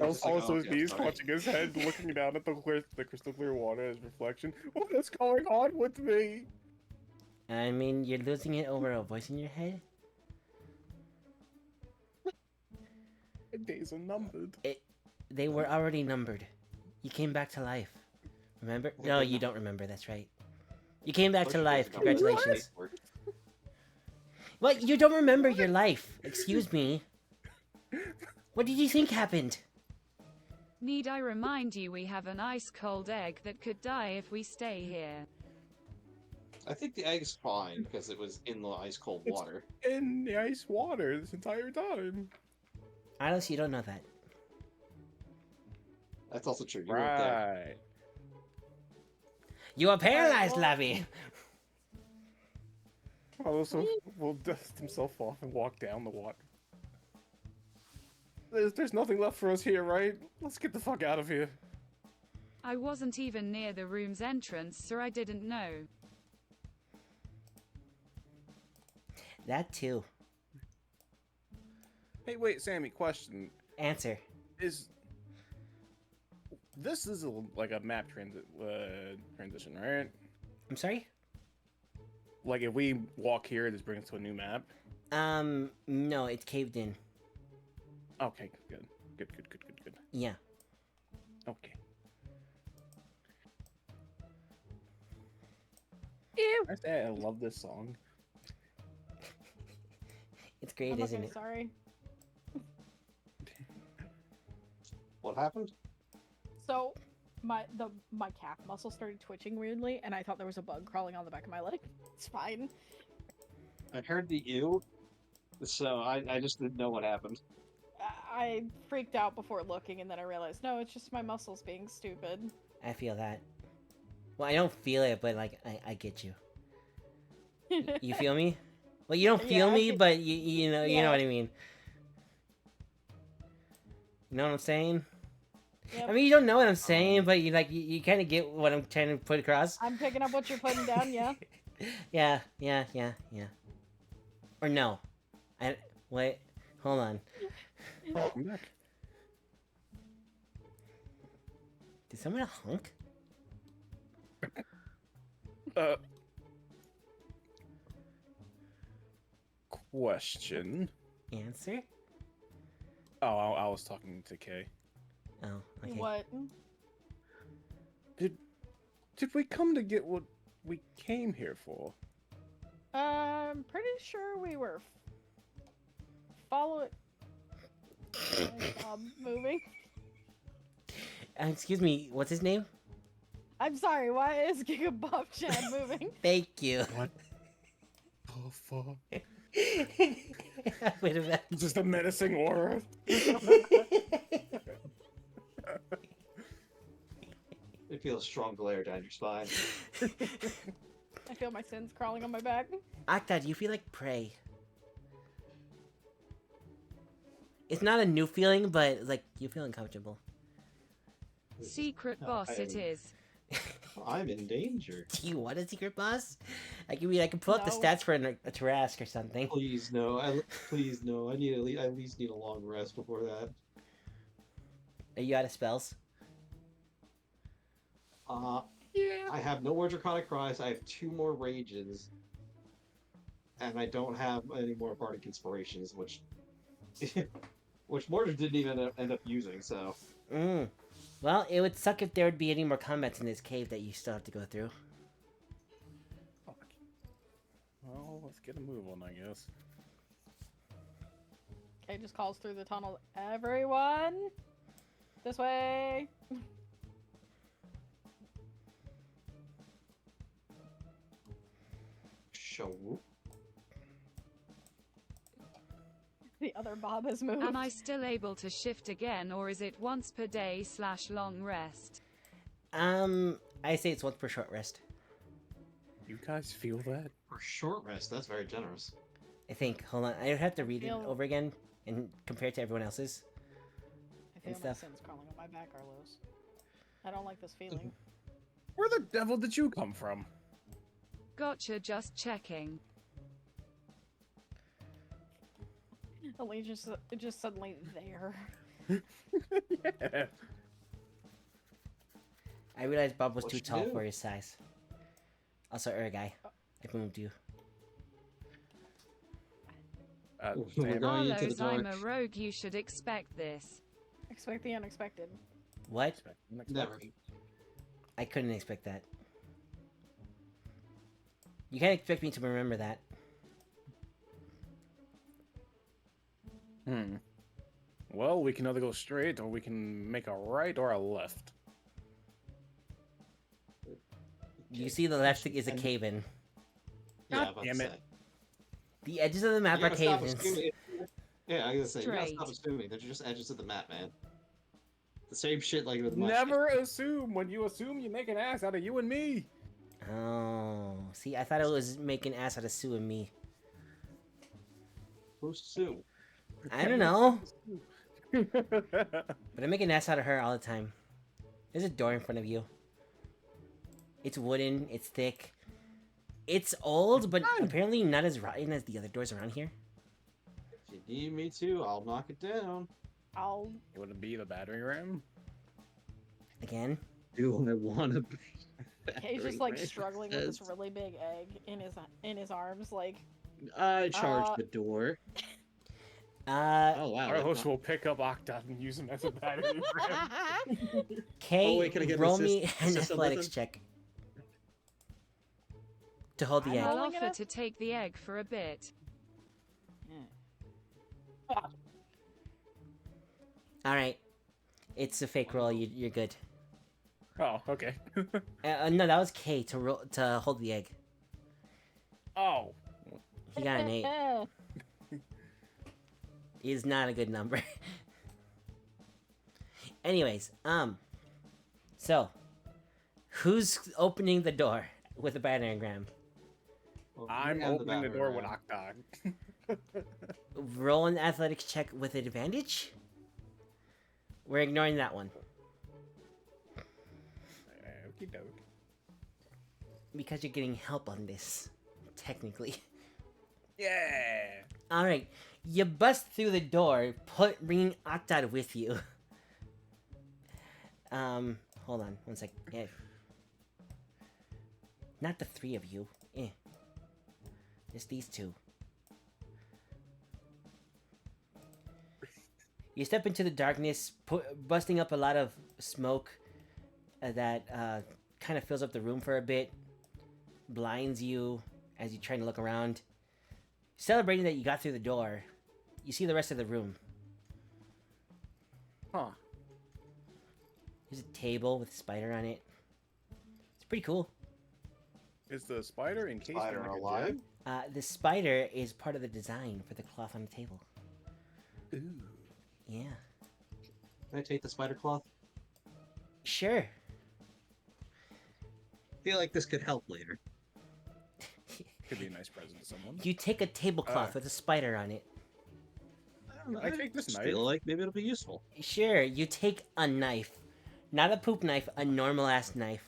Also, okay, he's sorry. clutching his head, looking down at the crystal clear water as reflection. What is going on with me? I mean, you're losing it over a voice in your head? My days are numbered. They were already numbered. You came back to life. Remember? No, you don't remember. That's right. You came back to life. Congratulations. What? You don't remember your life? Excuse me. What did you think happened? Need I remind you we have an ice-cold egg that could die if we stay here? I think the egg's fine because it was in the ice cold It's- water. In the ice water this entire time. Honestly, you don't know that. That's also true. You weren't there. Right. You are paralyzed, well- Lavi. Also, will dust himself off and walk down the water. There's nothing left for us here, right? Let's get the fuck out of here. I wasn't even near the room's entrance, so I didn't know. That too. Hey, wait, Sammy, question. Answer. This is like a map transition, right? I'm sorry? Like, if we walk here, this brings us to a new map? No, it's caved in. Okay, good. Good. Yeah. Okay. Ew. I say I love this song. It's great, I'm isn't okay, it? sorry. What happened? So, my calf muscle started twitching weirdly, and I thought there was a bug crawling on the back of my leg. It's fine. I heard the ew, so I just didn't know what happened. I freaked out before looking, and then I realized, no, it's just my muscles being stupid. I feel that. Well, I don't feel it, but like I get you. You feel me? Well, you don't feel Yeah, me, but you know Yeah. what I mean. You know what I'm saying? Yep. I mean, you don't know what I'm saying, but you kind of get what I'm trying to put across. I'm picking up what you're putting down, yeah. Yeah. Or no. Wait. Hold on. Welcome back. Did someone honk? Question. Answer? Oh, I was talking to Kay. Oh, okay. What? Did we come to get what we came here for? I'm pretty sure we were follow it. Moving. Excuse me, what's his name? I'm sorry, why is Giga Bob Chad moving? Thank you. What the fuck? Wait a minute. Just a menacing aura. It feels a strong glare down your spine. I feel my sins crawling on my back. Akta, do you feel like prey? It's not a new feeling, but like you feel uncomfortable. Secret No, boss I it am- is. I'm in danger. Do you want a secret boss? I can pull up the No. stats for a Tarask or something. Please no. Please no. I need at least need a long rest before that. Are you out of spells? I have no more Draconic Cries. I have 2 more Rages, and I don't have any more Bardic Inspirations, which Mordred didn't even end up using. So. Well, it would suck if there would be any more combats in this cave that you still have to go through. Fuck. Well, let's get a move on, I guess. Okay, just calls through the tunnel. Everyone, this way. Show. The other Bob has moved. Am I still able to shift again, or is it once per day / long rest? I say it's once per short rest. You guys feel that? For short rest, that's very generous. I think. Hold on, I have to read it Feel- over again and compare it to everyone else's. I feel and my stuff. sins crawling on my back, Carlos. I don't like this feeling. Where the devil did you come from? Gotcha, just checking. Allegiance just suddenly there. Yeah. I realized Bob was What too you tall do? for his size. Also, guy, I moved you. We're Sam, going into the Carlos, I'm a dark. rogue, you should expect this. Expect the unexpected. What? Never. I couldn't expect that. You can't expect me to remember that. Well, we can either go straight or we can make a right or a left. You see, the left is a cave in. Yeah, I'm about to damn it. say. The edges of the map You are gotta stop cave-ins. assuming- Yeah, I gotta say, you gotta stop Straight. assuming they're just edges of the map, man. The same shit like with my Never assume. When you assume, you make an ass out of you and me. Oh, see, I thought it was making ass out of Sue and me. Who's Sue? I don't know. But I make an ass out of her all the time. There's a door in front of you. It's wooden, it's thick. It's old, but apparently not as rotten as the other doors around here. If you need me to, I'll knock it down. I'll. It would be the battering ram. Again. Do I want to be? Kay's just like struggling with this really big egg in his arms, like. I charge the door. Oh wow. Carlos will pick up Octot and use him as a battering ram. Kay, Oh, wait, can I get an roll me assist- an assist on athletics this check. To hold the egg. I'll rolling it offer up. to take the egg for a bit. Alright. It's a fake roll, you're good. Oh, okay. No, that was Kay to hold the egg. Oh. He got an 8. Is not a good number. Anyways, so who's opening the door with a battering ram? Well, I'm and opening the door battering with ram. Octot. Roll an athletics check with advantage. We're ignoring that one Okie doke. because you're getting help on this, technically. Yeah. All right, you bust through the door, bringing Octad with you. Hold on, one sec. Yeah. Not the 3 of you. Just these 2. You step into the darkness, busting up a lot of smoke that kind of fills up the room for a bit, blinds you as you're trying to look around. Celebrating that you got through the door, you see the rest of the room. Huh. There's a table with a spider on it. It's pretty cool. Is the spider encased Spider in like alive? The spider is part of the design for the cloth on the table. a gem? Yeah. Can I take the spider cloth? Sure. I feel like this could help later. Could be a nice present to someone. You take a tablecloth with a spider on it. I don't know. I take this just knife. feel like maybe it'll be useful. Sure, you take a knife. Not a poop knife, a normal ass knife.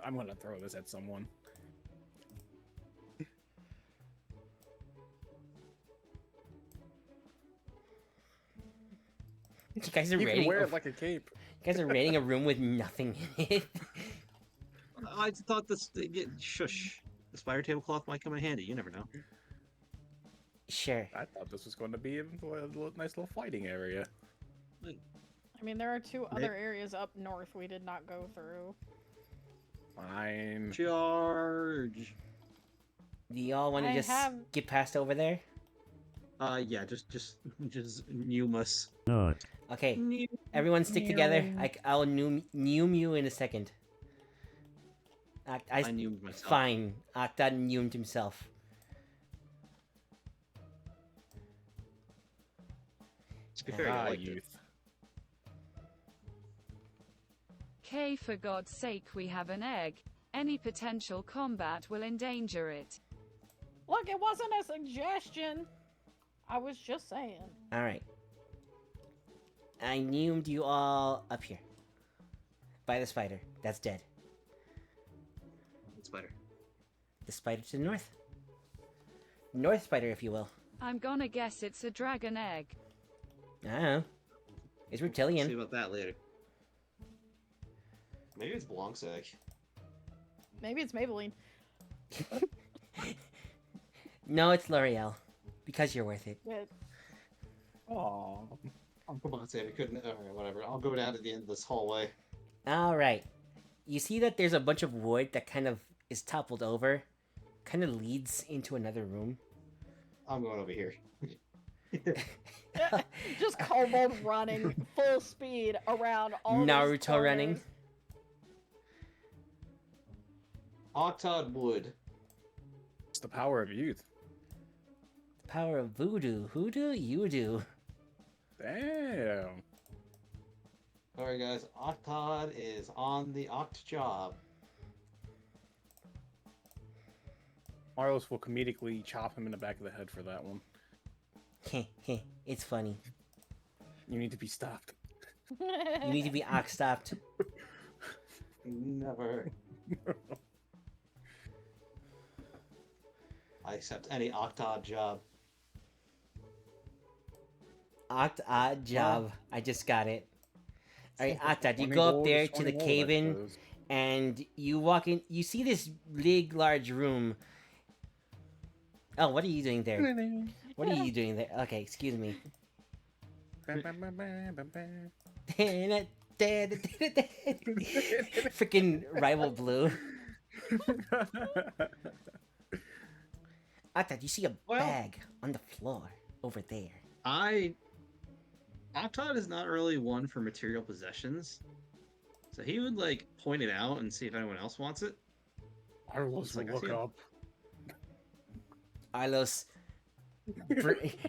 I'm gonna throw this at someone. You guys are You can raiding. wear it like a cape. You guys are raiding a room with nothing in it. I thought this. Shush. The spider tablecloth might come in handy. You never know. Sure. I thought this was going to be a nice little fighting area. I mean, there are 2 other areas up north we did not go through. Fine. Charge. Do y'all want to I just have- get past over there? Yeah. Just Numus. Okay. Everyone stick together. I'll noom you in a second. I knew myself. Fine. Octad neumed himself. To be fair, I liked it. youth. Kay, for God's sake, we have an egg. Any potential combat will endanger it. Look, it wasn't a suggestion. I was just saying. Alright. I neumed you all up here. By the spider. That's dead. Spider. The spider to the north. North spider, if you will. I'm gonna guess it's a dragon egg. I don't know. It's reptilian. See about that later. Maybe it's Blanc's egg. Maybe it's Maybelline. No, it's L'Oreal. Because you're worth it. But Aww. Come on, Sam. You couldn't. Alright, whatever. I'll go down to the end of this hallway. Alright. You see that there's a bunch of wood that kind of is toppled over. Kind of leads into another room. I'm going over here. just Kobold running full speed around all these Naruto running. corners. Octod Wood. It's the power of youth. The power of voodoo. Who do you do? Damn. Alright, guys. Octod is on the Oct job. Marlos will comedically chop him in the back of the head for that one. It's funny. You need to be stopped. You need to be ox stopped. Never. I accept any octod job. Odd job. I just got it. Alright, Octod, you 20 go up gold there is to the 20 gold, cave I in, suppose. and you walk in. You see this big, large room. Oh, what are you doing there? What are you doing there? Okay, excuse me. Freaking rival blue. Octod, you see a Well- bag on the floor over there. Octod is not really one for material possessions, so he would like point it out and see if anyone else wants it. Arlos It's like, will I see look him. up. Arlos,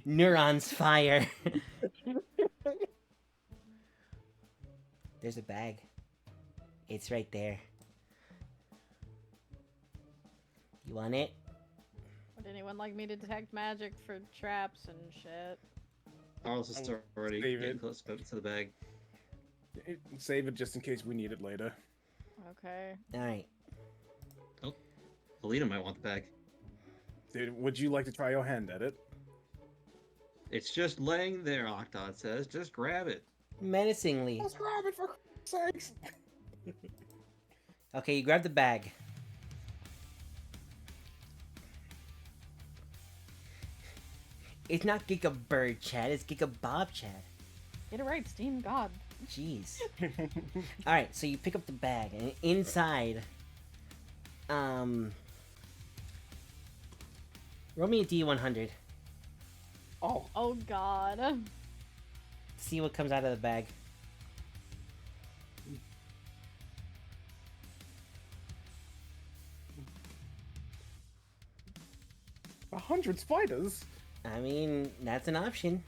neurons fire. There's a bag. It's right there. You want it? Would anyone like me to detect magic for traps and shit? I was just already save getting it. close to the bag. Save it just in case we need it later. Okay. Alright. Alina might want the bag. Dude, would you like to try your hand at it? It's just laying there, Octod says. Just grab it. Menacingly. Let's grab it for sakes. Okay, you grab the bag. It's not Giga Bird Chad, it's Giga Bob Chad. Get it right, Steam. God. Jeez. Alright, so you pick up the bag, and inside, roll me a D100. Oh, Oh God. See what comes out of the bag. a 100 spiders. I mean, that's an option.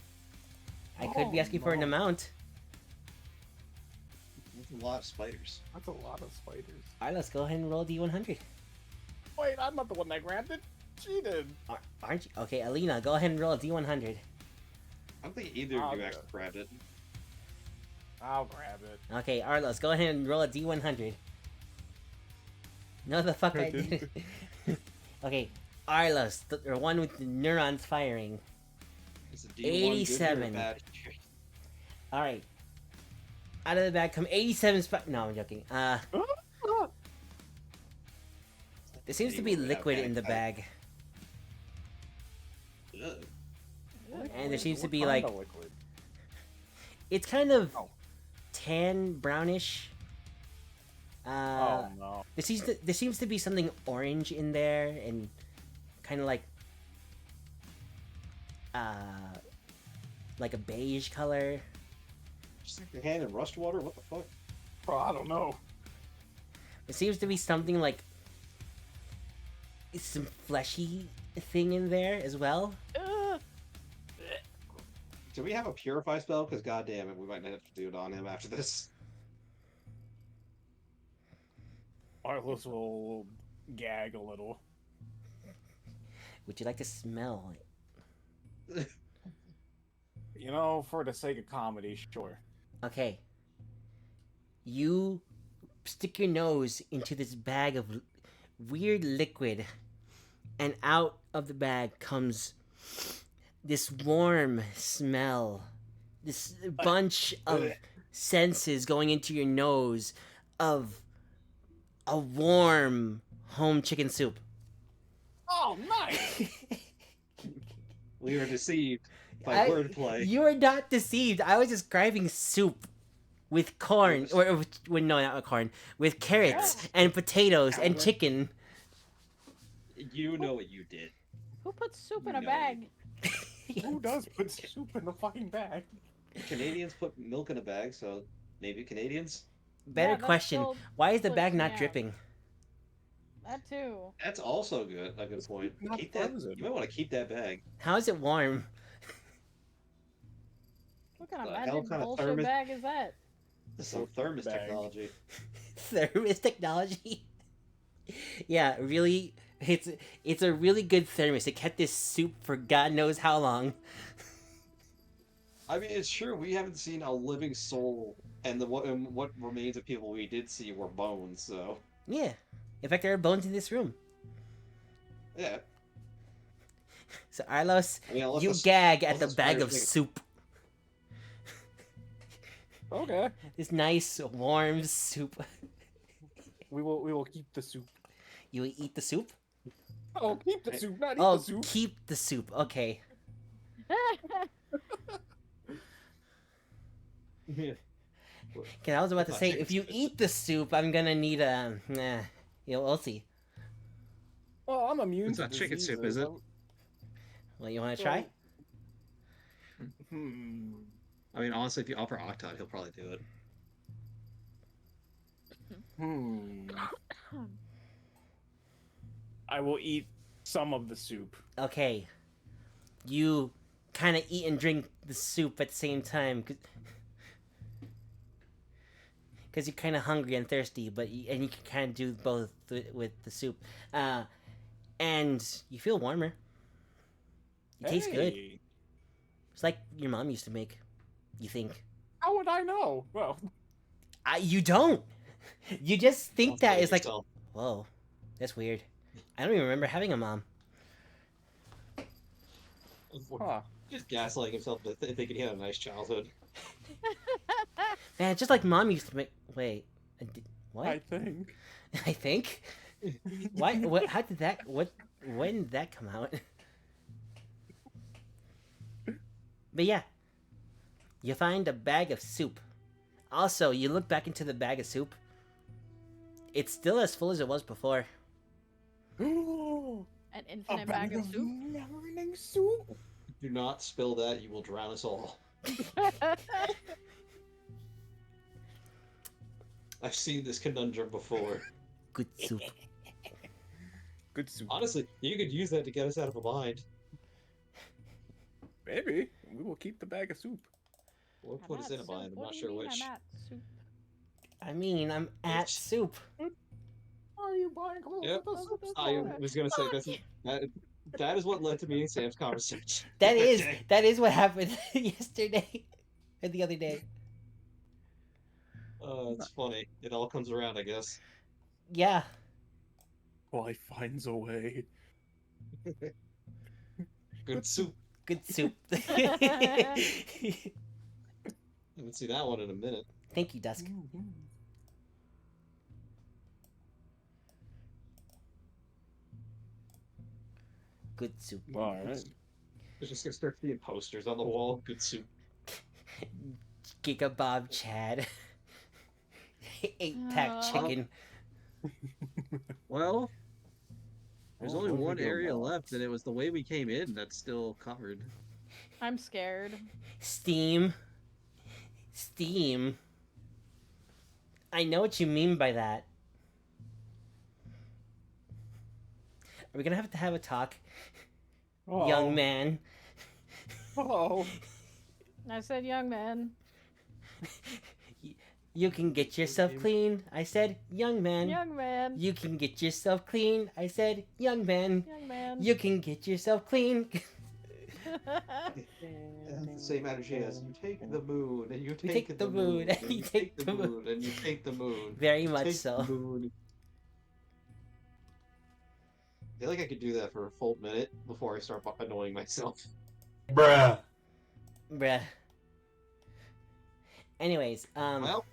I could be Oh, asking for an no. amount. That's a lot of spiders. That's a lot of spiders. Alright, let's go ahead and roll D100. Wait, I'm not the one that grabbed it. She did. Aren't you? Okay, Alina, go ahead and roll a D100. I don't think either of I'll you do actually it. grabbed it. I'll grab it. Okay, Arlos, go ahead and roll a D100. No, the fuck I didn't. Okay, Arlos, the one with the neurons firing. Is the D1 good or 87. bad? Alright. Out of the bag come 87 No, I'm joking. There seems to be D1 liquid without in the bag. Ugh. And there seems to What be kind like... of liquid? It's kind of Oh. tan, brownish. Oh no. There seems to be something orange in there, and kind of like a beige color. Just stick your hand in rust water? What the fuck? Oh, I don't know. It seems to be something like some fleshy thing in there as well. Ugh. Do we have a purify spell? Because goddamn it, we might have to do it on him after this. Arlos will gag a little. Would you like to smell it? You know, for the sake of comedy, sure. Okay. You stick your nose into this bag of weird liquid, and out of the bag comes this warm smell. This bunch of senses going into your nose of a warm home chicken soup. Oh, nice! We were deceived by wordplay. You are not deceived. I was describing soup with corn, or no, not with corn, with carrots and potatoes and chicken. You know what you did. Who puts soup in You a know bag? Who does put soup in the fucking bag? Canadians put milk in a bag, so maybe Canadians? Better Yeah, that's question. still Why is the flips bag me not out. dripping? That too. That's also good. A good point. Not Keep that. frozen. You might want to keep that bag. How is it warm? What kind of The hell magic kind of bullshit thermos- bag is that? Some thermos Bag. technology. Thermos technology. Yeah, really. It's a really good thermos. It kept this soup for God knows how long. I mean, it's true. We haven't seen a living soul, and what remains of people we did see were bones. So Yeah. In fact, there are bones in this room. yeah. So Arlos, I mean, unless you the- gag at unless the the bag spider of thing- soup. Okay. This nice warm soup. We will keep the soup. You will eat the soup? Oh, keep the soup, not eat Oh, the soup. keep the soup. Okay. Yeah. Cause I was about to say, if you eat the soup, I'm gonna need a. Nah, we'll see. Well, I'm immune It's to not chicken soup, diseases. is it? Well, you want to try? Hmm. I mean, honestly, if you offer Octod, he'll probably do it. Hmm. I will eat some of the soup. Okay. You kind of eat and drink the soup at the same time, because you're kind of hungry and thirsty, and you can kind of do both with the soup, and you feel warmer. It tastes good. Hey, It's like your mom used to make. You think? how would I know? Well, You don't. You just think Don't that blame is like, yourself. whoa, that's weird. I don't even remember having a mom. huh. Just gaslighting himself to thinking he had a nice childhood. Man, just like mom used to make. Wait, what? I think. I think. Why? What? How did that? What? When did that come out? But yeah, you find a bag of soup. Also, you look back into the bag of soup. It's still as full as it was before. An A infinite bag of soup. never-ending soup. Do not spill that; you will drown us all. I've seen this conundrum before. Good soup. Good soup. Honestly, you could use that to get us out of a bind. Maybe we will keep the bag of soup. Or put us in a bind. I'm not sure which. I mean, I'm at soup. Are you buying clothes Yep. at the soup I store? was gonna say that is what led to me and Sam's conversation. That is what happened yesterday, or the other day. It's funny. It all comes around, I guess. Yeah. Life finds a way. Good soup. Good soup. Haven't seen that one in a minute. Thank you, Dusk. Good soup. All right. We're just gonna start seeing posters on the wall. Good soup. Giga Bob Chad. 8-pack chicken. Well, there's Oh, only what one we got area left? left, and it was the way we came in that's still covered. I'm scared. Steam. Steam. I know what you mean by that. Are we gonna have to have a talk, young man? Oh. I said, young man. You can get yourself clean. I said, young man. Young man. You can get yourself clean. I said, young man. Young man. You can get yourself clean. That's the same energy as you take the moon and you take take the moon, and you take the moon. and you take the moon. Very much Take so. the moon. I feel like I could do that for a full minute before I start annoying myself. Bruh. Bruh. Anyways, Well,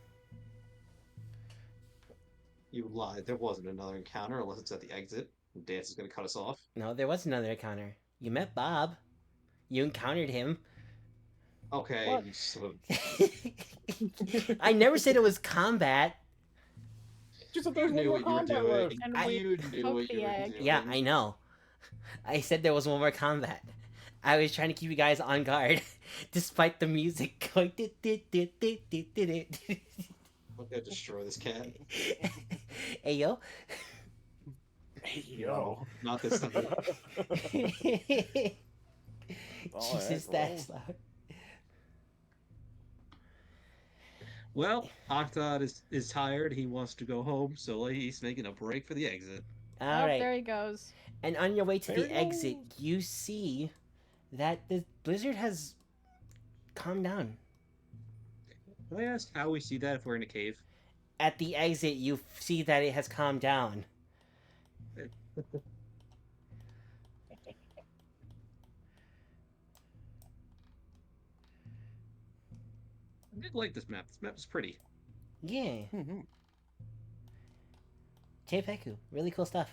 you lied. There wasn't another encounter unless it's at the exit. Dance is gonna cut us off. no, there was another encounter. You met Bob. You encountered him. Okay. What? You sort of... I never said it was combat. Just that You there's one knew more what you were combat doing. left. And I- we You knew took what you the were egg. doing. Yeah, I know. I said there was one more combat. I was trying to keep you guys on guard, despite the music going. I'm gonna destroy this cat. Hey yo. Hey, yo. Not this time. Jesus, that's loud. Well, Octod is tired. He wants to go home, so he's making a break for the exit. Oh, All right. there he goes. And on your way to There the he exit, you see that the blizzard has calm down. Can I ask how we see that if we're in a cave? At the exit, you see that it has calmed down. I did like this map. This map is pretty. Yeah. Tepeku, really cool stuff.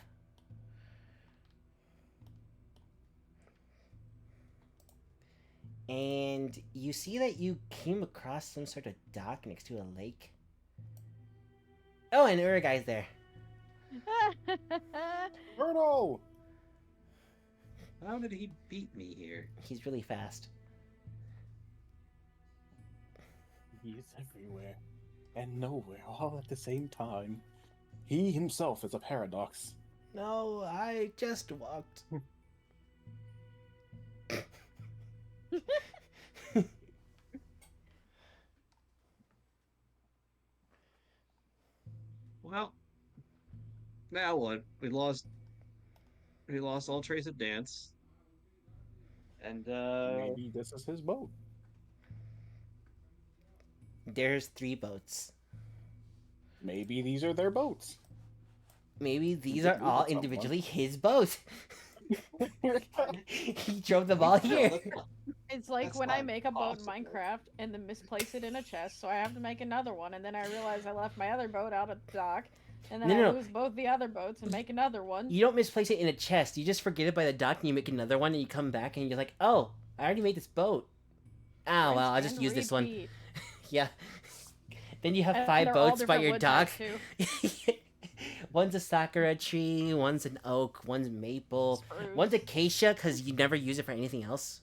And you see that you came across some sort of dock next to a lake. Oh, and Urugai's there. Birdo! How did he beat me here? He's really fast. He's everywhere and nowhere all at the same time. He himself is a paradox. No, I just walked. Well, now what? We lost all trace of dance. And Maybe this is his boat. There's 3 boats. Maybe these are their boats. Maybe these did are move all at some individually his boats. He drove them all here. It's like That's when I not make a boat in possible. Minecraft and then misplace it in a chest, so I have to make another one, and then I realize I left my other boat out at the dock, and then No, I no. lose both the other boats and make another one. You don't misplace it in a chest. You just forget it by the dock and you make another one and you come back and you're like, oh, I already made this boat. Oh, well, I'll just Rinse use and this one. repeat. Yeah. Then you have And 5 they're all boats by different your wood dock. types, too. One's a sakura tree, one's an oak, one's maple, Spruce. one's acacia because you never use it for anything else.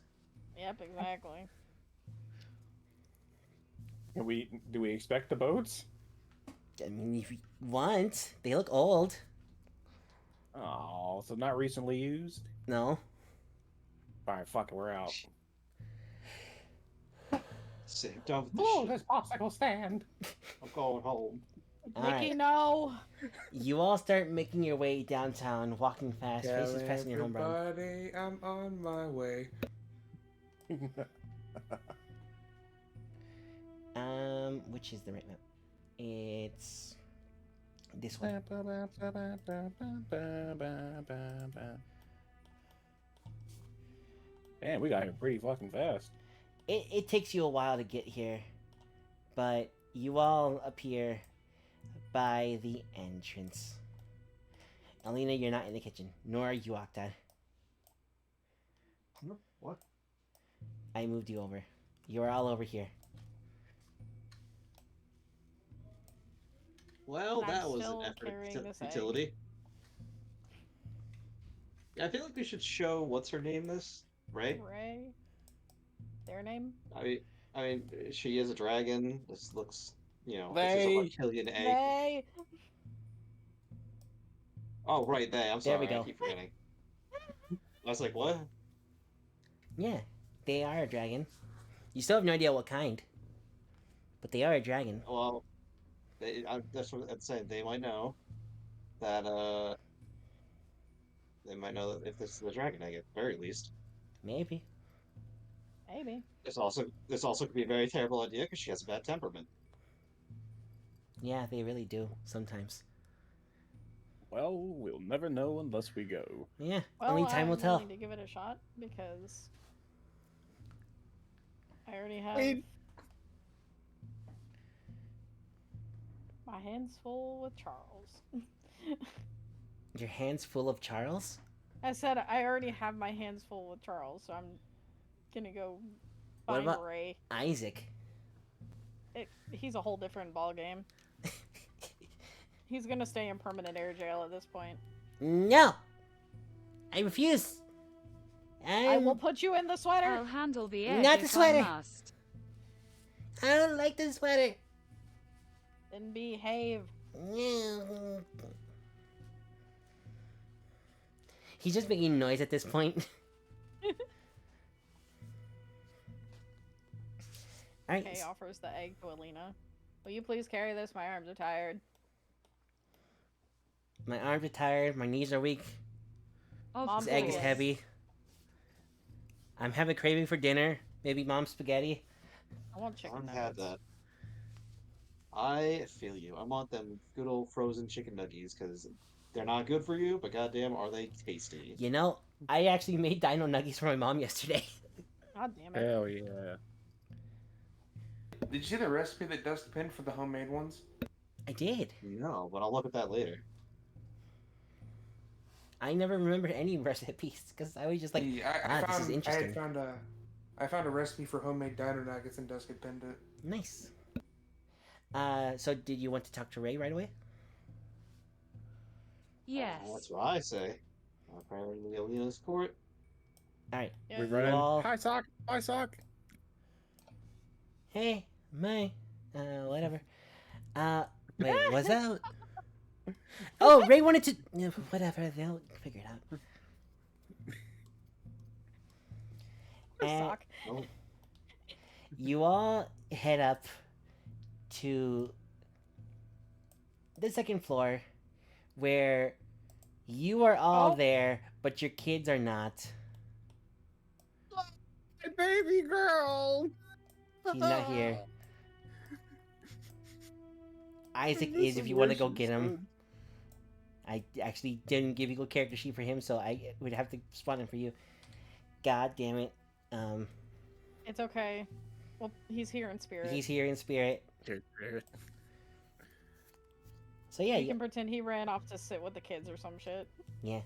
Yep, exactly. Do we expect the boats? I mean, if you want, they look old. Oh, so not recently used? No. Alright, fuck it, we're out. Sick. Done with the Oh, shit. this popsicle stand. I'm going home. Mickey, Alright. no. You all start making your way downtown, walking fast, faces passing your home run. Everybody, I'm on my way. Which is the right map? It's this one. Man, we got here pretty fucking fast. It takes you a while to get here, but you all appear by the entrance. Alina, you're not in the kitchen, nor are you, Octad. What? I moved you over. You are all over here. Well, I'm that was still an effort carrying to this egg. futility. Yeah, I feel like we should show what's her name this, right? Ray. Their name? I mean, she is a dragon. This looks, this is a They- reptilian egg. They. Oh, right, they. I'm There sorry, we go. I keep forgetting. I was like, what? Yeah, they are a dragon. You still have no idea what kind, but they are a dragon. Well, that's what I'm saying. They might know that, they might know that if this is the dragon egg, at the very least. Maybe. Maybe. This also could be a very terrible idea because she has a bad temperament. Yeah, they really do sometimes. Well, we'll never know unless we go. Yeah, Well, only time will I'm tell. willing to give it a shot because I already have Wait. my hands full with Charles. Your hands full of Charles? I said I already have my hands full with Charles, so I'm gonna go What find about- Ray. Isaac. He's a whole different ball game. He's gonna stay in permanent air jail at this point. No! I refuse! I will put you in the sweater. I'll handle the egg Not the if sweater. I must. I don't like the sweater. Then behave. No. He's just making noise at this point. Alright. Kay offers the egg to Alina. Will you please carry this? My arms are tired. My arms are tired, my knees are weak, Mom, this egg is please. heavy. I'm having a craving for dinner. Maybe mom's spaghetti. I want I chicken haven't nuggets. had that. I feel you. I want them good old frozen chicken nuggies because they're not good for you, but goddamn, are they tasty? You know, I actually made dino nuggies for my mom yesterday. God damn it. Hell yeah. Did you see the recipe that Dust pinned for the homemade ones? I did. No, but I'll look at that later. I never remembered any recipes because I was just like, this is interesting. I found a recipe for homemade dino nuggets and Dust had pinned it. Nice. So did you want to talk to Ray right away? Yes. That's what I say. Apparently, Alina's court. All right. Yeah. We You run in. all- Hi, Sock. Hi, Sock. Hey, May. Whatever. Wait, was that? Oh, Ray wanted to. Yeah, whatever. They'll figure it out. Poor And sock. Oh, you all head up to the second floor, where you are all Oh. there, but your kids are not. Hey, baby girl. She's not here. Isaac This is if you want to go worse get him. than- I actually didn't give you a character sheet for him, so I would have to spawn him for you. God damn it. It's okay. Well, he's here in spirit. He's here in spirit. Here, here. So yeah, He yeah, can pretend he ran off to sit with the kids or some shit. yeah,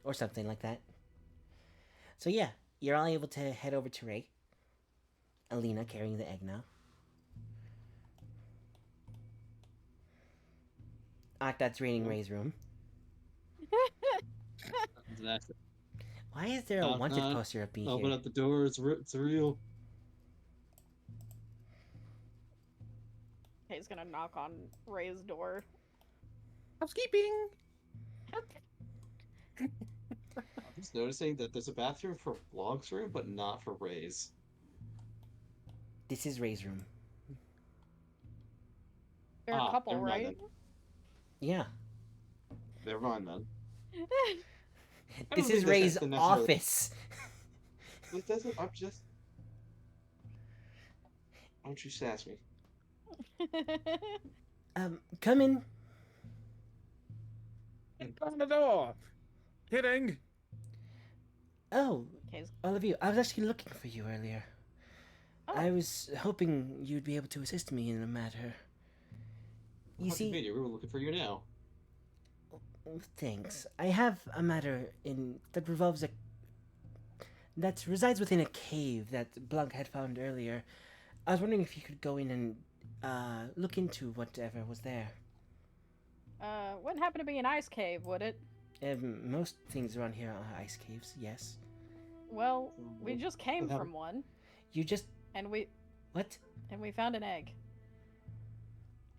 or something like that. So yeah, you're all able to head over to Ray. Alina carrying the egg now. That's raiding Ray's room. that's it. Why is there a Knock, wanted knock. poster of me Open here? up the door. It's real. Okay, he's gonna knock on Ray's door. Housekeeping. I'm just noticing that there's a bathroom for Vlog's room, but not for Ray's. This is Ray's room. They're a couple, never mind right? Yeah, Never mind then. I this don't is think Ray's that's necessarily- office. It doesn't. I'm just. Don't you sass me? Come in. On the door. Kidding. Oh, Okay. all of you. I was actually looking for you earlier. Oh. I was hoping you'd be able to assist me in a matter. You How see, convenient, we were looking for you now. thanks. I have a matter that resides within a cave that Blanc had found earlier. I was wondering if you could go in and look into whatever was there. Wouldn't happen to be an ice cave, would it? Most things around here are ice caves. Yes. Well, we just came What from one, You just and we what? found an egg.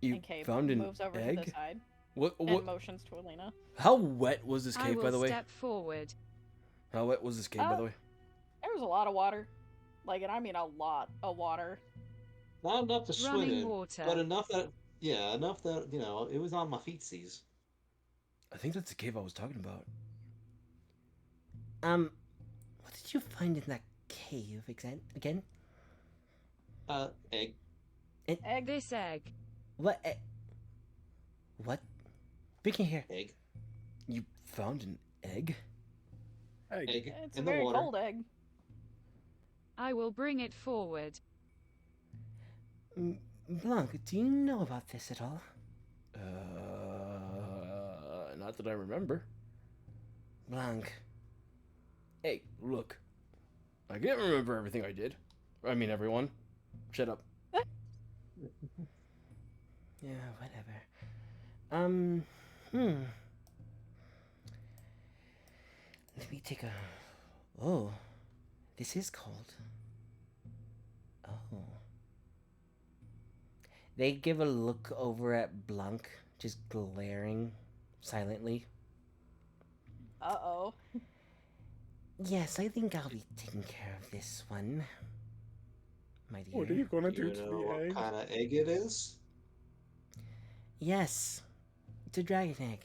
You And Cave found an moves over to egg? the side What? and motions to Alina. How wet was this I cave, will by the way? step forward. How wet was this cave, by the way? There was a lot of water, like, and I mean a lot of water. Not enough to swim Running in, water. but enough that you know it was on my feetsies. I think that's the cave I was talking about. What did you find in that cave again? Egg. Egg. This egg. What? What? Speaking here. Egg. You found an egg? Egg. Egg It's in a the very water. cold egg. I will bring it forward. Blanc, do you know about this at all? Not that I remember. Blanc. Hey, look. I can't remember everything I did. I mean, everyone. Shut up. Yeah, whatever. Let me take a... Oh. This is cold. Oh. They give a look over at Blanc, just glaring silently. Uh-oh. Yes, I think I'll be taking care of this one. My dear. What are you gonna Do do you to know the what egg? kind of egg it is? Yes. It's a dragon egg.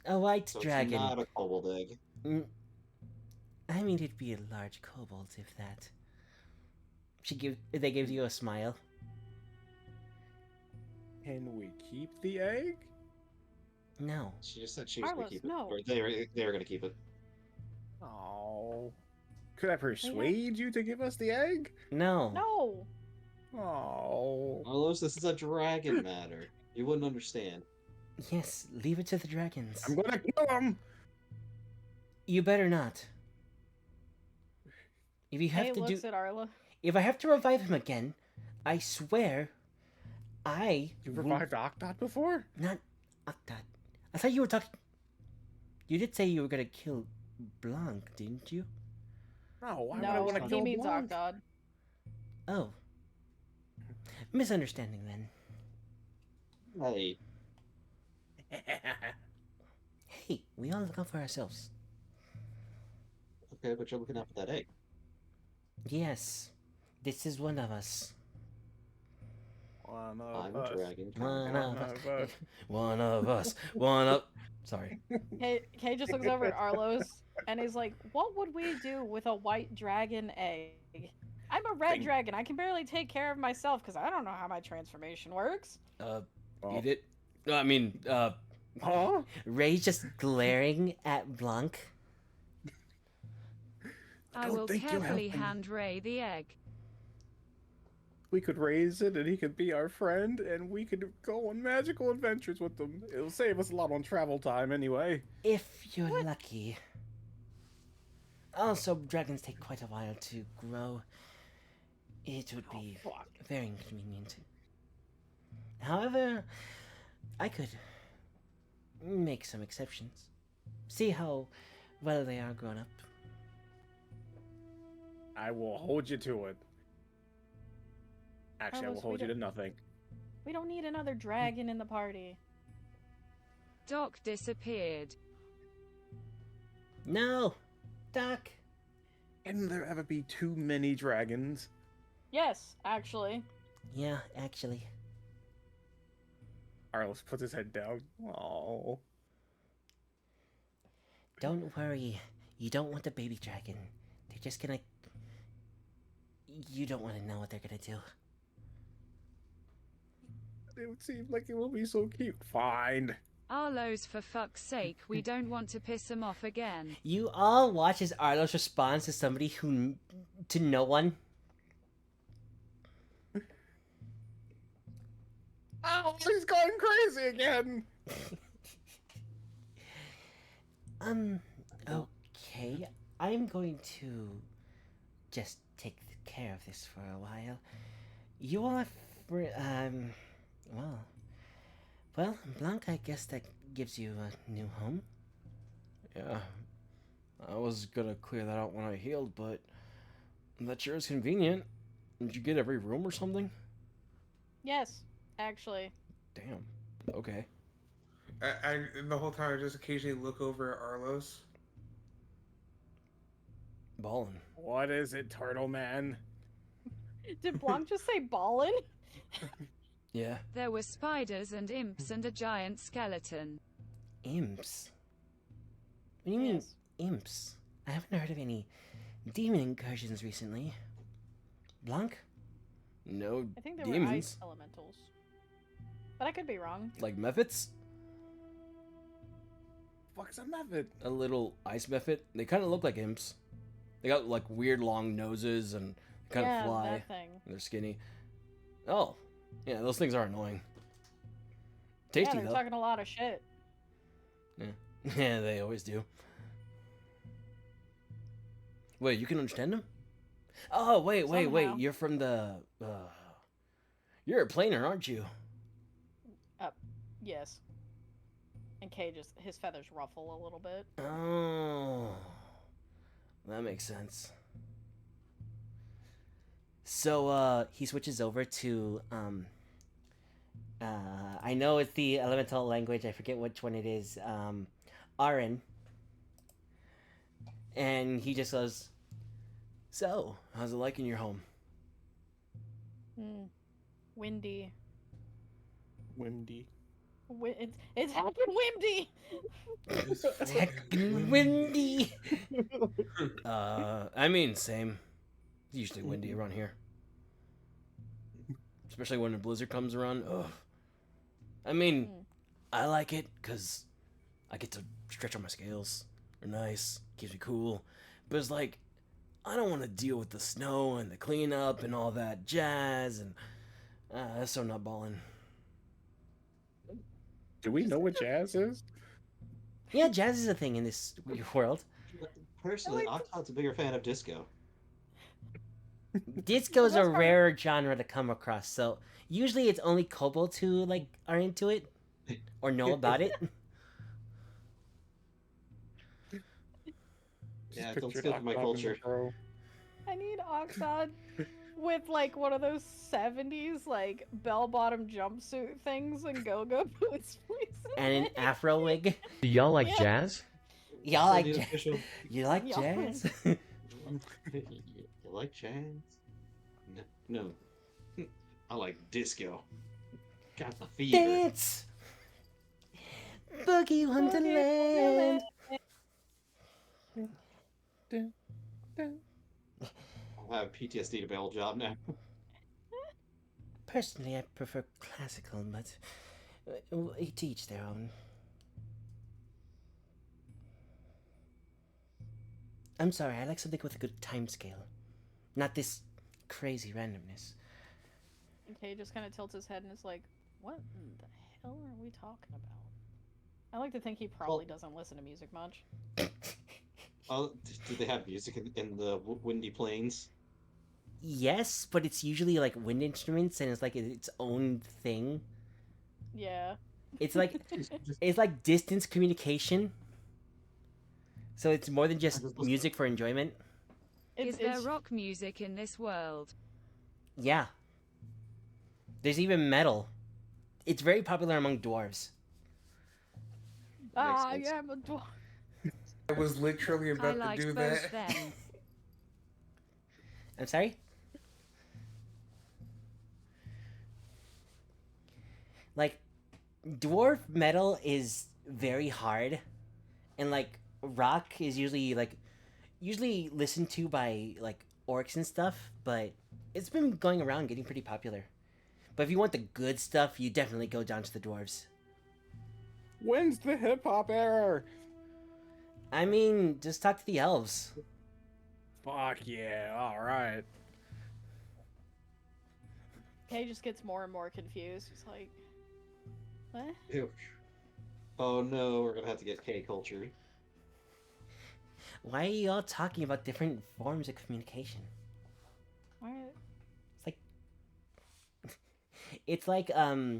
A white So dragon. It's not a kobold egg. I mean, it'd be a large kobold, if that. They gave you a smile. Can we keep the egg? No. She just said she was going Arlos, to keep it. no. Or they were going to keep it. Oh. Could I persuade you to give us the egg? No. No. Oh. Carlos, this is a dragon matter. You wouldn't understand. Yes, leave it to the dragons. I'm gonna kill him. You better not. If you have Kay to looks do, at Arla. if I have to revive him again, I swear, You revived Octot before? not Octot. I thought you were talking. You did say you were gonna kill Blanc, didn't you? No, why would I No, want to he kill means Blanc? Octod. Oh. Misunderstanding then. Hey, Hey, we all look out for ourselves. okay, but you're looking out for that egg. Yes, this is one of us. One of I'm a us. dragon. One of us. us. One of us. One of. Sorry. Kay just looks over at Arlos and he's like, "What would we do with a white dragon egg? I'm a red dragon. I can barely take care of myself because I don't know how my transformation works." Eat it. No, I mean, Huh? Ray's just glaring at Blanc. I don't will think you have carefully been- hand Ray the egg. We could raise it and he could be our friend and we could go on magical adventures with them. It'll save us a lot on travel time anyway. If you're lucky. Also, dragons take quite a while to grow. It would be very inconvenient. However, I could make some exceptions. See how well they are grown up. I will hold you to it. Actually, I will Carlos, we hold you to don't- nothing. We don't need another dragon in the party. Doc disappeared. No! Doc! Can there ever be too many dragons? Yes, actually. Yeah, actually. Arlos puts his head down. Oh. Don't worry. You don't want the baby dragon. They're just gonna... You don't want to know what they're gonna do. It would seem like it will be so cute. Fine. Arlos, for fuck's sake, we don't want to piss him off again. You all watch as Arlos responds to somebody who... to no one. Oh, he's going crazy again. Okay. I'm going to just take care of this for a while. You all have... Well, Blanc, I guess that gives you a new home. Yeah. I was gonna clear that out when I healed, but that sure is convenient. Did you get every room or something? Yes, actually. Damn. Okay. I the whole time I just occasionally look over at Arlos. Ballin'. What is it, Turtle Man? Did Blanc just say ballin'? Yeah. There were spiders and imps and a giant skeleton. Imps? What do you mean, Yes. imps? I haven't heard of any demon incursions recently. Blanc? No I think they were demons. ice elementals. But I could be wrong. Like mephits? Fuck's a method. A little ice mephit. They kind of look like imps. They got like weird long noses and kind yeah, of fly. that thing. And they're skinny. Oh. Yeah, those things are annoying. Tasty yeah, they're though. talking a lot of shit. Yeah. Yeah, they always do. Wait, you can understand them? Oh, wait. Somehow. You're from the... You're a planer, aren't you? Yes. And Kay just, his feathers ruffle a little bit. Oh. That makes sense. So, he switches over to, I know it's the elemental language, I forget which one it is, Arin. And he just goes, So, how's it like in your home? Windy. Windy. It's heckin' windy! it's heckin' windy! I mean, same. It's usually windy around here. especially when a blizzard comes around. Ugh. I mean, I like it because I get to stretch out my scales. They're nice, keeps me cool. But it's like, I don't want to deal with the snow and the cleanup and all that jazz, and that's so not balling. Do we know what jazz is? Yeah, jazz is a thing in this world. Personally, Octod's a bigger fan of disco. Disco's a rare genre to come across, so usually it's only kobolds who like are into it or know about it. Yeah, don't steal from my culture. I need Octod with like one of those 70s like bell-bottom jumpsuit things and go-go boots, please. And an afro wig. Do y'all like jazz? Y'all like jazz? You like Y'all jazz? You like jazz? No. I like disco. Got the fever. Dance! Boogie Wonderland! I have PTSD to bail job now. Personally, I prefer classical, but to each their own. I'm sorry, I like something with a good time scale. Not this crazy randomness. Okay, just kind of tilts his head and is like, what in the hell are we talking about? I like to think he probably doesn't listen to music much. Oh, do they have music in the windy plains? Yes, but it's usually like wind instruments and it's like its own thing. Yeah. It's like distance communication. So it's more than just music for enjoyment. Is there rock music in this world? Yeah. There's even metal. It's very popular among dwarves. I am a dwarf. I was literally about to do that. I'm sorry? Like, dwarf metal is very hard, and like rock is usually listened to by like orcs and stuff, but it's been going around getting pretty popular. But if you want the good stuff, you definitely go down to the dwarves. When's the hip hop era? I mean, just talk to the elves. Fuck yeah, alright. Kay just gets more and more confused. He's like, what? Ew. Oh no, we're gonna have to get K culture. Why are you all talking about different forms of communication? What? It's like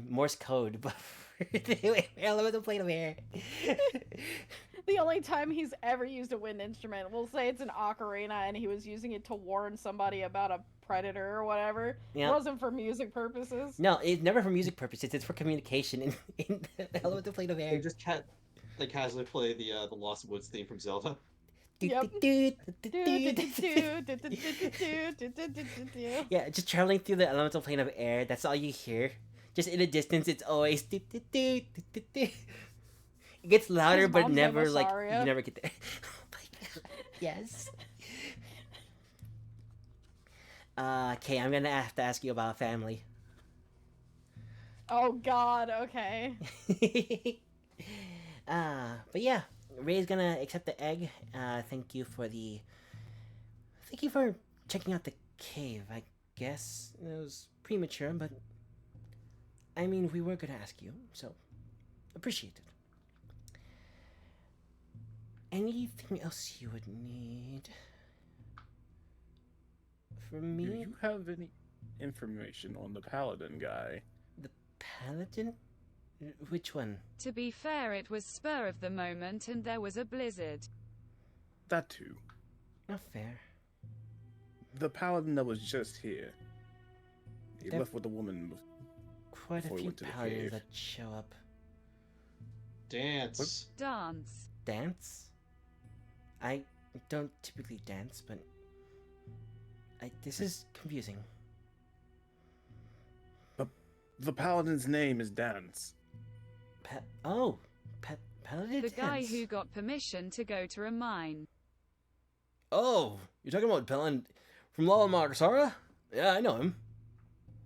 Morse code, but for the elemental plane of air. The only time he's ever used a wind instrument, we'll say it's an ocarina, and he was using it to warn somebody about a predator or whatever. Yeah. It wasn't for music purposes. No, it's never for music purposes. It's for communication in the elemental plane of air. They casually play the Lost Woods theme from Zelda. Yep. Yeah, just traveling through the elemental plane of air. That's all you hear. Just in the distance, it's always. It gets louder, but never like you never get there. Oh my god! Yes. Okay, I'm gonna have to ask you about family. Oh god. Okay. But yeah, Ray's gonna accept the egg. Thank you for checking out the cave. I guess it was premature, but I mean, we were gonna ask you, so appreciate it. Anything else you would need from me? Do you have any information on the paladin guy? The paladin? Which one? To be fair, it was spur of the moment and there was a blizzard. That too. Not fair. The paladin that was just here. He There- left with the woman. Quite a before he few went to the paladins cave. that show up. Dance. Dance. Dance? I don't typically dance, but this is confusing. The paladin's name is Dance. Paladin The guy dance? who got permission to go to a mine. Oh, you're talking about Paladin from Lala Magasara? Yeah, I know him.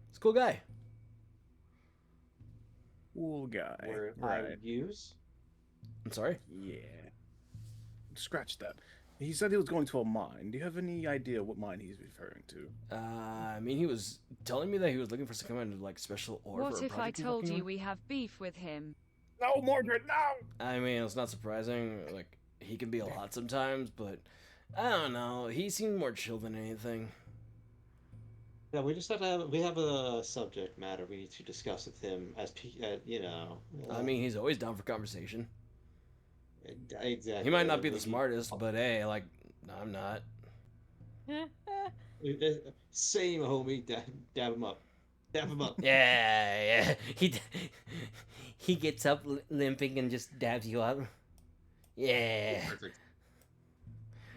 He's a cool guy. cool guy. word I Right. would use. I'm sorry. Yeah. Scratch that. He said he was going to a mine. Do you have any idea what mine he's referring to? I mean, he was telling me that he was looking for some kind of like special ore What for a if I project he's told working you on. we have beef with him? No, Mordred, no! I mean, it's not surprising. Like, he can be a lot sometimes, but I don't know. He seemed more chill than anything. Yeah, we just have to have a subject matter we need to discuss with him you know. I mean, he's always down for conversation. Exactly. He might not be the Maybe- smartest, but hey, like, I'm not. Same, homie. Dab him up. Dab him up. Yeah. He gets up limping and just dabs you up. Yeah. Perfect.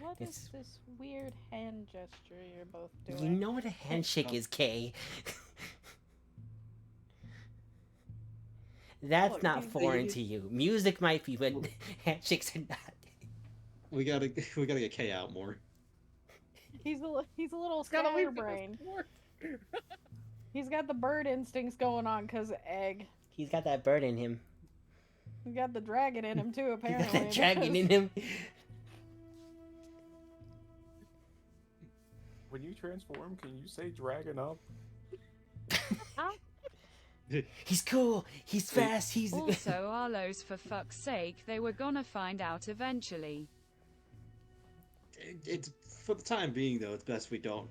What is It's- this weird hand gesture you're both You doing? know what a handshake is, Kay. That's Look, not you- foreign to you. Music might be, but handshakes are not. We gotta get K out more. He's a little Gotta leave scatterbrained. He's got the bird instincts going on because egg. He's got that bird in him. He's got the dragon in him too. He's Apparently, got that dragon in him. When you transform, can you say dragon up? He's cool. He's fast. He's. Also, Arlo's, for fuck's sake, they were gonna find out eventually. It's for the time being though. It's best we don't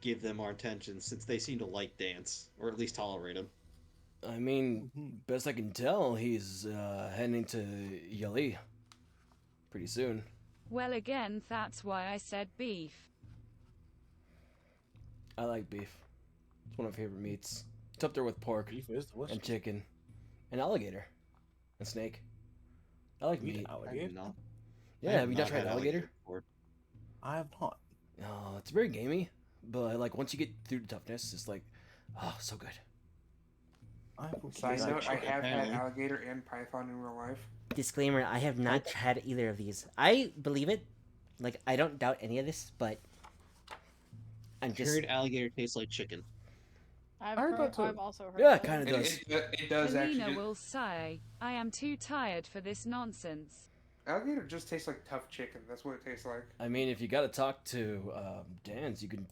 give them our attention since they seem to like dance or at least tolerate him. I mean, best I can tell, he's heading to Yali pretty soon. Well, again, that's why I said beef. I like beef. It's one of my favorite meats. It's up there with pork Beef is delicious. and chicken and alligator and snake. I like Eat meat. alligator? No. Yeah, have you not tried had alligator? before. I have not. Oh, it's very gamey, but like once you get through the toughness, it's like, oh, so good. I have Side note, I have had apparently. alligator and python in real life. Disclaimer: I have not had either of these. I believe it. Like I don't doubt any of this, but I'm just. Heard alligator tastes like chicken. I've, I heard that too. I've also heard. Yeah, that. kind of does. It does Alina actually. will say, I am too tired for this nonsense. Alligator just tastes like tough chicken. That's what it tastes like. I mean, if you gotta talk to Dan's, you can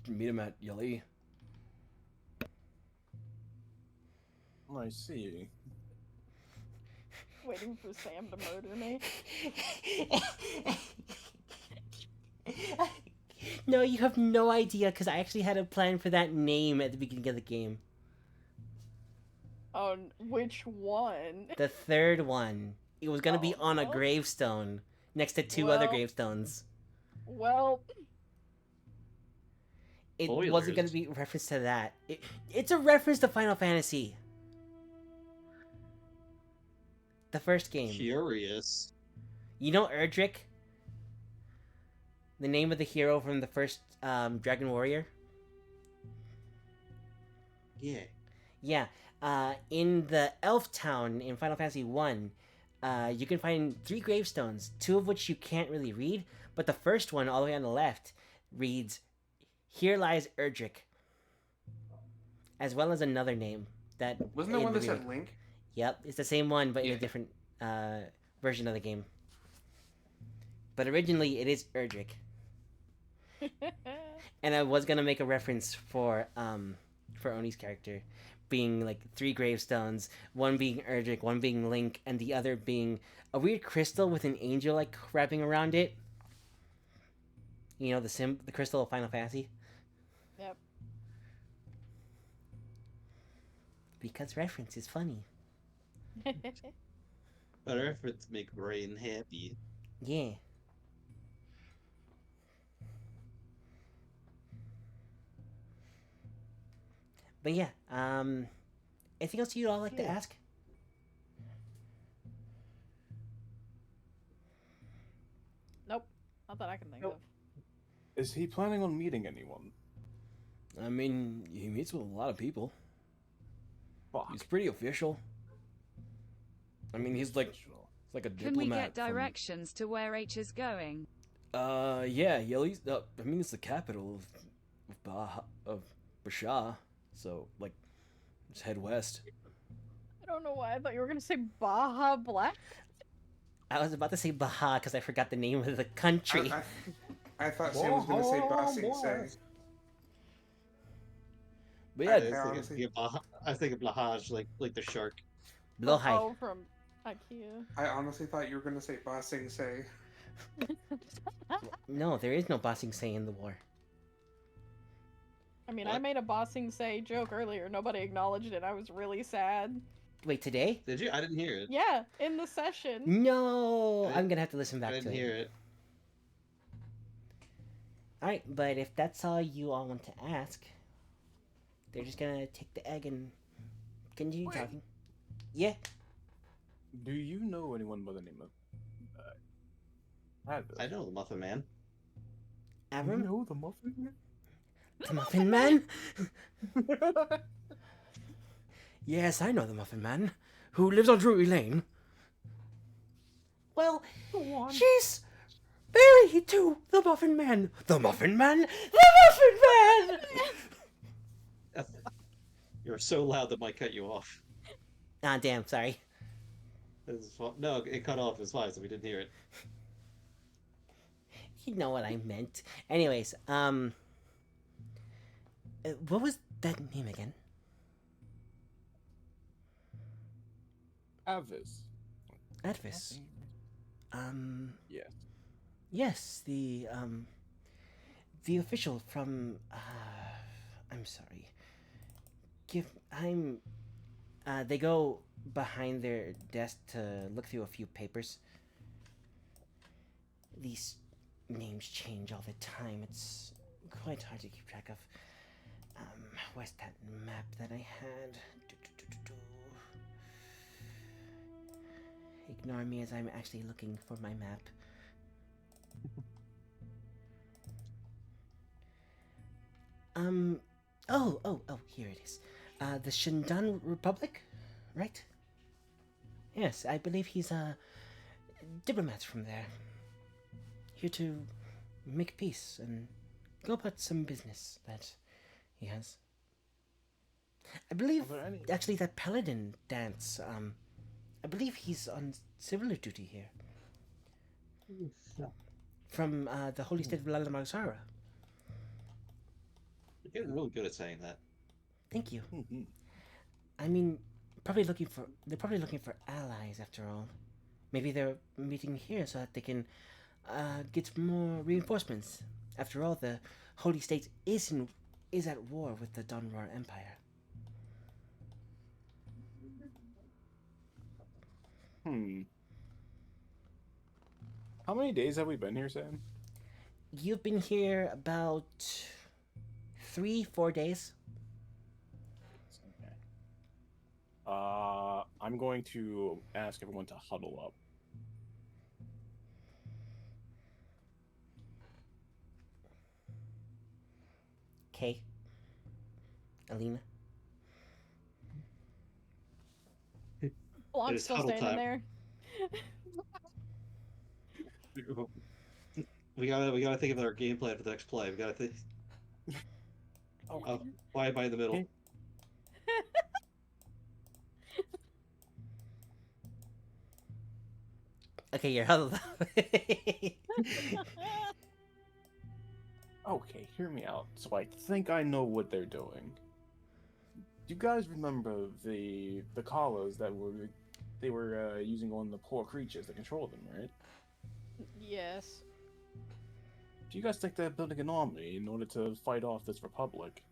meet him at Yali. I see. Waiting for Sam to murder me. No, you have no idea, because I actually had a plan for that name at the beginning of the game. Oh, which one? The third one. It was gonna be Oh, on a well. gravestone next to two other Well. gravestones. Well, It Spoilers. wasn't gonna be a reference to that. It's a reference to Final Fantasy. The first game. Curious. You know Erdrick? The name of the hero from the first Dragon Warrior? Yeah. Yeah. In the Elf Town in Final Fantasy 1, you can find 3 gravestones, 2 of which you can't really read, but the first one, all the way on the left, reads, "Here lies Erdrick," as well as another name that Wasn't that in one the that said remake- Link? Yep, it's the same one, but in Yeah. a different version of the game. But originally, it is Erdrick. And I was gonna make a reference for Oni's character, being like 3 gravestones, one being Erdrick, one being Link, and the other being a weird crystal with an angel like wrapping around it. You know the crystal of Final Fantasy. yep. Because reference is funny. Better efforts make brain happy. Yeah. But yeah, anything else you'd all like to Yeah. ask? Nope. Not that I can think Nope. Is he planning on meeting anyone? I mean, he meets with a lot of people. Fuck. He's pretty official. I mean, he's like a Can we diplomat. get directions to where H is going? Yeah, Yali's. I mean, it's the capital of Basha, so like, just head west. don't know why I thought you were gonna say Baja Black. I was about to say Baja because I forgot the name of the country. I thought Sam was gonna say Ba Sing Se. But I yeah, was thinking Blahaj, like the shark. Blowhigh. Oh, from IKEA. I honestly thought you were gonna say Ba Sing Se. No, there is no bossing say in the war. I mean, What? I made a bossing say joke earlier. Nobody acknowledged it. I was really sad. Wait, today? Did you? I didn't hear it. Yeah, in the session. No, I'm gonna have to listen I back to didn't it. hear it. Alright, but if that's all you all want to ask, they're just gonna take the egg and continue talking. Yeah. Do you know anyone by the name of Travis? I know the Muffin Man. You Avram? know the Muffin Man? The Muffin Man? Yes, I know the Muffin Man, who lives on Drury Lane. Well, she's married to the Muffin Man. The Muffin Man? The Muffin Man! You're so loud that might cut you off. Ah, damn, sorry. No, it cut off. It's fine, so we didn't hear it. You know what I meant. Anyways, what was that name again? Avis. Advis. Yes. Yes, the official from, I'm sorry. They go behind their desk to look through a few papers. These names change all the time. It's quite hard to keep track of. Where's that map that I had? Ignore me as I'm actually looking for my map. Oh, here it is. The Shindan Republic, right? Yes, I believe he's a diplomat from there. Here to make peace and go about some business that he has. I believe, actually, that paladin dance, I believe he's on civil duty here. From the holy state of Lalamarsara. You're getting really good at saying that. Thank you. I mean, they're probably looking for allies after all. Maybe they're meeting here so that they can get more reinforcements. After all, the holy state is at war with the Dunrar Empire. How many days have we been here, Sam? You've been here about 3-4 days. I'm going to ask everyone to huddle up. Okay. Alina. Oh, I'm It is still huddle standing time. there. We gotta think about our game plan for the next play. We gotta think. Why am I in the middle? Okay, you're huddled up. Okay, hear me out. So I think I know what they're doing. Do you guys remember the collars that they were using on the poor creatures to control them, right? Yes. Do you guys think they're building an army in order to fight off this republic?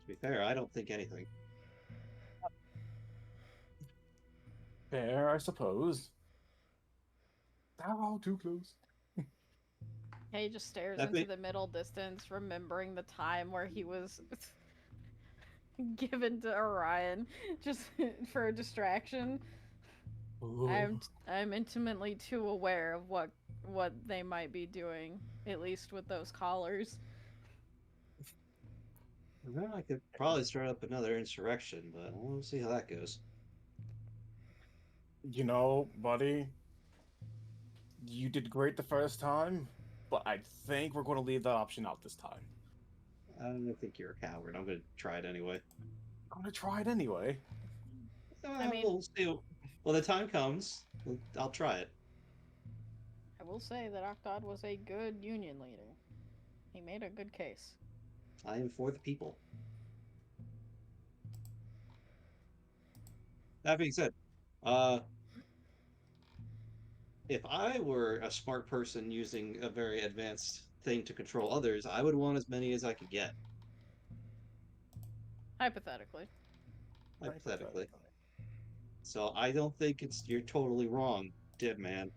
To be fair, I don't think anything. Fair, I suppose. They're all too close. He just stares I into think- the middle distance, remembering the time where he was given to Orion just for a distraction. I'm intimately too aware of what they might be doing, at least with those collars. Well, I could probably start up another insurrection, but we'll see how that goes. You know, buddy, you did great the first time, but I think we're going to leave that option out this time. I don't think you're a coward. I'm gonna try it anyway. I'm going to try it anyway. I mean- we'll see. When the time comes, I'll try it. I will say that Octod was a good union leader. He made a good case. I am for the people. That being said, if I were a smart person using a very advanced thing to control others, I would want as many as I could get, Hypothetically. hypothetically. So I don't think you're totally wrong, Dib Man.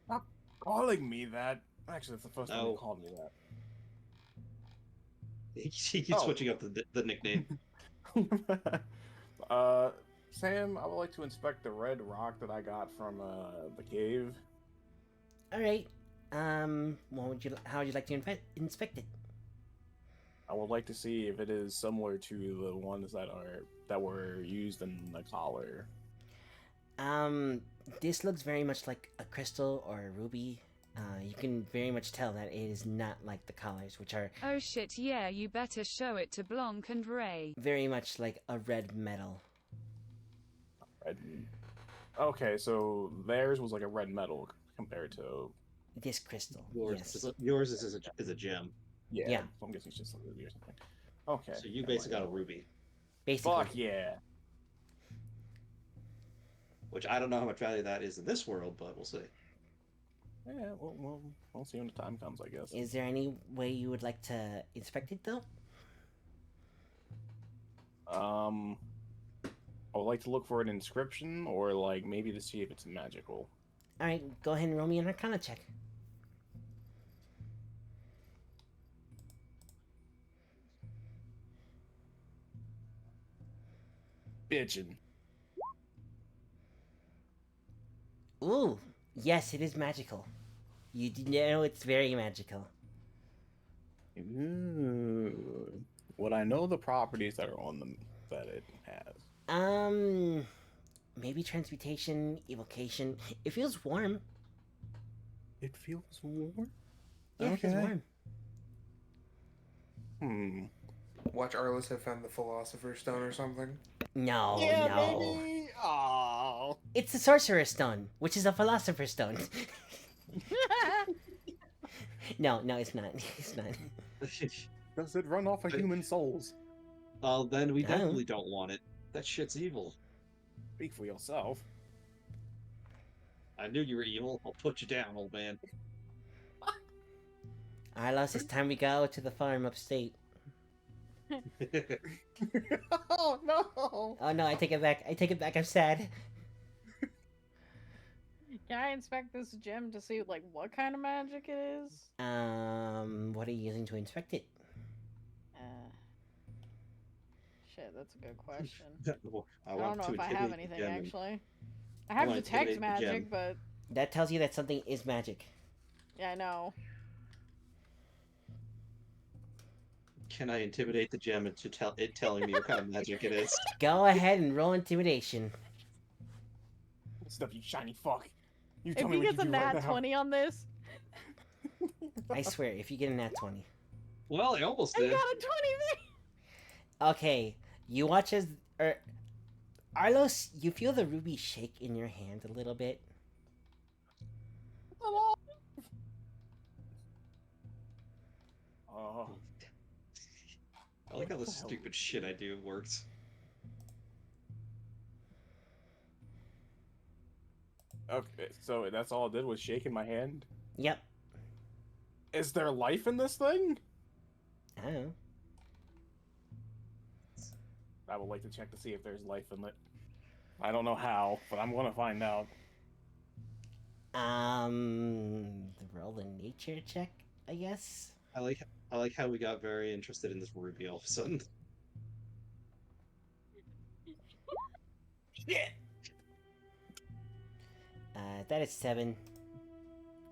Stop calling me that. Actually, that's the first time you No. called me that. He keeps Oh. switching up the nickname. Sam, I would like to inspect the red rock that I got from the cave. All right. How would you like to inspect it? I would like to see if it is similar to the ones that were used in the collar. This looks very much like a crystal or a ruby. You can very much tell that it is not like the collars, which are Oh shit, yeah, you better show it to Blanc and Ray. very much like a red metal. Red. Okay, so theirs was like a red metal compared to This crystal. Yours is a gem. Yeah. So I'm guessing it's just a ruby or something. Okay. So you basically got a ruby. Basically. Fuck yeah. Which I don't know how much value that is in this world, but we'll see. Yeah, we'll see when the time comes, I guess. Is there any way you would like to inspect it, though? I would like to look for an inscription, or like maybe to see if it's magical. All right, go ahead and roll me an Arcana check. Bitchin'. Ooh, yes, it is magical. You know it's very magical. Ooh. Would I know the properties that are on them that it has? Maybe transmutation, evocation. It feels warm. It feels warm? Yeah, it feels warm. Watch Arliss have found the Philosopher's Stone or something. No, Yeah, no. baby! Aww. It's the Sorcerer's Stone, which is a Philosopher's Stone. No, it's not. It's not. Does it run off of human souls? Well, then we No. definitely don't want it. That shit's evil. Speak for yourself. I knew you were evil. I'll put you down, old man. Arlos, it's time we go to the farm upstate. Oh no! Oh no, I take it back. I'm sad. Can I inspect this gem to see like what kind of magic it is? What are you using to inspect it? Shit, that's a good question. I I want don't know to if I have intimidate the anything gem. actually. I have wanna detect intimidate the gem. magic, but That tells you that something is magic. yeah, I know. Can I intimidate the gem into telling me what kind of magic it is? Go ahead and roll intimidation. Stuff, you shiny fuck. You If tell me he what gets a you do right nat now. 20 on this, I swear, if you get a nat 20. Well, I almost I did. got a 20 Okay, you watch as... Arlos, you feel the ruby shake in your hand a little bit. Oh. I like how the What the hell? stupid shit I do works. Okay, so that's all it did was shake in my hand? Yep. Is there life in this thing? I don't know. I would like to check to see if there's life in it. I don't know how, but I'm gonna find out. Roll a nature check, I guess. I like how we got very interested in this ruby all of a sudden. Shit! That is 7.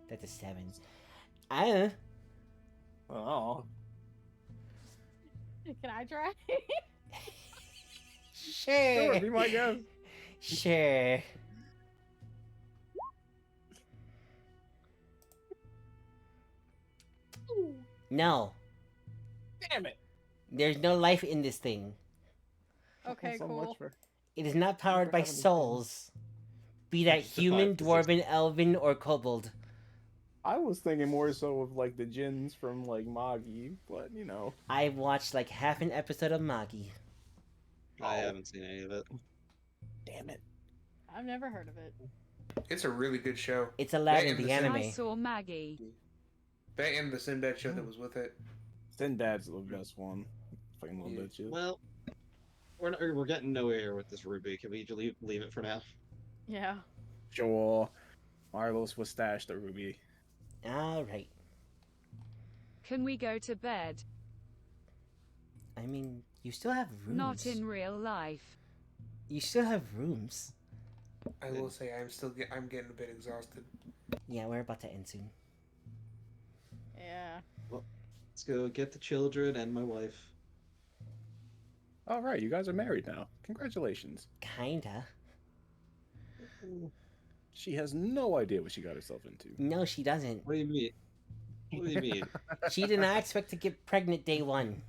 That's a 7. I don't know. Oh. Can I try? Sure. Sure, be my guest. Sure. No. Damn it! There's no life in this thing. Okay, So cool. much for It is not powered by souls. Be that It's the human, 5 to 6. dwarven, elven, or kobold. I was thinking more so of like the djinns from like Magi, but you know. I've watched like half an episode of Magi. I haven't seen any of it. Damn it. I've never heard of it. It's a really good show. It's Aladdin, That and the anime. I saw Maggie. That and the Sinbad show that was with it. Sinbad's the best one. Fucking little bitches. Well, we're getting nowhere with this Ruby. Can we leave it for now? Yeah. Sure. Marlos was stashed the Ruby. Alright. Can we go to bed? I mean, you still have rooms. Not in real life. You still have rooms. I will say I'm getting a bit exhausted. Yeah, we're about to end soon. Yeah. Well, let's go get the children and my wife. All right, you guys are married now. Congratulations. Kinda. She has no idea what she got herself into. No, she doesn't. What do you mean? What do you mean? She did not expect to get pregnant day one.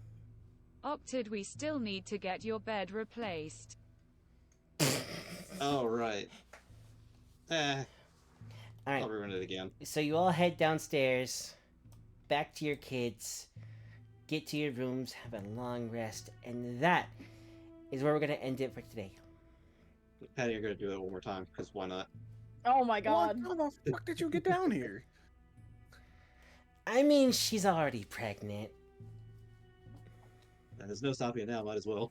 Opted we still need to get your bed replaced. Oh, right. Alright. I'll ruin it again. So you all head downstairs, back to your kids, get to your rooms, have a long rest, and that is where we're going to end it for today. Patty, you're going to do it one more time, because why not? Oh my god. What? How the fuck did you get down here? I mean, she's already pregnant. And there's no stopping it now, might as well.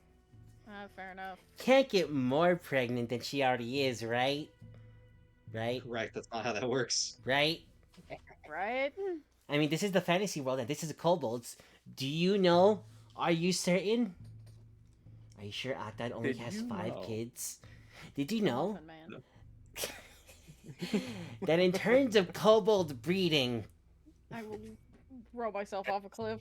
Fair enough. Can't get more pregnant than she already is, right? Right? Right, that's not how that works. Right? Right? I mean, this is the fantasy world, and this is kobolds. Do you know? Are you certain? Are you sure Akdad only Did has you 5 know? kids? Did you know Listen, man. that in terms of kobold breeding, I will throw myself off a cliff.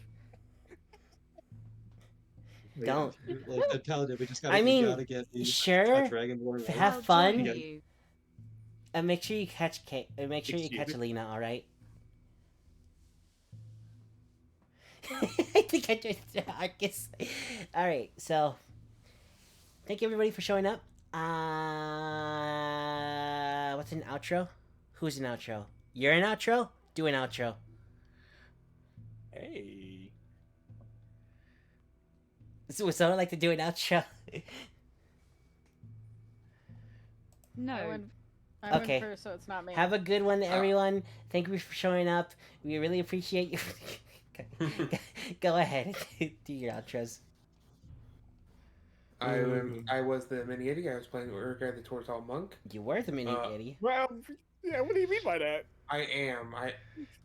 don't. Like the paladin, we just gotta, I mean, we gotta get the sure, Dragonborn right. have I'll fun. join you. And make sure you catch make sure you Excuse catch me? Alina, all right? I think I just Arcus. All right, so thank you everybody for showing up. What's an outro? Who's an outro? You're an outro. Do an outro. Hey. So would someone like to do an outro? No. I Okay. went first, so it's not me. Have a good one, everyone. Thank you for showing up. We really appreciate you. Go ahead, do your outros. I was the mini Eddie. I was playing Urga the Tortal Monk. You were the mini Eddie. Well, yeah, what do you mean by that? I am.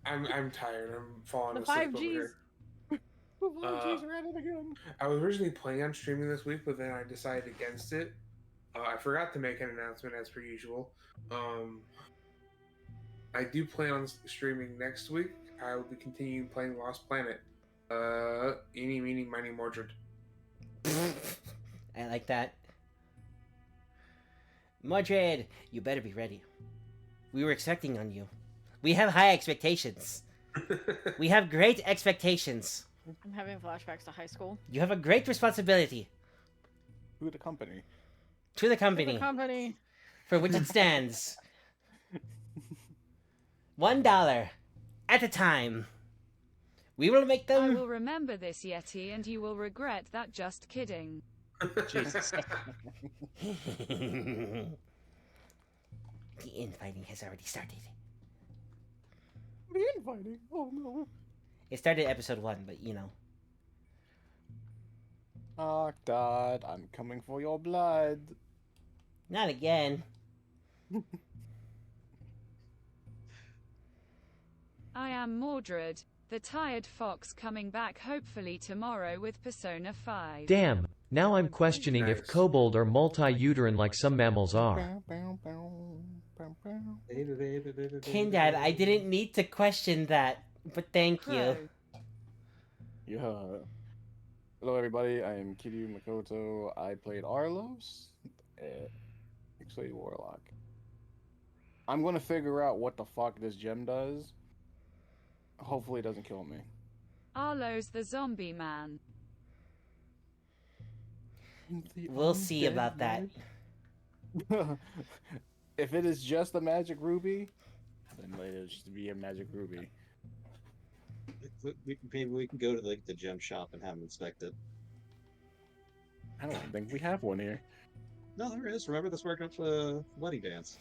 I'm tired. I'm falling The asleep 5 over Gs. here. Jeez, ran it again. I was originally planning on streaming this week, but then I decided against it. I forgot to make an announcement as per usual. I do plan on streaming next week. I will be continuing playing Lost Planet. Eeny, meeny, miny, Mordred. I like that. Mordred, you better be ready. We were expecting on you. We have high expectations. We have great expectations. I'm having flashbacks to high school. You have a great responsibility Who the company? to the company, The company. for which it stands. $1 at a time. We will make I them. will remember this, Yeti, and you will regret that. Just kidding. Jesus. The infighting has already started. The infighting? Oh no. It started episode 1, but you know. Oh, Dad, I'm coming for your blood. Not again. I am Mordred, the tired fox coming back hopefully tomorrow with Persona 5. Damn, now I'm questioning if Nice. kobold are multi-uterine like some mammals are. Kindad, I didn't need to question that, but thank you. Crow. Yeah. Hello, everybody. I am KiryuMakoto. I played Arlos, actually Warlock. I'm gonna figure out what the fuck this gem does. Hopefully, it doesn't kill me. Arlo's the zombie man. We'll see about that. If it is just a magic ruby, then let it just be a magic ruby. Maybe we can go to like the gem shop and have them inspect it. I don't even think we have one here. No, there is. Remember this worked up the wedding dance.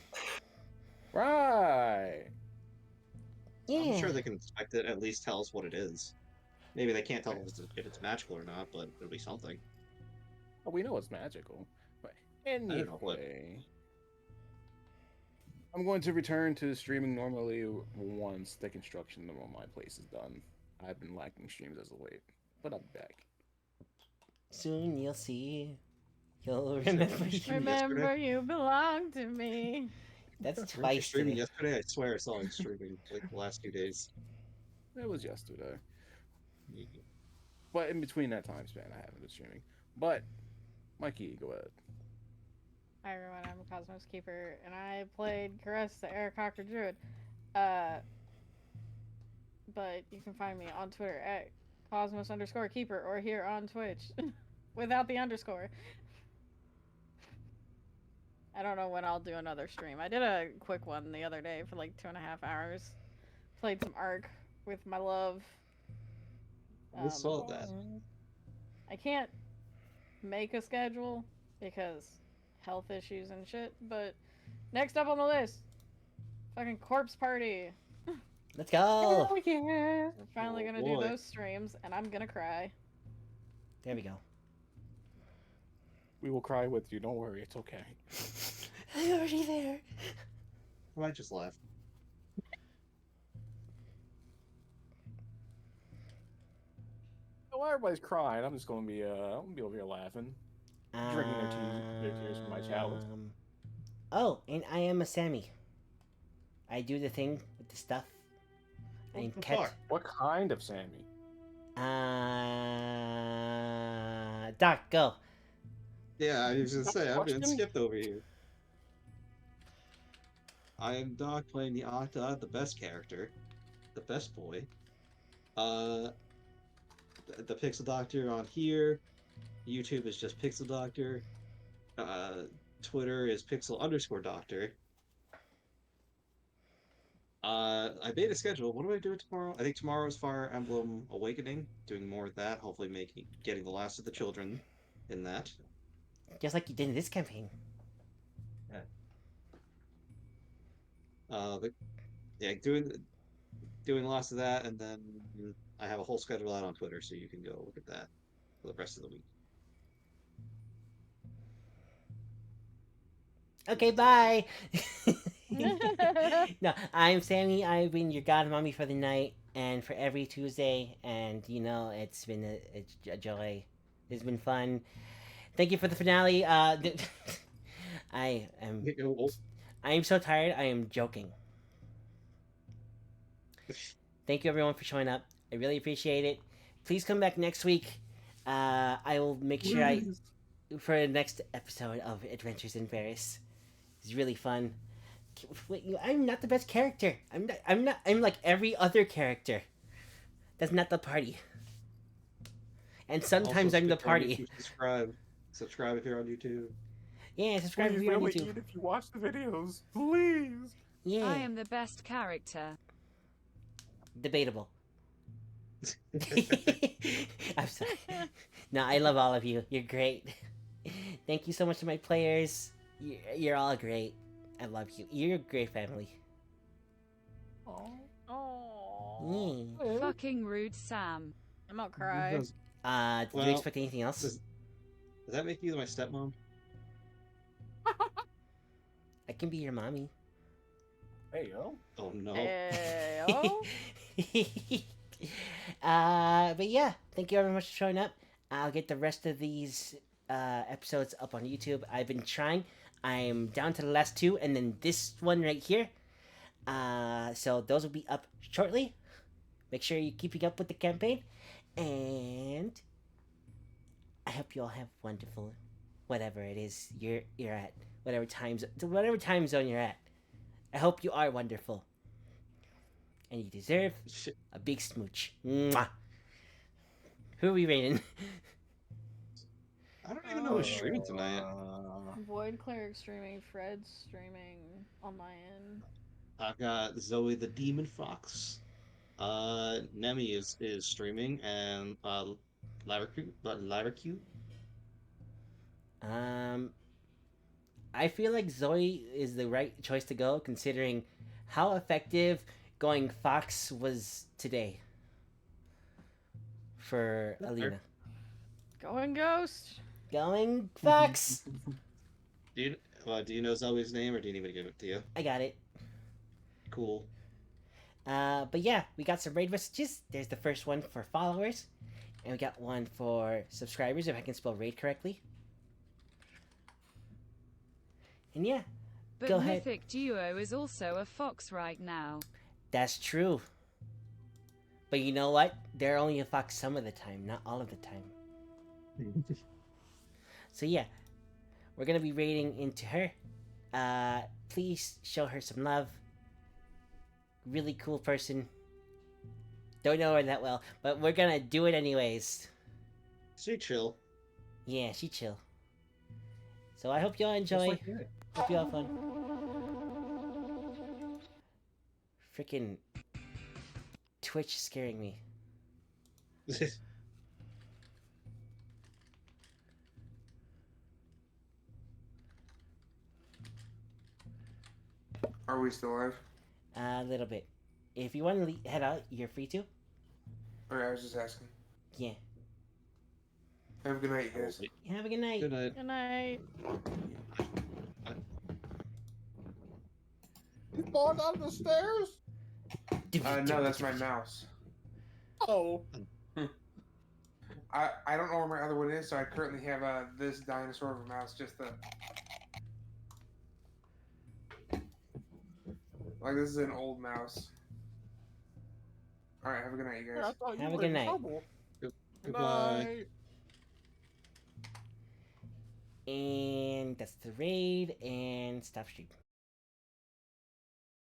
Right. Yeah. I'm sure they can inspect it, at least tell us what it is. Maybe they can't tell us if it's magical or not, but it'll be something. Oh, we know it's magical. But know, anyway, I'm going to return to streaming normally once the construction on my place is done. I've been lacking streams as of late, but I'll be back. Soon you'll see. You'll remember. Remember, you belong to me. That's Weren't you twice streaming today. yesterday? I swear I saw you streaming like the last 2 days. It was yesterday. But in between that time span, I haven't been streaming. But, Mikey, go ahead. Hi everyone, I'm Cosmos Keeper, and I played Caress the Eric Cocker Druid. But you can find me on Twitter at Cosmos_Keeper or here on Twitch without the underscore. I don't know when I'll do another stream. I did a quick one the other day for like 2.5 hours. Played some Ark with my love. I saw that. I can't make a schedule because health issues and shit, but next up on the list, fucking Corpse Party. Let's go. Oh yeah. We're finally Oh, gonna boy. do those streams, and I'm gonna cry. There we go. We will cry with you. Don't worry. It's okay. I'm already there. I might just laugh. While everybody's crying, I'm just gonna be over here laughing, drinking their tears from my chalice. Oh, and I am a Sammy. I do the thing with the stuff. I'm Ket. What kind of Sammy? Doc, go. Yeah, I was gonna say, I've been Question? skipped over here. I am Doc playing the Octa, the best character, the best boy. The Pixel Doctor on here. YouTube is just Pixel Doctor. Twitter is Pixel_Doctor. I made a schedule. What do I do tomorrow? I think tomorrow is Fire Emblem Awakening. Doing more of that. Hopefully getting the last of the children in that. Just like you did in this campaign. But yeah, doing lots of that, and then I have a whole schedule out on Twitter, so you can go look at that for the rest of the week. Okay, bye. No, I'm Sammy. I've been your godmommy for the night and for every Tuesday, and you know it's been a joy. It's been fun. Thank you for the finale. I'm so tired. I am joking. Thank you everyone for showing up. I really appreciate it. Please come back next week. I will make sure for the next episode of Adventures in Farris. It's really fun. Wait, I'm not the best character. I'm like every other character. That's not the party. And sometimes Also, I'm the subscribe on party. YouTube, subscribe if you're on YouTube. Yeah, subscribe if Please you're on really YouTube. eat if you watch the videos, please. Yeah. I am the best character. Debatable. I'm sorry. No, I love all of you. You're great. Thank you so much to my players. You're all great. I love you. You're a great family. Oh. Fucking rude, Sam. I'm gonna cry. Did you expect anything else? Does that make you my stepmom? I can be your mommy. Hey yo. Oh no. Hey-o. But yeah, thank you very much for showing up. I'll get the rest of these episodes up on YouTube. I've been trying. I'm down to the last 2, and then this one right here. So those will be up shortly. Make sure you're keeping up with the campaign, and I hope you all have wonderful, whatever it is you're at, whatever time zone you're at. I hope you are wonderful, and you deserve a big smooch. Mwah. Who are we rating? I don't even know who's streaming tonight. Void Cleric streaming, Fred's streaming on my end. I've got Zoe the Demon Fox. Nemi is streaming, and Laracute. I feel like Zoe is the right choice to go, considering how effective going Fox was today for Alina. Going Ghost. Going Fox. Do you know Zoe's name, or do you need me to give it to you? I got it. Cool. But yeah, we got some raid messages. There's the first one for followers, and we got one for subscribers, if I can spell raid correctly. And yeah, But go ahead. Mythic Duo is also a fox right now. That's true. But you know what? They're only a fox some of the time, not all of the time. So yeah, we're gonna be raiding into her. Please show her some love. Really cool person. Don't know her that well, but we're gonna do it anyways. She chill. Yeah, she chill. So I hope y'all enjoy. Hope y'all have fun. Freaking Twitch scaring me. Are we still live? A little bit. If you want to head out, you're free to. Alright, I was just asking. Yeah. Have a good night, you guys. Have a good night. Good night. Good night. You fall down the stairs? No, that's my mouse. Oh. I don't know where my other one is, so I currently have this dinosaur of a mouse, just the... Like, this is an old mouse. Alright, have a good night, you guys. Have a good night. Goodbye. And that's the raid, and stop stream.